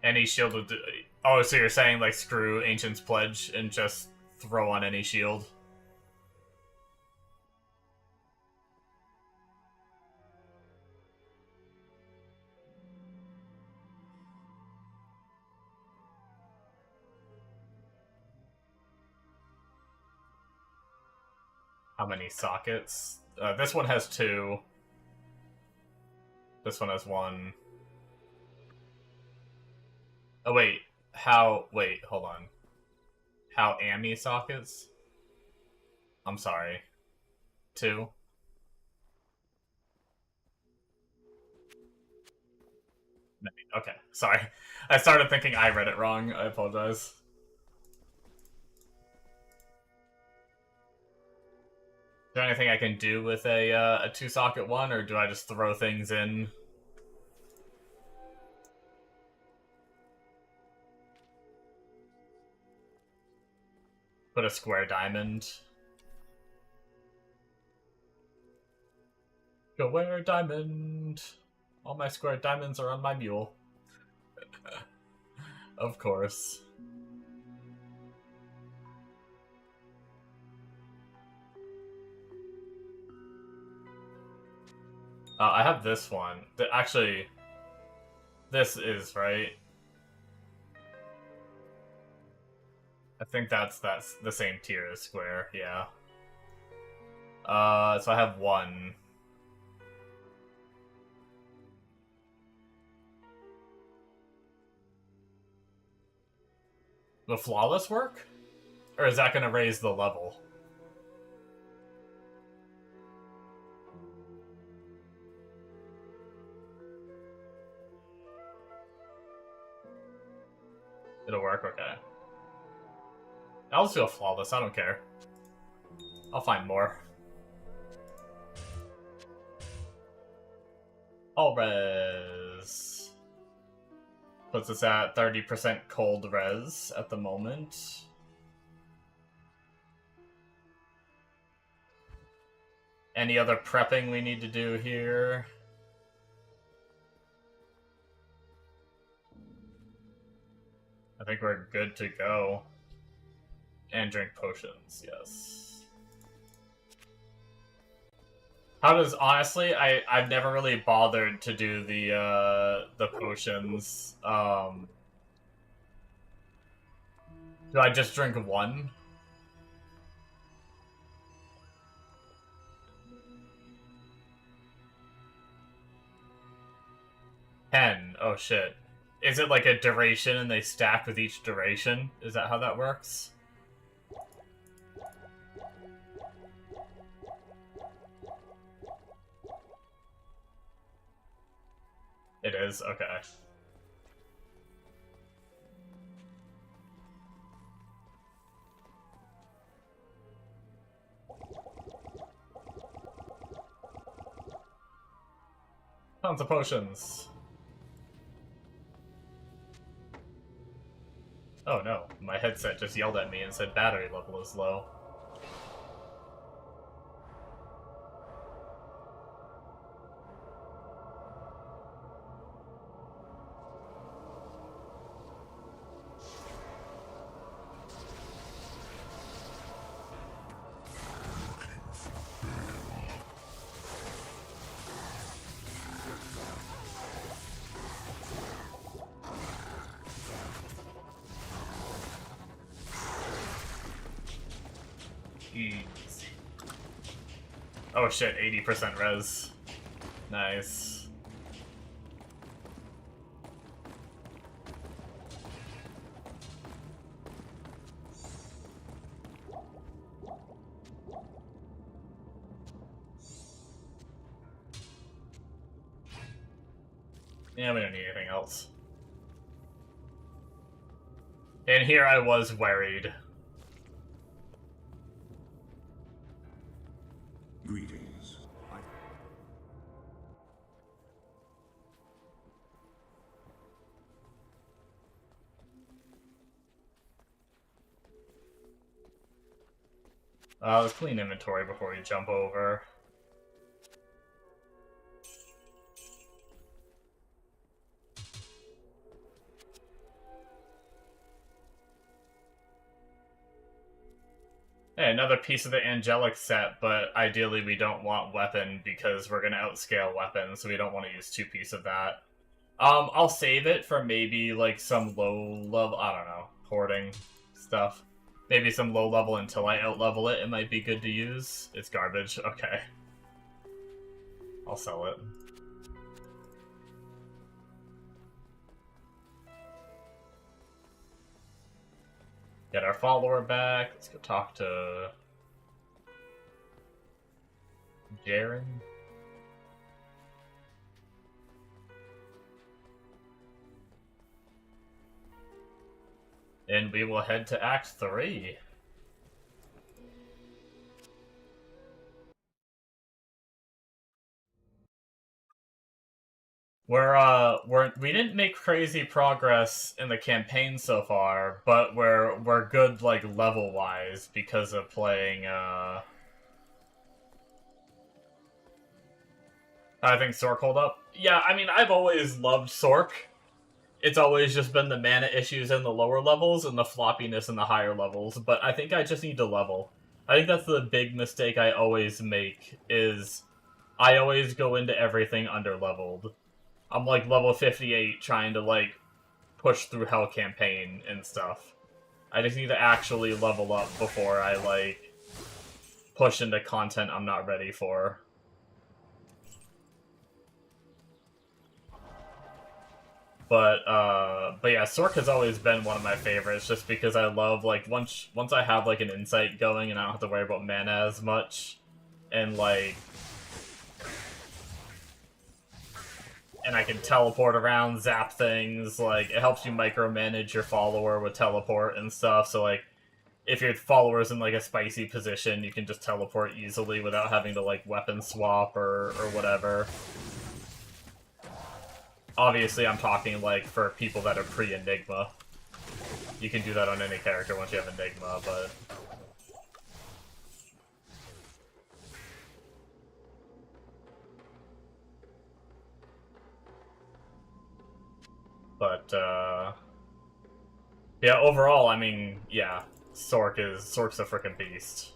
Any shielded... Oh, so you're saying, like, screw Ancient's Pledge and just throw on any shield? How many sockets? This one has 2. This one has 1. Oh, wait. How... Wait, hold on. How many sockets? I'm sorry. 2? Okay, sorry. I started thinking I read it wrong. I apologize. Is there anything I can do with a 2-socket one, or do I just throw things in? Put a square diamond. Square diamond. All my square diamonds are on my mule. Of course. I have this one. Actually, this is, right? I think that's the same tier as square, yeah. So I have 1. Will flawless work? Or is that gonna raise the level? It'll work, okay. I'll just do a flawless, I don't care. I'll find more. All res. Puts us at 30% cold res at the moment. Any other prepping we need to do here? I think we're good to go. And drink potions, yes. How does, honestly, I've never really bothered to do the potions. Do I just drink 1? Oh shit. Is it like a duration and they stack with each duration? Is that how that works? is? Okay. Tons of potions. Oh no, my headset just yelled at me and said battery level is low. Jeez. Oh shit, 80% res. Nice. Yeah, we don't need anything else. And here I was worried. Greetings. Let's clean inventory before we jump over. Hey, another piece of the angelic set, but ideally we don't want weapon because we're gonna outscale weapons, so we don't want to use 2 pieces of that. I'll save it for maybe like some low level, I don't know, hoarding stuff. Maybe some low level until I outlevel it, it might be good to use. It's garbage, okay. I'll sell it. Get our follower back. Let's go talk to Jaren. And we will head to Act 3. We didn't make crazy progress in the campaign so far, but we're good like level wise because of playing I think Sorc hold up. Yeah, I mean I've always loved Sorc. It's always just been the mana issues in the lower levels and the floppiness in the higher levels, but I think I just need to level. I think that's the big mistake I always make, is I always go into everything under-leveled. I'm like level 58 trying to like push through Hell campaign and stuff. I just need to actually level up before I like push into content I'm not ready for. But yeah, Sorc has always been one of my favorites just because I love like once I have like an insight going and I don't have to worry about mana as much and like and I can teleport around, zap things, like, it helps you micromanage your follower with teleport and stuff, so, like, if your follower's in, like, a spicy position, you can just teleport easily without having to, like, weapon swap or whatever. Obviously, I'm talking, like, for people that are pre-Enigma. You can do that on any character once you have Enigma, but... yeah, overall, I mean, yeah, Sorc's a frickin' beast.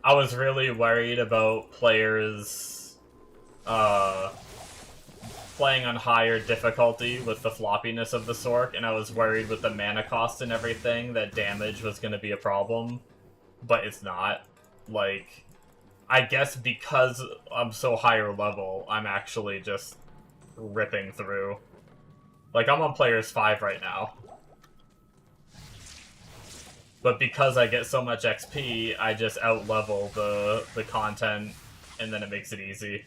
I was really worried about players, playing on higher difficulty with the floppiness of the Sorc, and I was worried with the mana cost and everything that damage was gonna be a problem, but it's not. Like... I guess because I'm so higher level, I'm actually just ripping through. Like, I'm on players 5 right now. But because I get so much XP, I just out-level the content, and then it makes it easy.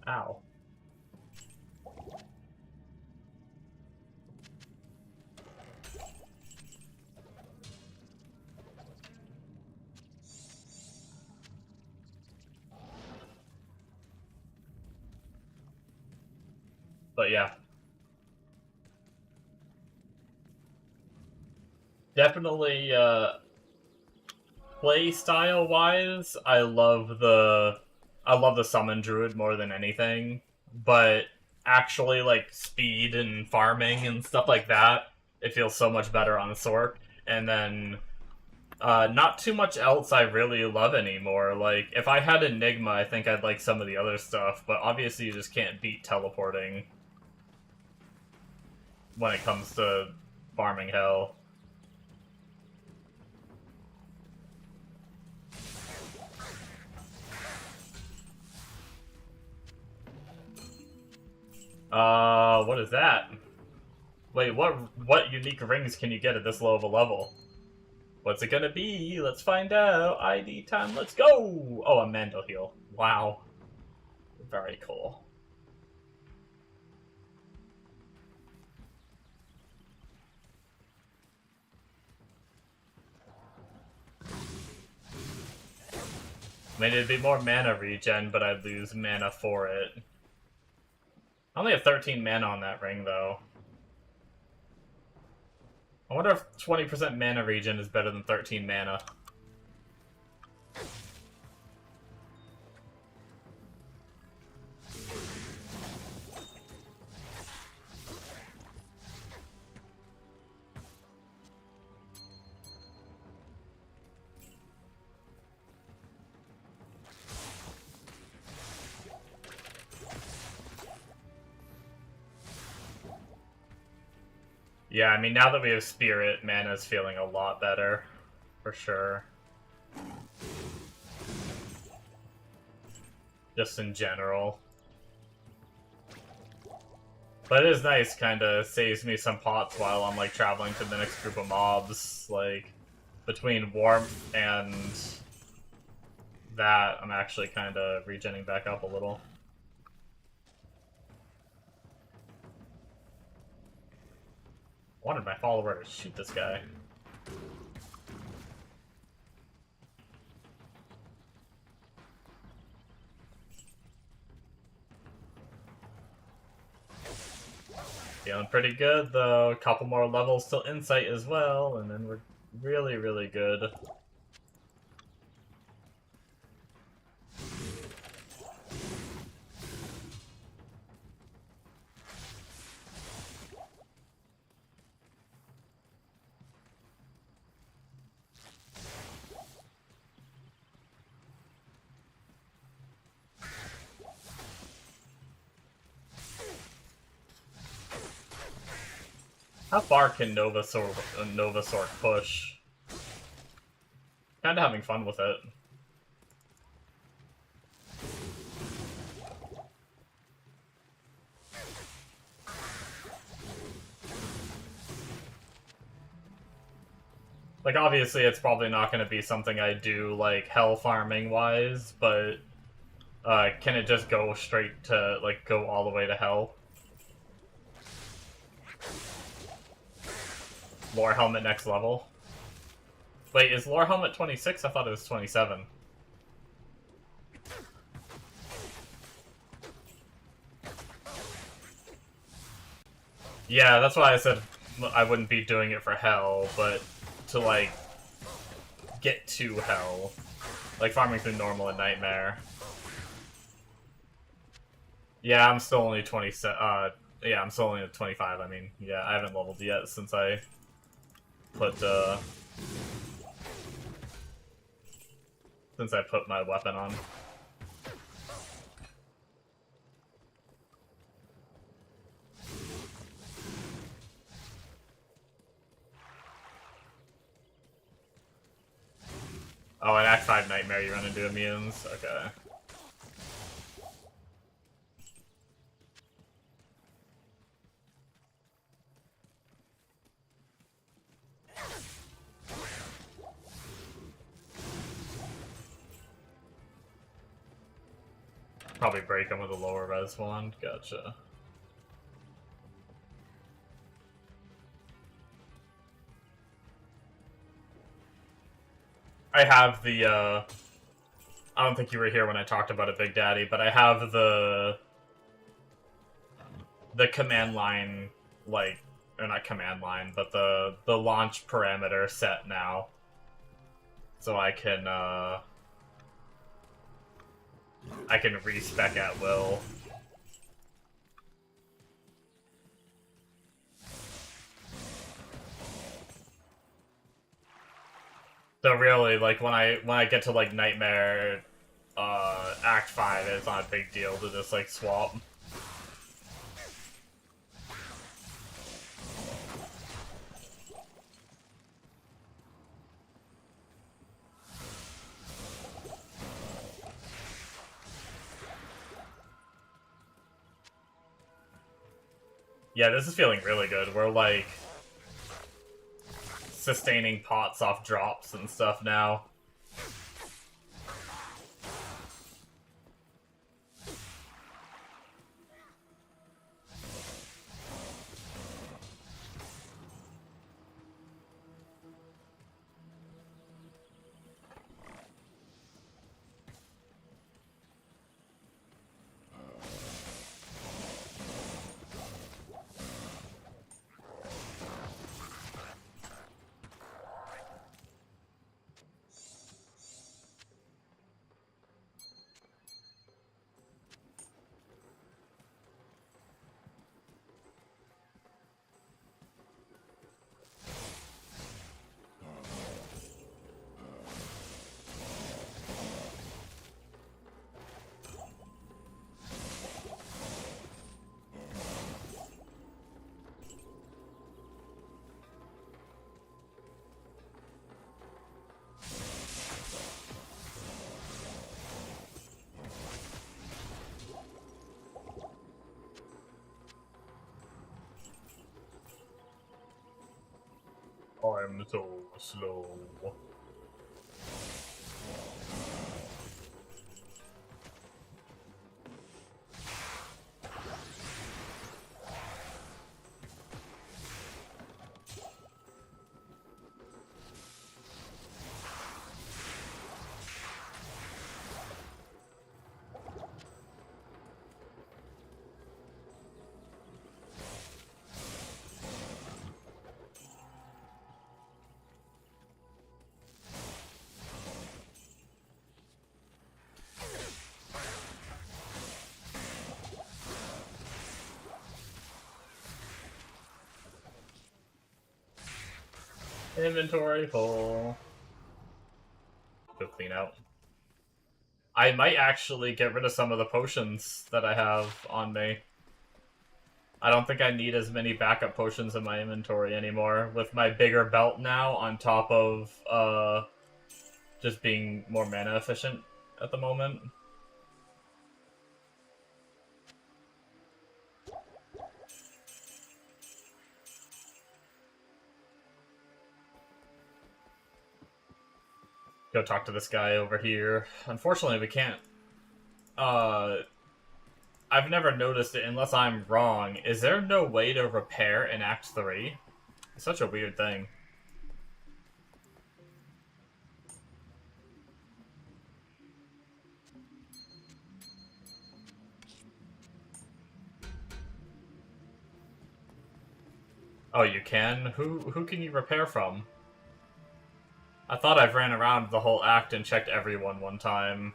Ow. But yeah. Definitely, play style wise, I love the summon druid more than anything. But actually, like, speed and farming and stuff like that, it feels so much better on Sorc. And then not too much else I really love anymore. Like, if I had Enigma, I think I'd like some of the other stuff, but obviously you just can't beat teleporting when it comes to farming hell. What is that? Wait, what unique rings can you get at this low of a level? What's it gonna be? Let's find out. ID time, let's go! Oh, a Mando heal. Wow. Very cool. I mean, it'd be more mana regen, but I'd lose mana for it. I only have 13 mana on that ring, though. I wonder if 20% mana regen is better than 13 mana. Yeah, I mean, now that we have Spirit, mana's feeling a lot better. For sure. Just in general. But it is nice, kinda saves me some pots while I'm, like, traveling to the next group of mobs. Like, between warmth and that, I'm actually kinda regenning back up a little. I wanted my follower to shoot this guy. Feeling pretty good, though. A couple more levels till Insight as well, and then we're really, really good. How far can Nova Sorc push? Kinda having fun with it. Like, obviously it's probably not gonna be something I do, like, hell farming wise, but can it just go straight to, like, go all the way to hell? Lore Helmet next level. Wait, is Lore Helmet 26? I thought it was 27. Yeah, that's why I said I wouldn't be doing it for hell, but to, like, get to hell. Like, farming through normal and nightmare. Yeah, I'm still only 27, yeah, I'm still only at 25, I mean, yeah, I haven't leveled yet since I put, Since I put my weapon on. Oh, in Act 5 Nightmare you run into immunes? Okay. Probably break him with a lower res wand. Gotcha. I have the, I don't think you were here when I talked about it, Big Daddy, but I have the command line, like, or not command line, but the launch parameter set now. So I can respec at will. So really, like, when I get to, like, Nightmare, Act 5, it's not a big deal to just, like, swap. Yeah, this is feeling really good. We're, like, sustaining pots off drops and stuff now. I'm so slow. Inventory full. Go clean out. I might actually get rid of some of the potions that I have on me. I don't think I need as many backup potions in my inventory anymore, with my bigger belt now on top of just being more mana efficient at the moment. Go talk to this guy over here. Unfortunately, we can't. I've never noticed it unless I'm wrong. Is there no way to repair in Act 3? It's such a weird thing. Oh, you can? Who can you repair from? I thought I've ran around the whole act and checked everyone one time.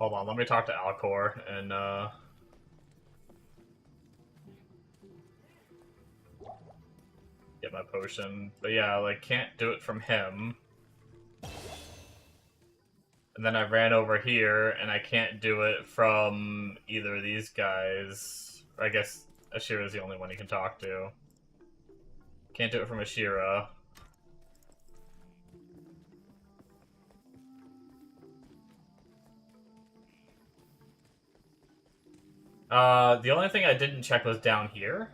Hold on, let me talk to Alcor and get my potion. But yeah, like can't do it from him. And then I ran over here and I can't do it from either of these guys. I guess Ashira's the only one you can talk to. Can't do it from Ashira. The only thing I didn't check was down here.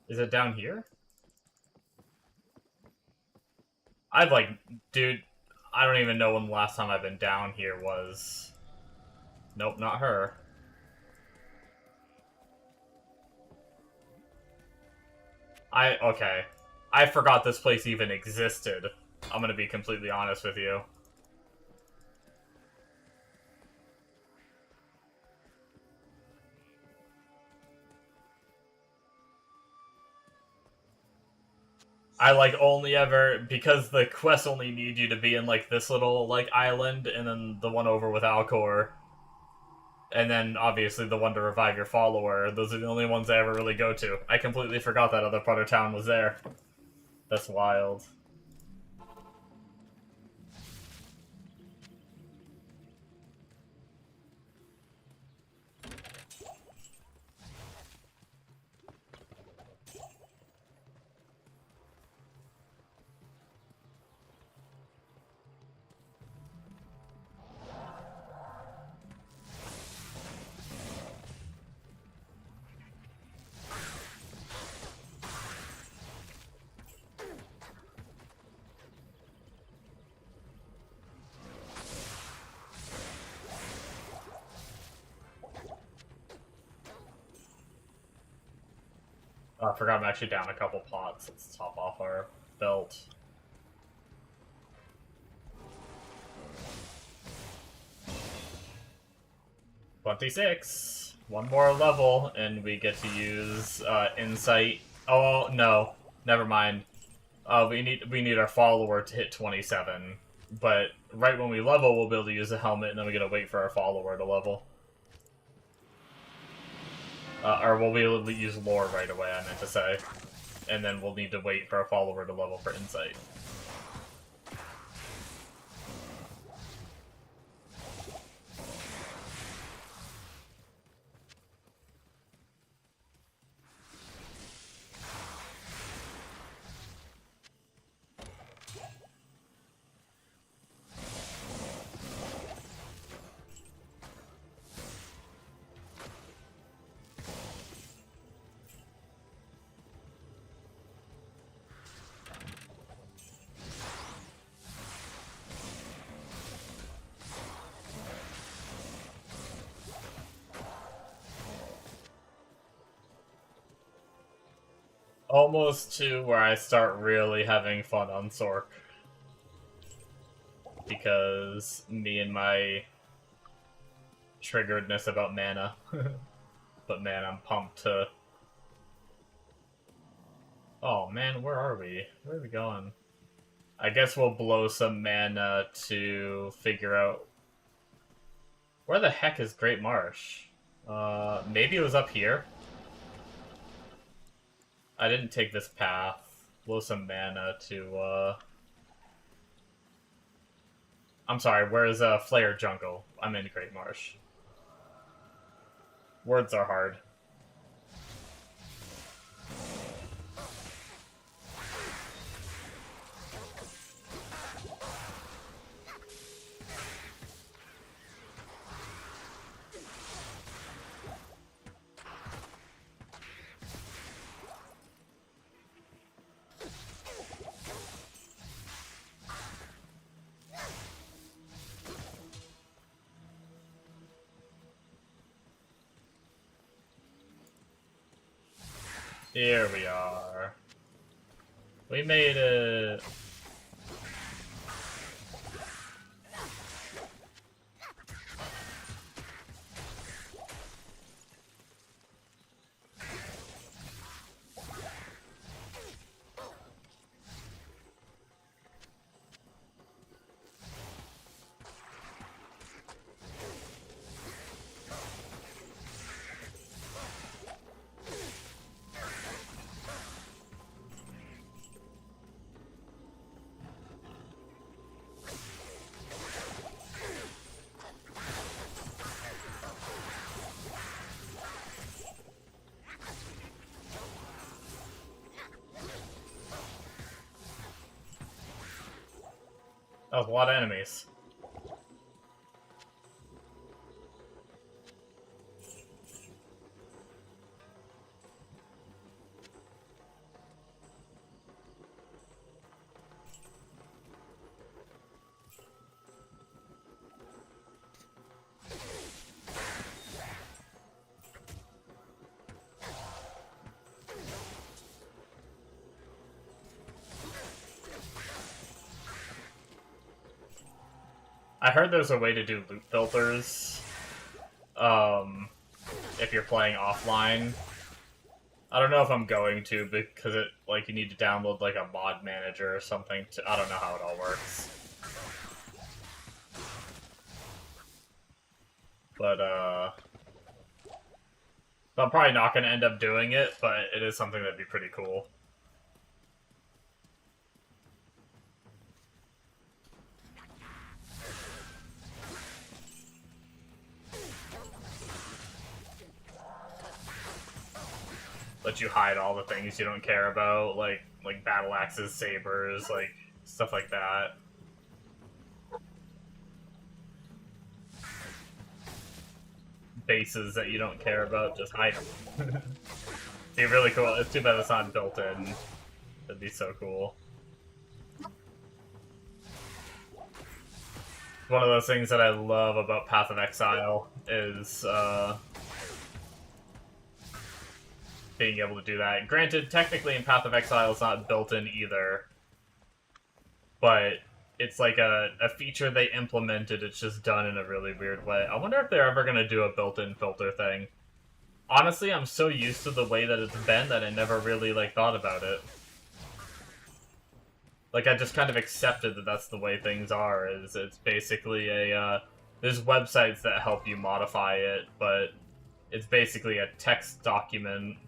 Is it down here? I've like, dude, I don't even know when the last time I've been down here was. Nope, not her. Okay. I forgot this place even existed. I'm gonna be completely honest with you. I like only ever because the quests only need you to be in like this little like island and then the one over with Alcor. And then obviously the one to revive your follower. Those are the only ones I ever really go to. I completely forgot that other part of town was there. That's wild. I forgot I'm actually down a couple pots. Let's top off our belt. $26. One more level, and we get to use insight. Oh no, never mind. We need our follower to hit 27. But right when we level, we'll be able to use the helmet, and then we gotta wait for our follower to level. Or we'll be able to use lore right away, I meant to say. And then we'll need to wait for our follower to level for insight. Almost to where I start really having fun on Sorc. Because me and my triggeredness about mana. But man, I'm pumped to... Oh man, where are we? Where are we going? I guess we'll blow some mana to figure out... Where the heck is Great Marsh? Maybe it was up here? I didn't take this path. Blow some mana to, I'm sorry, where's, Flare Jungle? I'm in Great Marsh. Words are hard. Here we are. We made it. That was a lot of enemies. I heard there's a way to do loot filters, if you're playing offline. I don't know if I'm going to, because it, like, you need to download, like, a mod manager or something to, I don't know how it all works. But, I'm probably not gonna end up doing it, but it is something that'd be pretty cool. Let you hide all the things you don't care about, like battle axes, sabers, like stuff like that. Bases that you don't care about, just hide them. Be really cool. It's too bad it's not built in. That'd be so cool. One of those things that I love about Path of Exile is being able to do that. Granted, technically in Path of Exile it's not built in either, but it's like a feature they implemented, it's just done in a really weird way. I wonder if they're ever going to do a built-in filter thing. Honestly, I'm so used to the way that it's been that I never really, like, thought about it. Like, I just kind of accepted that that's the way things are, is it's basically a, there's websites that help you modify it, but it's basically a text document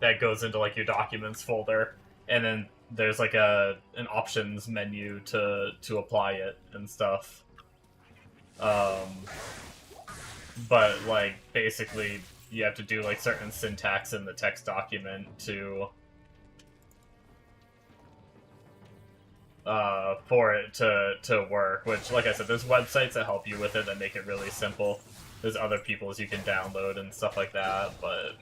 that goes into, like, your documents folder, and then there's, like, an options menu to apply it and stuff. But, like, basically, you have to do, like, certain syntax in the text document to for it to work, which, like I said, there's websites that help you with it that make it really simple. There's other people's you can download and stuff like that, but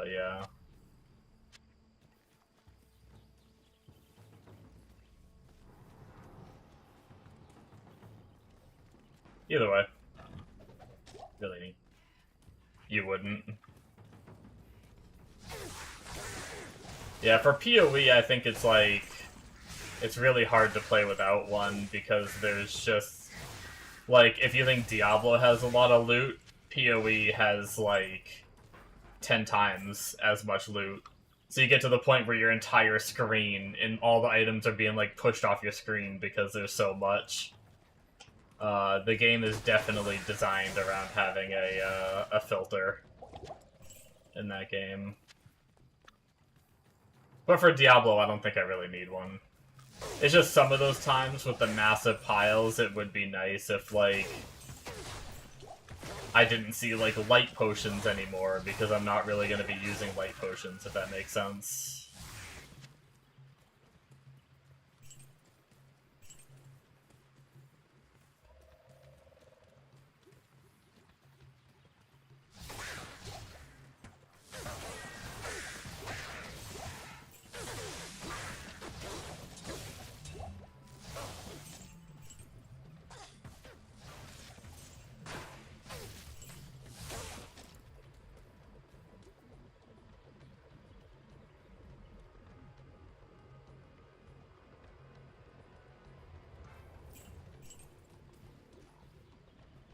yeah. Either way. Really neat. You wouldn't. Yeah, for PoE, I think it's like, it's really hard to play without one, because there's just, like, if you think Diablo has a lot of loot, PoE has, like, 10 times as much loot. So you get to the point where your entire screen, and all the items are being, like, pushed off your screen because there's so much. The game is definitely designed around having a filter in that game. But for Diablo, I don't think I really need one. It's just some of those times with the massive piles, it would be nice if, like, I didn't see, like, light potions anymore, because I'm not really going to be using light potions, if that makes sense.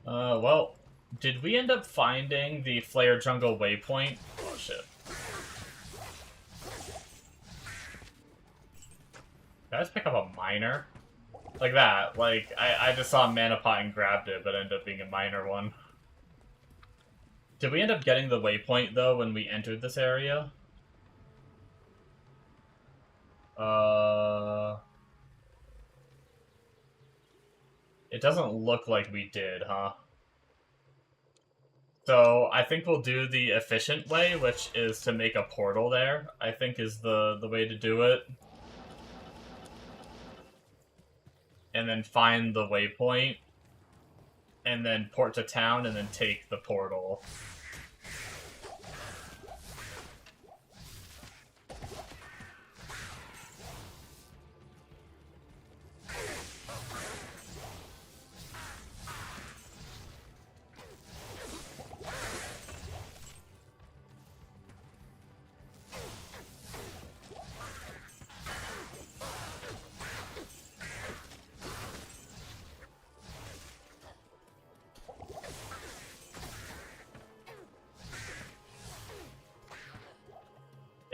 Well, did we end up finding the Flare Jungle waypoint? Oh, shit. Did I just pick up a miner? Like that. Like, I just saw a mana pot and grabbed it, but it ended up being a minor one. Did we end up getting the waypoint, though, when we entered this area? It doesn't look like we did, huh? So, I think we'll do the efficient way, which is to make a portal there, I think is the way to do it. and then find the waypoint, and then port to town, and then take the portal.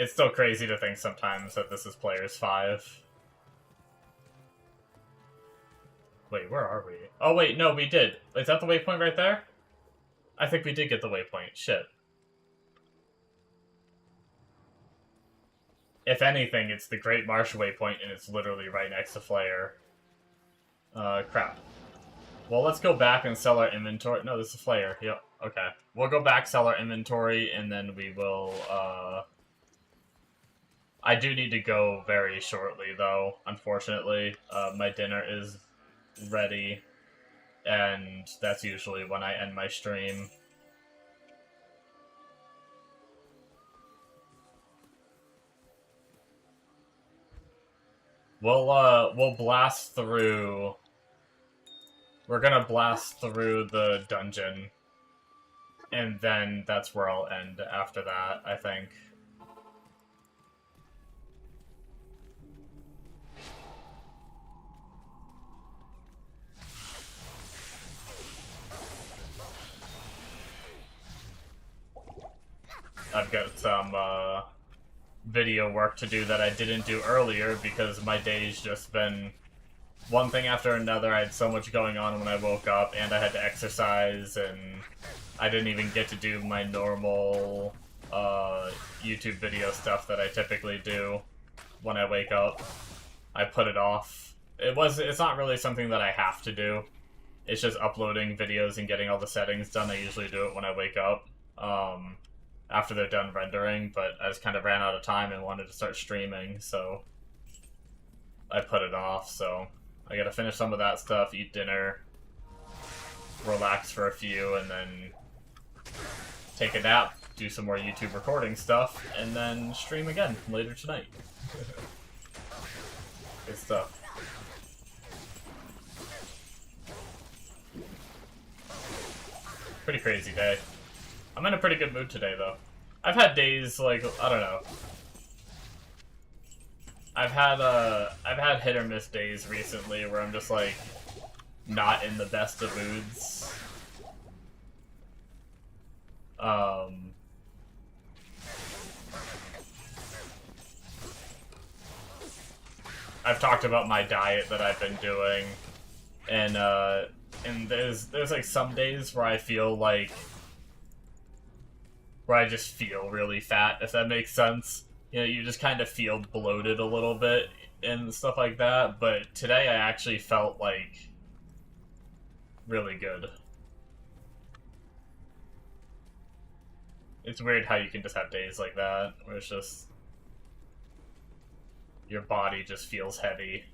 It's still crazy to think sometimes that this is players 5. Wait, where are we? Oh wait, no, we did. Is that the waypoint right there? I think we did get the waypoint. Shit. If anything, it's the Great Marsh waypoint, and it's literally right next to Flare. Crap. Well, let's go back and sell our inventory. No, this is Flare. Yep, okay. We'll go back, sell our inventory, and then we will, I do need to go very shortly, though, unfortunately. My dinner is ready, and that's usually when I end my stream. We'll blast through... We're gonna blast through the dungeon, and then that's where I'll end after that, I think. I've got some, video work to do that I didn't do earlier because my day's just been one thing after another. I had so much going on when I woke up, and I had to exercise, and I didn't even get to do my normal, YouTube video stuff that I typically do when I wake up. I put it off. It's not really something that I have to do. It's just uploading videos and getting all the settings done. I usually do it when I wake up. After they're done rendering, but I just kind of ran out of time and wanted to start streaming, so I put it off. So I gotta finish some of that stuff, eat dinner, relax for a few, and then take a nap, do some more YouTube recording stuff, and then stream again later tonight. Good stuff. Pretty crazy day. I'm in a pretty good mood today, though. I've had days, like, I don't know. I've had hit or miss days recently where I'm just, like, not in the best of moods. I've talked about my diet that I've been doing, and there's like some days where I feel like where I just feel really fat, if that makes sense. You know, you just kind of feel bloated a little bit and stuff like that, but today I actually felt, like, really good. It's weird how you can just have days like that, where it's just... your body just feels heavy.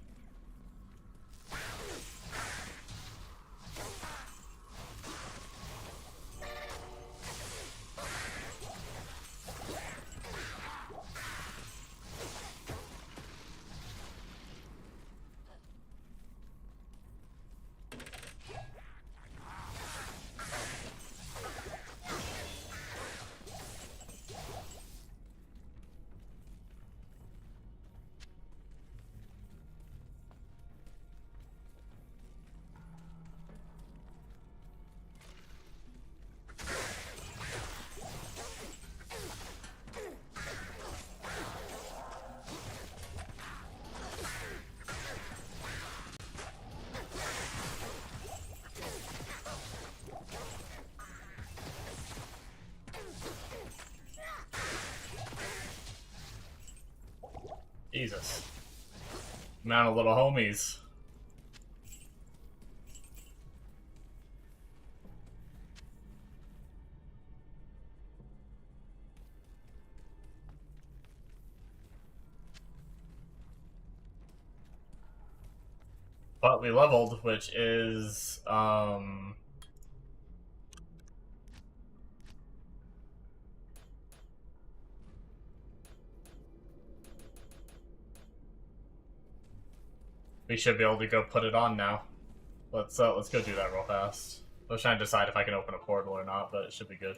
Jesus. Amount of little homies. But we leveled, which is, we should be able to go put it on now. Let's go do that real fast. I was trying to decide if I can open a portal or not, but it should be good.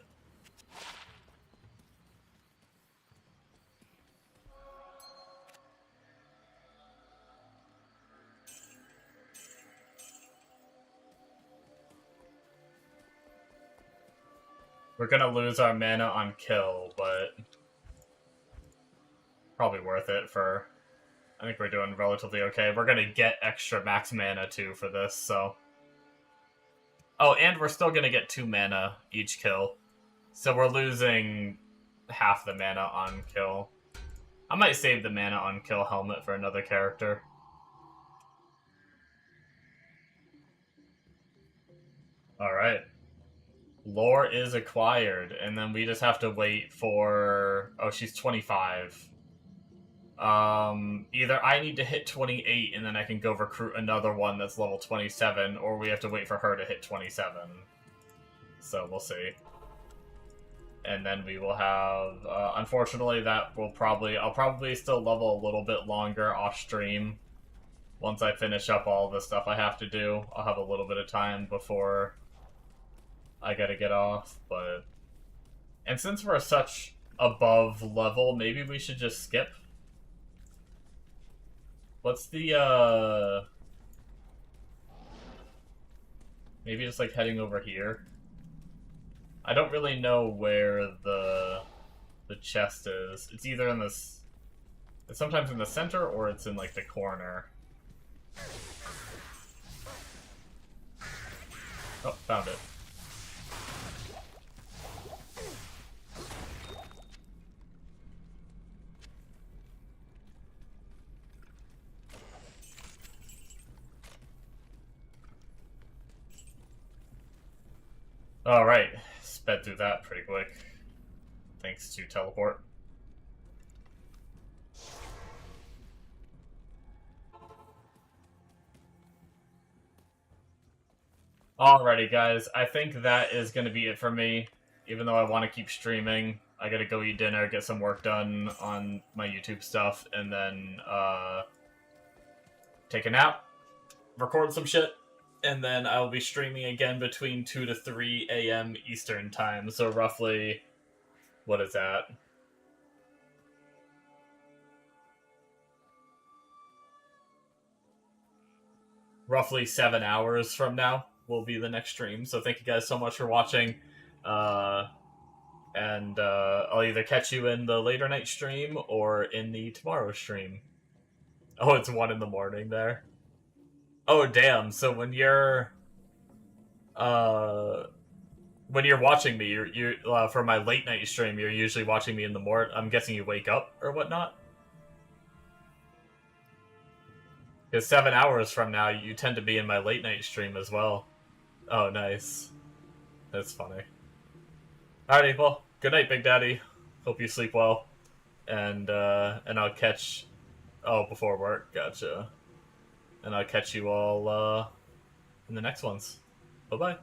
We're gonna lose our mana on kill, but probably worth it for... I think we're doing relatively okay. We're gonna get extra max mana too for this, so... Oh, and we're still gonna get 2 mana each kill. So we're losing half the mana on kill. I might save the mana on kill helmet for another character. Alright. Lore is acquired, and then we just have to wait for... Oh, she's 25. Either I need to hit 28 and then I can go recruit another one that's level 27, or we have to wait for her to hit 27. So we'll see. And then we will have, unfortunately that will I'll probably still level a little bit longer off stream. Once I finish up all the stuff I have to do, I'll have a little bit of time before I gotta get off, but... And since we're such above level, maybe we should just skip. What's the, maybe just, like, heading over here? I don't really know where the chest is. It's either in this... It's sometimes in the center, or it's in, like, the corner. Oh, found it. Alright, sped through that pretty quick. Thanks to teleport. Alrighty guys, I think that is going to be it for me. Even though I want to keep streaming, I gotta go eat dinner, get some work done on my YouTube stuff, and then take a nap, record some shit, and then I will be streaming again between 2 to 3 a.m. Eastern time. So roughly, what is that? Roughly 7 hours from now will be the next stream. So thank you guys so much for watching. I'll either catch you in the later night stream or in the tomorrow stream. Oh, it's 1 in the morning there. Oh, damn. So when you're watching me, you're for my late night stream, you're usually watching me in the morning. I'm guessing you wake up or whatnot. Because 7 hours from now, you tend to be in my late night stream as well. Oh, nice. That's funny. Alrighty, well, good night, Big Daddy. Hope you sleep well. And I'll catch... Oh, before work. Gotcha. And I'll catch you all in the next ones. Bye-bye.